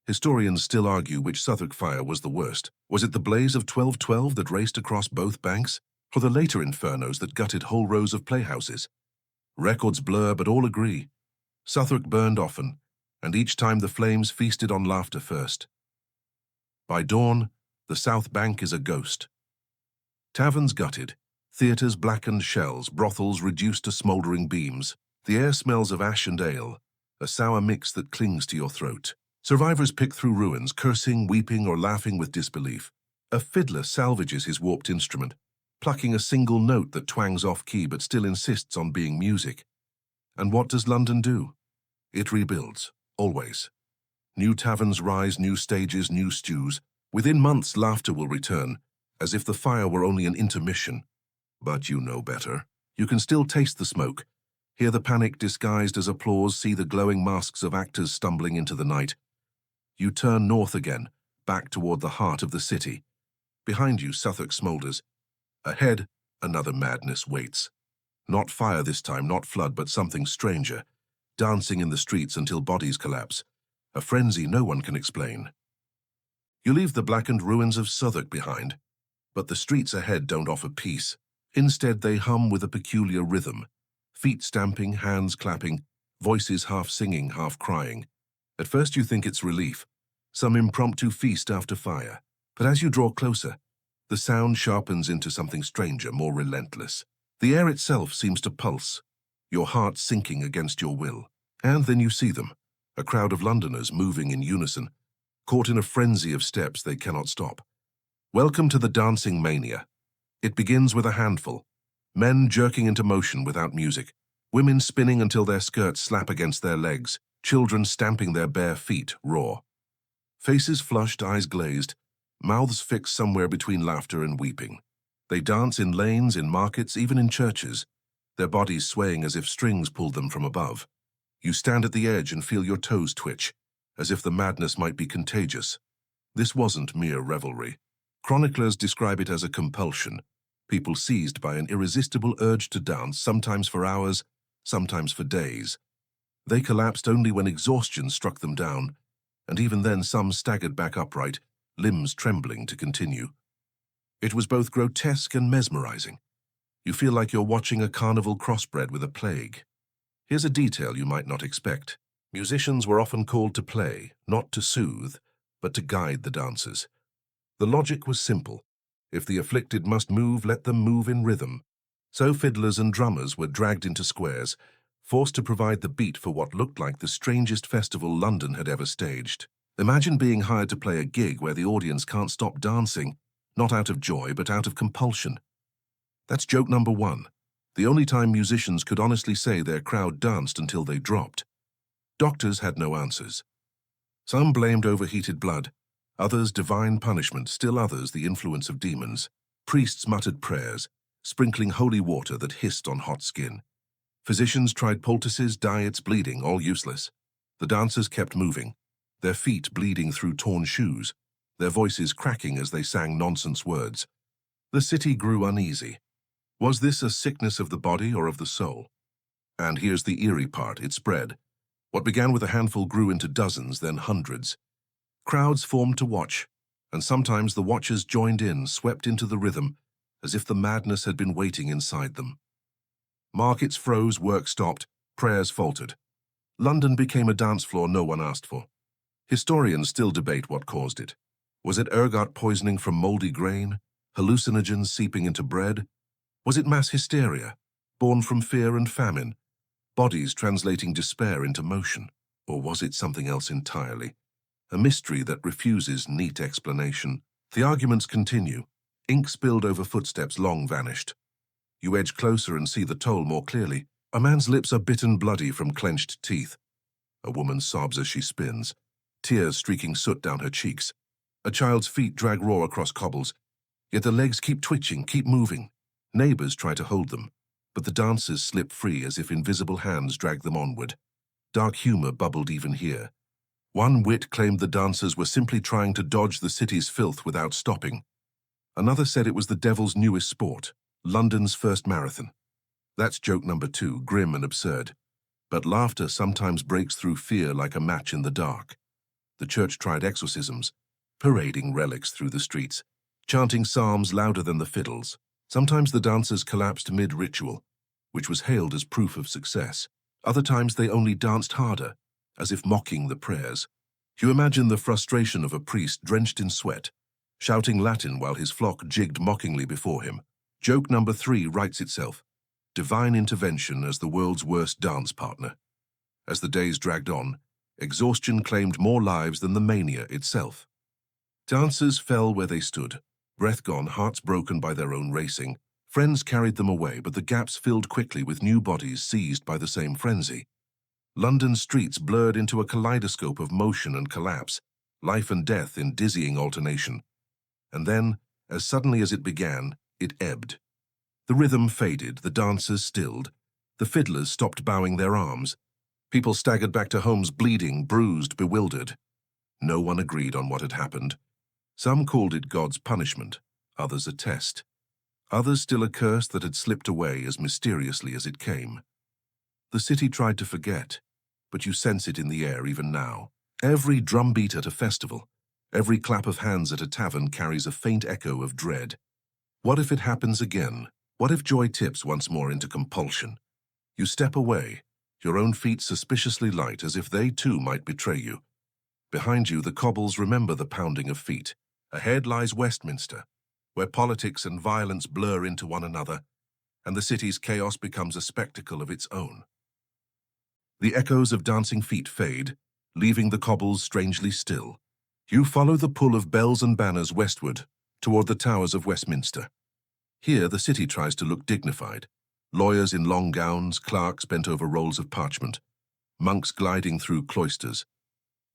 Historians still argue which Southwark fire was the worst. Was it the blaze of 1212 that raced across both banks, or the later infernos that gutted whole rows of playhouses? Records blur, but all agree. Southwark burned often, and each time the flames feasted on laughter first. By dawn, the South Bank is a ghost. Taverns gutted, theatres blackened shells, brothels reduced to smouldering beams. The air smells of ash and ale, a sour mix that clings to your throat. Survivors pick through ruins, cursing, weeping, or laughing with disbelief. A fiddler salvages his warped instrument, plucking a single note that twangs off-key but still insists on being music. And what does London do? It rebuilds, always. New taverns rise, new stages, new stews. Within months, laughter will return, as if the fire were only an intermission. But you know better. You can still taste the smoke, hear the panic disguised as applause, see the glowing masks of actors stumbling into the night. You turn north again, back toward the heart of the city. Behind you, Southwark smoulders. Ahead, another madness waits. Not fire this time, not flood, but something stranger, dancing in the streets until bodies collapse. A frenzy no one can explain. You leave the blackened ruins of Southwark behind, but the streets ahead don't offer peace. Instead, they hum with a peculiar rhythm, feet stamping, hands clapping, voices half singing, half crying. At first you think it's relief, some impromptu feast after fire. But as you draw closer, the sound sharpens into something stranger, more relentless. The air itself seems to pulse, your heart sinking against your will. And then you see them, a crowd of Londoners moving in unison, caught in a frenzy of steps they cannot stop. Welcome to the dancing mania. It begins with a handful, men jerking into motion without music, women spinning until their skirts slap against their legs, children stamping their bare feet raw. Faces flushed, eyes glazed, mouths fixed somewhere between laughter and weeping. They dance in lanes, in markets, even in churches, their bodies swaying as if strings pulled them from above. You stand at the edge and feel your toes twitch, as if the madness might be contagious. This wasn't mere revelry. Chroniclers describe it as a compulsion, people seized by an irresistible urge to dance, sometimes for hours, sometimes for days. They collapsed only when exhaustion struck them down, and even then some staggered back upright, limbs trembling to continue. It was both grotesque and mesmerizing. You feel like you're watching a carnival crossbred with a plague. Here's a detail you might not expect. Musicians were often called to play, not to soothe, but to guide the dancers. The logic was simple. If the afflicted must move, let them move in rhythm. So fiddlers and drummers were dragged into squares, forced to provide the beat for what looked like the strangest festival London had ever staged. Imagine being hired to play a gig where the audience can't stop dancing, not out of joy, but out of compulsion. That's joke number one, the only time musicians could honestly say their crowd danced until they dropped. Doctors had no answers. Some blamed overheated blood, others divine punishment, still others the influence of demons. Priests muttered prayers, sprinkling holy water that hissed on hot skin. Physicians tried poultices, diets, bleeding, all useless. The dancers kept moving, their feet bleeding through torn shoes, their voices cracking as they sang nonsense words. The city grew uneasy. Was this a sickness of the body or of the soul? And here's the eerie part, it spread. What began with a handful grew into dozens, then hundreds. Crowds formed to watch, and sometimes the watchers joined in, swept into the rhythm, as if the madness had been waiting inside them. Markets froze, work stopped, prayers faltered. London became a dance floor no one asked for. Historians still debate what caused it. Was it ergot poisoning from moldy grain, hallucinogens seeping into bread? Was it mass hysteria, born from fear and famine, bodies translating despair into motion? Or was it something else entirely? A mystery that refuses neat explanation. The arguments continue. Ink spilled over footsteps long vanished. You edge closer and see the toll more clearly. A man's lips are bitten bloody from clenched teeth. A woman sobs as she spins, tears streaking soot down her cheeks. A child's feet drag raw across cobbles, yet the legs keep twitching, keep moving. Neighbors try to hold them, but the dancers slip free as if invisible hands drag them onward. Dark humor bubbled even here. One wit claimed the dancers were simply trying to dodge the city's filth without stopping. Another said it was the devil's newest sport, London's first marathon. That's joke number two, grim and absurd. But laughter sometimes breaks through fear like a match in the dark. The church tried exorcisms, parading relics through the streets, chanting psalms louder than the fiddles. Sometimes the dancers collapsed mid-ritual, which was hailed as proof of success. Other times they only danced harder, as if mocking the prayers. You imagine the frustration of a priest drenched in sweat, shouting Latin while his flock jigged mockingly before him. Joke number three writes itself, divine intervention as the world's worst dance partner. As the days dragged on, exhaustion claimed more lives than the mania itself. Dancers fell where they stood, breath gone, hearts broken by their own racing. Friends carried them away, but the gaps filled quickly with new bodies seized by the same frenzy. London streets blurred into a kaleidoscope of motion and collapse, life and death in dizzying alternation. And then, as suddenly as it began, it ebbed. The rhythm faded, the dancers stilled, the fiddlers stopped bowing their arms. People staggered back to homes bleeding, bruised, bewildered. No one agreed on what had happened. Some called it God's punishment, others a test. Others still a curse that had slipped away as mysteriously as it came. The city tried to forget, but you sense it in the air even now. Every drumbeat at a festival, Every clap of hands at a tavern carries a faint echo of dread. What if it happens again? What if joy tips once more into compulsion? You step away, your own feet suspiciously light as if they too might betray you. Behind you, the cobbles remember the pounding of feet. Ahead lies Westminster, where politics and violence blur into one another, and the city's chaos becomes a spectacle of its own. The echoes of dancing feet fade, leaving the cobbles strangely still. You follow the pull of bells and banners westward, toward the towers of Westminster. Here, the city tries to look dignified. Lawyers in long gowns, clerks bent over rolls of parchment, monks gliding through cloisters.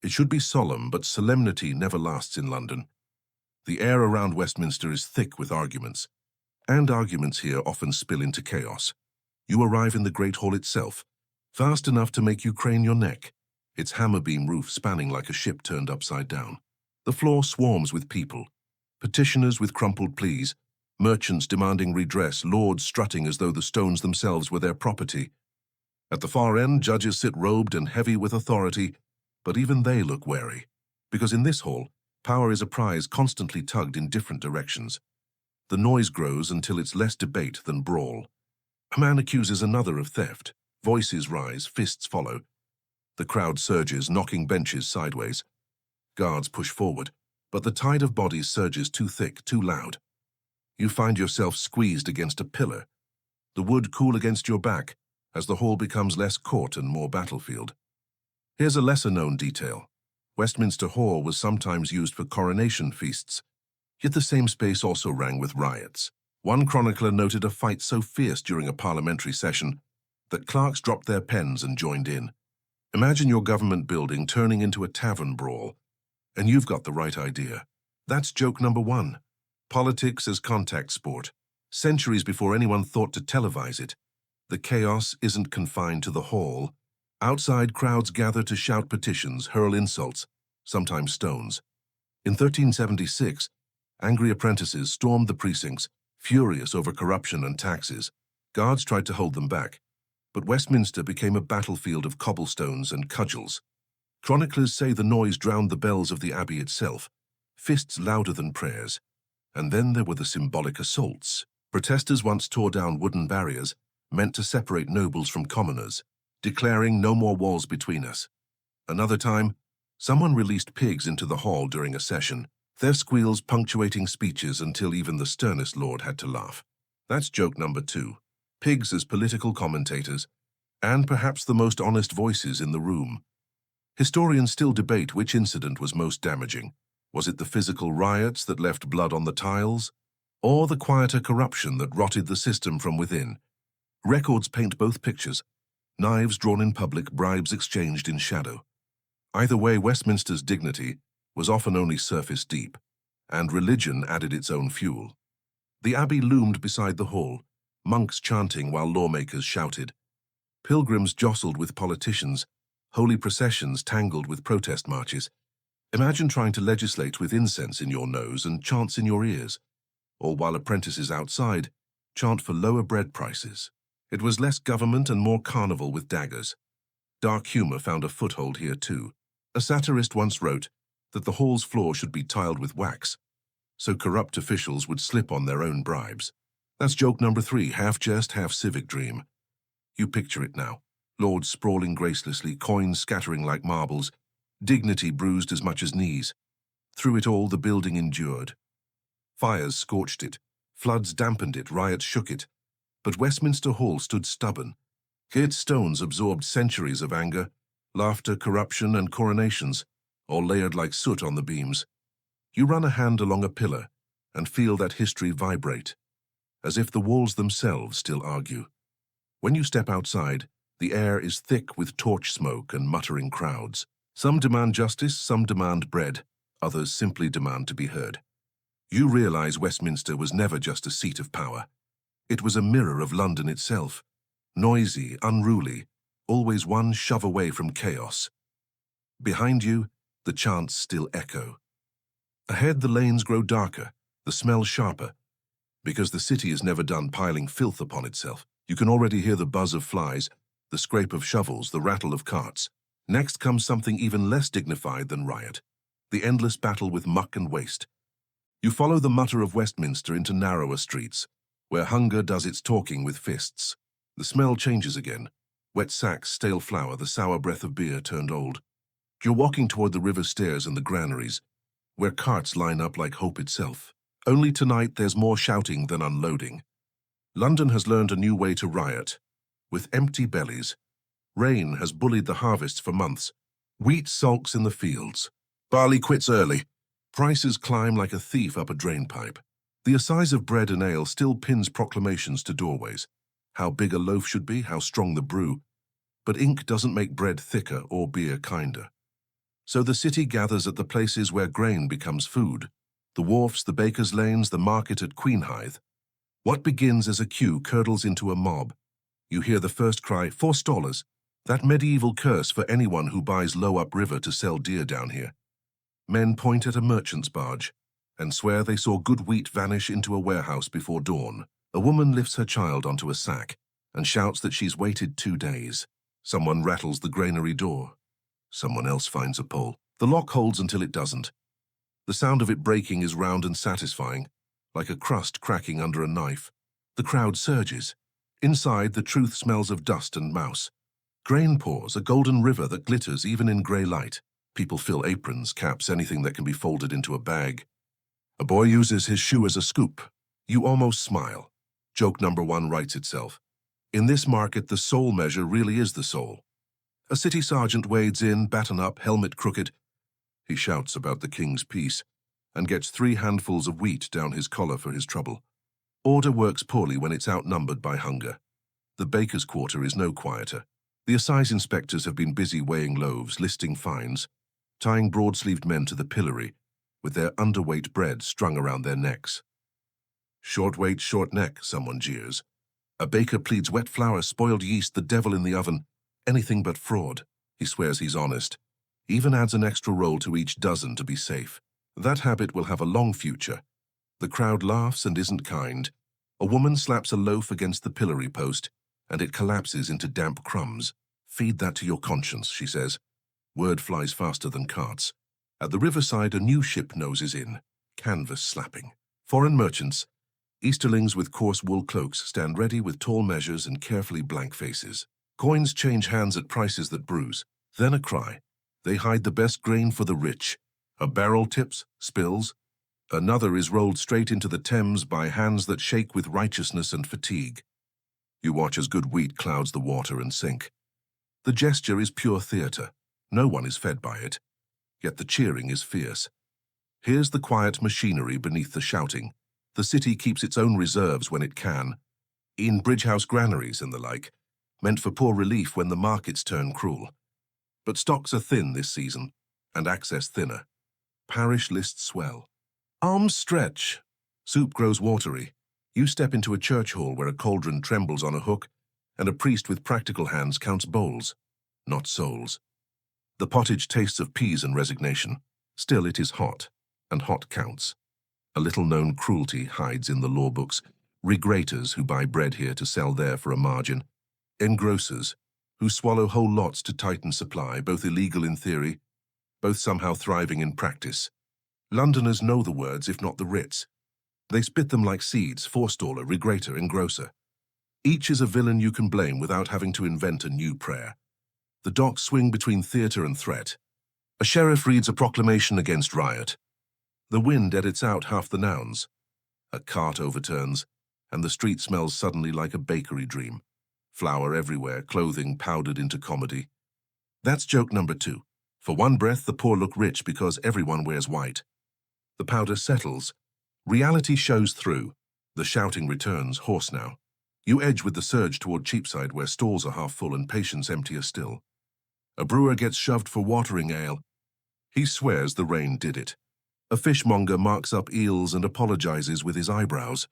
It should be solemn, but solemnity never lasts in London. The air around Westminster is thick with arguments, and arguments here often spill into chaos. You arrive in the Great Hall itself, vast enough to make you crane your neck, its hammer-beam roof spanning like a ship turned upside down. The floor swarms with people, petitioners with crumpled pleas, merchants demanding redress, lords strutting as though the stones themselves were their property. At the far end, judges sit robed and heavy with authority, but even they look wary, because in this hall, power is a prize constantly tugged in different directions. The noise grows until it's less debate than brawl. A man accuses another of theft. Voices rise, fists follow. The crowd surges, knocking benches sideways. Guards push forward, but the tide of bodies surges too thick, too loud. You find yourself squeezed against a pillar, the wood cool against your back as the hall becomes less court and more battlefield. Here's a lesser-known detail. Westminster Hall was sometimes used for coronation feasts, yet the same space also rang with riots. One chronicler noted a fight so fierce during a parliamentary session that clerks dropped their pens and joined in. Imagine your government building turning into a tavern brawl, and you've got the right idea. That's joke number one. Politics as contact sport. Centuries before anyone thought to televise it, the chaos isn't confined to the hall. Outside, crowds gather to shout petitions, hurl insults, sometimes stones. In 1376, angry apprentices stormed the precincts, furious over corruption and taxes. Guards tried to hold them back, but Westminster became a battlefield of cobblestones and cudgels. Chroniclers say the noise drowned the bells of the abbey itself, fists louder than prayers. And then there were the symbolic assaults. Protesters once tore down wooden barriers, meant to separate nobles from commoners, declaring no more walls between us. Another time, someone released pigs into the hall during a session, their squeals punctuating speeches until even the sternest lord had to laugh. That's joke number two. Pigs as political commentators, and perhaps the most honest voices in the room. Historians still debate which incident was most damaging. Was it the physical riots that left blood on the tiles, or the quieter corruption that rotted the system from within? Records paint both pictures. Knives drawn in public, bribes exchanged in shadow. Either way, Westminster's dignity was often only surface deep, and religion added its own fuel. The abbey loomed beside the hall, monks chanting while lawmakers shouted. Pilgrims jostled with politicians, holy processions tangled with protest marches. Imagine trying to legislate with incense in your nose and chants in your ears, or while apprentices outside chant for lower bread prices. It was less government and more carnival with daggers. Dark humor found a foothold here too. A satirist once wrote that the hall's floor should be tiled with wax, so corrupt officials would slip on their own bribes. That's joke number three, half jest, half civic dream. You picture it now. Lords sprawling gracelessly, coins scattering like marbles, dignity bruised as much as knees. Through it all, the building endured. Fires scorched it, floods dampened it, riots shook it. But Westminster Hall stood stubborn. Its stones absorbed centuries of anger, laughter, corruption, and coronations, all layered like soot on the beams. You run a hand along a pillar and feel that history vibrate, as if the walls themselves still argue. When you step outside, the air is thick with torch smoke and muttering crowds. Some demand justice, some demand bread, others simply demand to be heard. You realize Westminster was never just a seat of power. It was a mirror of London itself, noisy, unruly, always one shove away from chaos. Behind you, the chants still echo. Ahead, the lanes grow darker, the smell sharper. Because the city is never done piling filth upon itself, you can already hear the buzz of flies, the scrape of shovels, the rattle of carts. Next comes something even less dignified than riot. the endless battle with muck and waste. You follow the mutter of Westminster into narrower streets, where hunger does its talking with fists. The smell changes again. Wet sacks, stale flour, the sour breath of beer turned old. You're walking toward the river stairs and the granaries, where carts line up like hope itself. Only tonight there's more shouting than unloading. London has learned a new way to riot, with empty bellies. Rain has bullied the harvests for months. Wheat sulks in the fields. Barley quits early. Prices climb like a thief up a drainpipe. The assize of bread and ale still pins proclamations to doorways. How big a loaf should be, how strong the brew. But ink doesn't make bread thicker or beer kinder. So the city gathers at the places where grain becomes food. The wharfs, the bakers' lanes, the market at Queenhithe. What begins as a queue curdles into a mob. You hear the first cry, "Forestallers," that medieval curse for anyone who buys low upriver to sell deer down here. Men point at a merchant's barge and swear they saw good wheat vanish into a warehouse before dawn. A woman lifts her child onto a sack and shouts that she's waited 2 days. Someone rattles the granary door. Someone else finds a pole. The lock holds until it doesn't. The sound of it breaking is round and satisfying, like a crust cracking under a knife. The crowd surges. Inside, the truth smells of dust and mouse. Grain pours, a golden river that glitters even in grey light. People fill aprons, caps, anything that can be folded into a bag. A boy uses his shoe as a scoop. You almost smile. Joke number 1 writes itself. In this market, the soul measure really is the soul. A city sergeant wades in, baton up, helmet crooked. He shouts about the king's peace and gets 3 handfuls of wheat down his collar for his trouble. Order works poorly when it's outnumbered by hunger. The baker's quarter is no quieter. The assize inspectors have been busy weighing loaves, listing fines, tying broad-sleeved men to the pillory, with their underweight bread strung around their necks. Short weight, short neck, someone jeers. A baker pleads wet flour, spoiled yeast, the devil in the oven, anything but fraud. He swears he's honest. Even adds an extra roll to each dozen to be safe. That habit will have a long future. The crowd laughs and isn't kind. A woman slaps a loaf against the pillory post, and it collapses into damp crumbs. Feed that to your conscience, she says. Word flies faster than carts. At the riverside, a new ship noses in, canvas slapping. Foreign merchants, Easterlings with coarse wool cloaks, stand ready with tall measures and carefully blank faces. Coins change hands at prices that bruise. Then a cry. They hide the best grain for the rich. A barrel tips, spills. Another is rolled straight into the Thames by hands that shake with righteousness and fatigue. You watch as good wheat clouds the water and sink. The gesture is pure theatre. No one is fed by it. Yet the cheering is fierce. Here's the quiet machinery beneath the shouting. The city keeps its own reserves when it can. In Bridgehouse granaries and the like, meant for poor relief when the markets turn cruel. But stocks are thin this season, and access thinner. Parish lists swell. Arms stretch. Soup grows watery. You step into a church hall where a cauldron trembles on a hook, and a priest with practical hands counts bowls, not souls. The pottage tastes of peas and resignation. Still it is hot, and hot counts. A little-known cruelty hides in the law books. Regraters who buy bread here to sell there for a margin. Engrossers who swallow whole lots to tighten supply, both illegal in theory, both somehow thriving in practice. Londoners know the words, if not the writs. They spit them like seeds: forestaller, regrater, engrosser. Each is a villain you can blame without having to invent a new prayer. The docks swing between theatre and threat. A sheriff reads a proclamation against riot. The wind edits out half the nouns. A cart overturns, and the street smells suddenly like a bakery dream. Flour everywhere, clothing powdered into comedy. That's joke number 2. For one breath, the poor look rich because everyone wears white. The powder settles. Reality shows through. The shouting returns, hoarse now. You edge with the surge toward Cheapside, where stalls are half full and patients emptier still. A brewer gets shoved for watering ale. He swears the rain did it. A fishmonger marks up eels and apologizes with his eyebrows.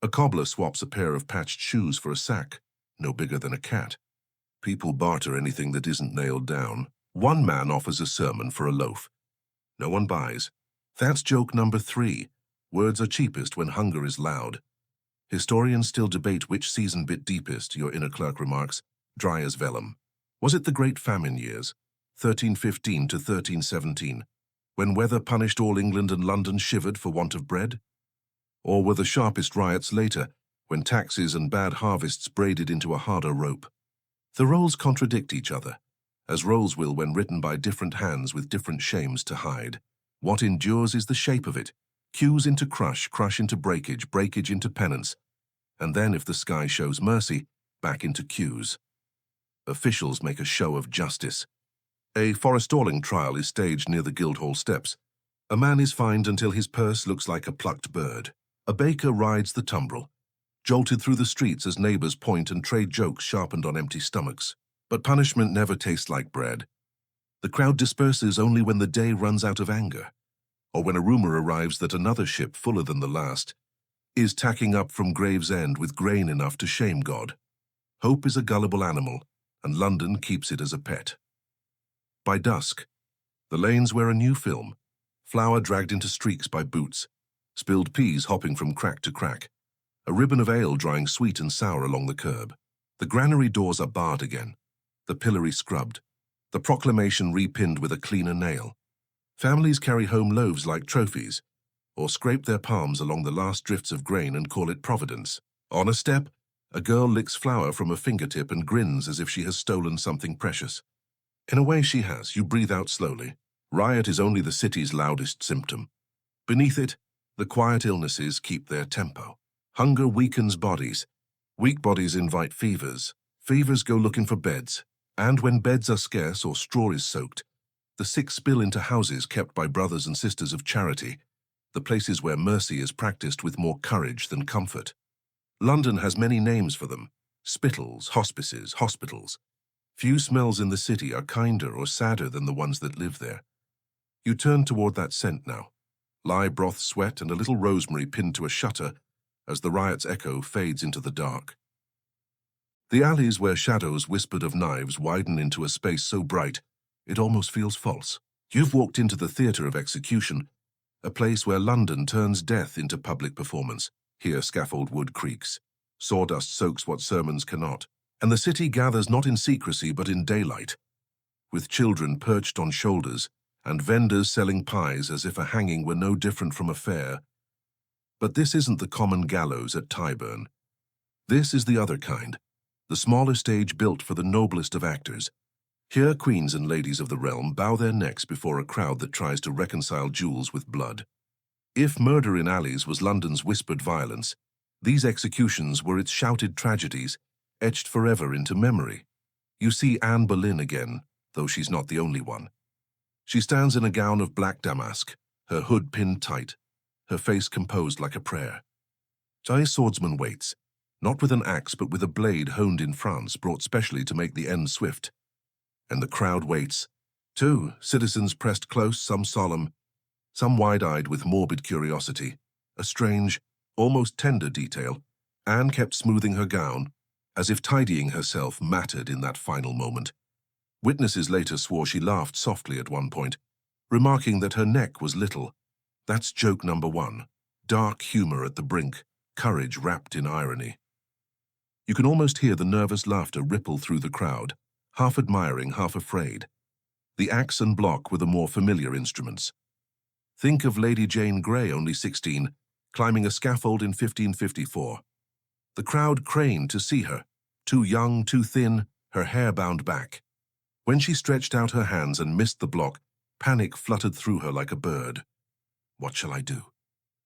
A cobbler swaps a pair of patched shoes for a sack, no bigger than a cat. People barter anything that isn't nailed down. One man offers a sermon for a loaf. No one buys. That's joke number 3. Words are cheapest when hunger is loud. Historians still debate which season bit deepest, your inner clerk remarks, dry as vellum. Was it the Great Famine years, 1315 to 1317? When weather punished all England and London shivered for want of bread? Or were the sharpest riots later, when taxes and bad harvests braided into a harder rope? The roles contradict each other, as roles will when written by different hands with different shames to hide. What endures is the shape of it. Cues into crush, crush into breakage, breakage into penance, and then, if the sky shows mercy, back into cues. Officials make a show of justice. A forestalling trial is staged near the Guildhall steps. A man is fined until his purse looks like a plucked bird. A baker rides the tumbrel, jolted through the streets as neighbors point and trade jokes sharpened on empty stomachs. But punishment never tastes like bread. The crowd disperses only when the day runs out of anger, or when a rumor arrives that another ship, fuller than the last, is tacking up from Gravesend with grain enough to shame God. Hope is a gullible animal, and London keeps it as a pet. By dusk, the lanes wear a new film, flour dragged into streaks by boots, spilled peas hopping from crack to crack, a ribbon of ale drying sweet and sour along the curb. The granary doors are barred again, the pillory scrubbed, the proclamation repinned with a cleaner nail. Families carry home loaves like trophies, or scrape their palms along the last drifts of grain and call it Providence. On a step, a girl licks flour from a fingertip and grins as if she has stolen something precious. In a way she has. You breathe out slowly. Riot is only the city's loudest symptom. Beneath it, the quiet illnesses keep their tempo. Hunger weakens bodies. Weak bodies invite fevers. Fevers go looking for beds. And when beds are scarce or straw is soaked, the sick spill into houses kept by brothers and sisters of charity, the places where mercy is practiced with more courage than comfort. London has many names for them: spittals, hospices, hospitals. Few smells in the city are kinder or sadder than the ones that live there. You turn toward that scent now. Lye broth sweat and a little rosemary pinned to a shutter as the riot's echo fades into the dark. The alleys where shadows whispered of knives widen into a space so bright it almost feels false. You've walked into the theatre of execution, a place where London turns death into public performance. Here scaffold wood creaks, sawdust soaks what sermons cannot, and the city gathers not in secrecy but in daylight, with children perched on shoulders and vendors selling pies as if a hanging were no different from a fair. But this isn't the common gallows at Tyburn. This is the other kind, the smaller stage built for the noblest of actors. Here queens and ladies of the realm bow their necks before a crowd that tries to reconcile jewels with blood. If murder in alleys was London's whispered violence, these executions were its shouted tragedies, etched forever into memory. You see Anne Boleyn again, though she's not the only one. She stands in a gown of black damask, her hood pinned tight, her face composed like a prayer. A swordsman waits, not with an axe but with a blade honed in France brought specially to make the end swift. And the crowd waits, too, citizens pressed close, some solemn, some wide-eyed with morbid curiosity. A strange, almost tender detail. Anne kept smoothing her gown, as if tidying herself mattered in that final moment. Witnesses later swore she laughed softly at one point, remarking that her neck was little. That's joke number one. Dark humor at the brink, courage wrapped in irony. You can almost hear the nervous laughter ripple through the crowd, half admiring, half afraid. The axe and block were the more familiar instruments. Think of Lady Jane Grey, only 16, climbing a scaffold in 1554. The crowd craned to see her, too young, too thin, her hair bound back. When she stretched out her hands and missed the block, panic fluttered through her like a bird. "What shall I do?"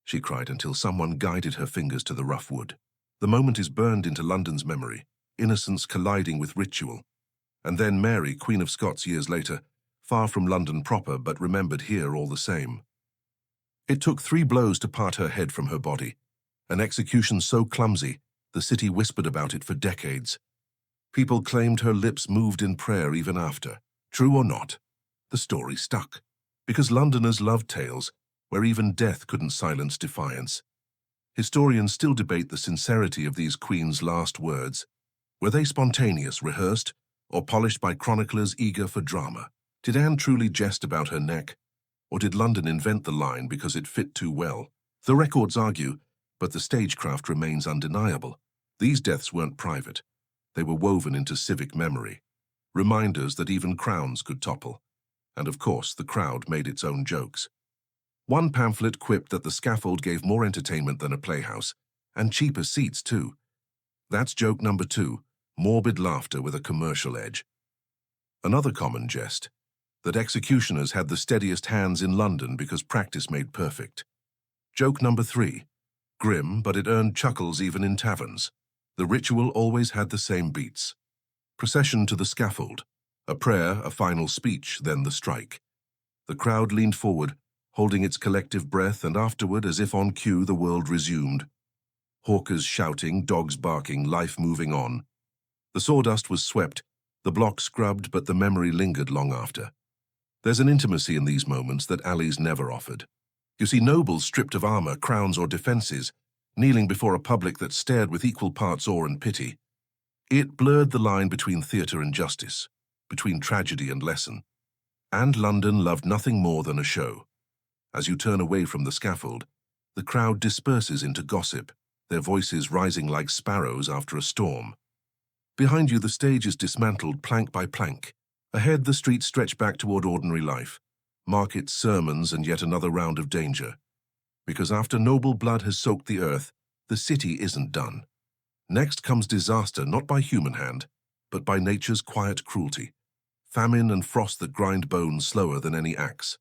she cried until someone guided her fingers to the rough wood. The moment is burned into London's memory, innocence colliding with ritual. And then Mary, Queen of Scots years later, far from London proper but remembered here all the same. It took 3 blows to part her head from her body, an execution so clumsy the city whispered about it for decades. People claimed her lips moved in prayer even after. True or not, the story stuck, because Londoners loved tales where even death couldn't silence defiance. Historians still debate the sincerity of these queens' last words. Were they spontaneous, rehearsed, or polished by chroniclers eager for drama? Did Anne truly jest about her neck, or did London invent the line because it fit too well? The records argue, but the stagecraft remains undeniable. These deaths weren't private. They were woven into civic memory, reminders that even crowns could topple. And of course, the crowd made its own jokes. One pamphlet quipped that the scaffold gave more entertainment than a playhouse, and cheaper seats too. That's joke number 2, morbid laughter with a commercial edge. Another common jest, that executioners had the steadiest hands in London because practice made perfect. Joke number 3, grim, but it earned chuckles even in taverns. The ritual always had the same beats. Procession to the scaffold, a prayer, a final speech, then the strike. The crowd leaned forward, holding its collective breath, and afterward, as if on cue, the world resumed. Hawkers shouting, dogs barking, life moving on. The sawdust was swept, the block scrubbed, but the memory lingered long after. There's an intimacy in these moments that alleys never offered. You see nobles stripped of armor, crowns, or defenses, kneeling before a public that stared with equal parts awe and pity. It blurred the line between theatre and justice, between tragedy and lesson. And London loved nothing more than a show. As you turn away from the scaffold, the crowd disperses into gossip, their voices rising like sparrows after a storm. Behind you, the stage is dismantled plank by plank. Ahead, the streets stretch back toward ordinary life, markets, sermons, and yet another round of danger. Because after noble blood has soaked the earth, the city isn't done. Next comes disaster, not by human hand, but by nature's quiet cruelty. Famine and frost that grind bones slower than any axe.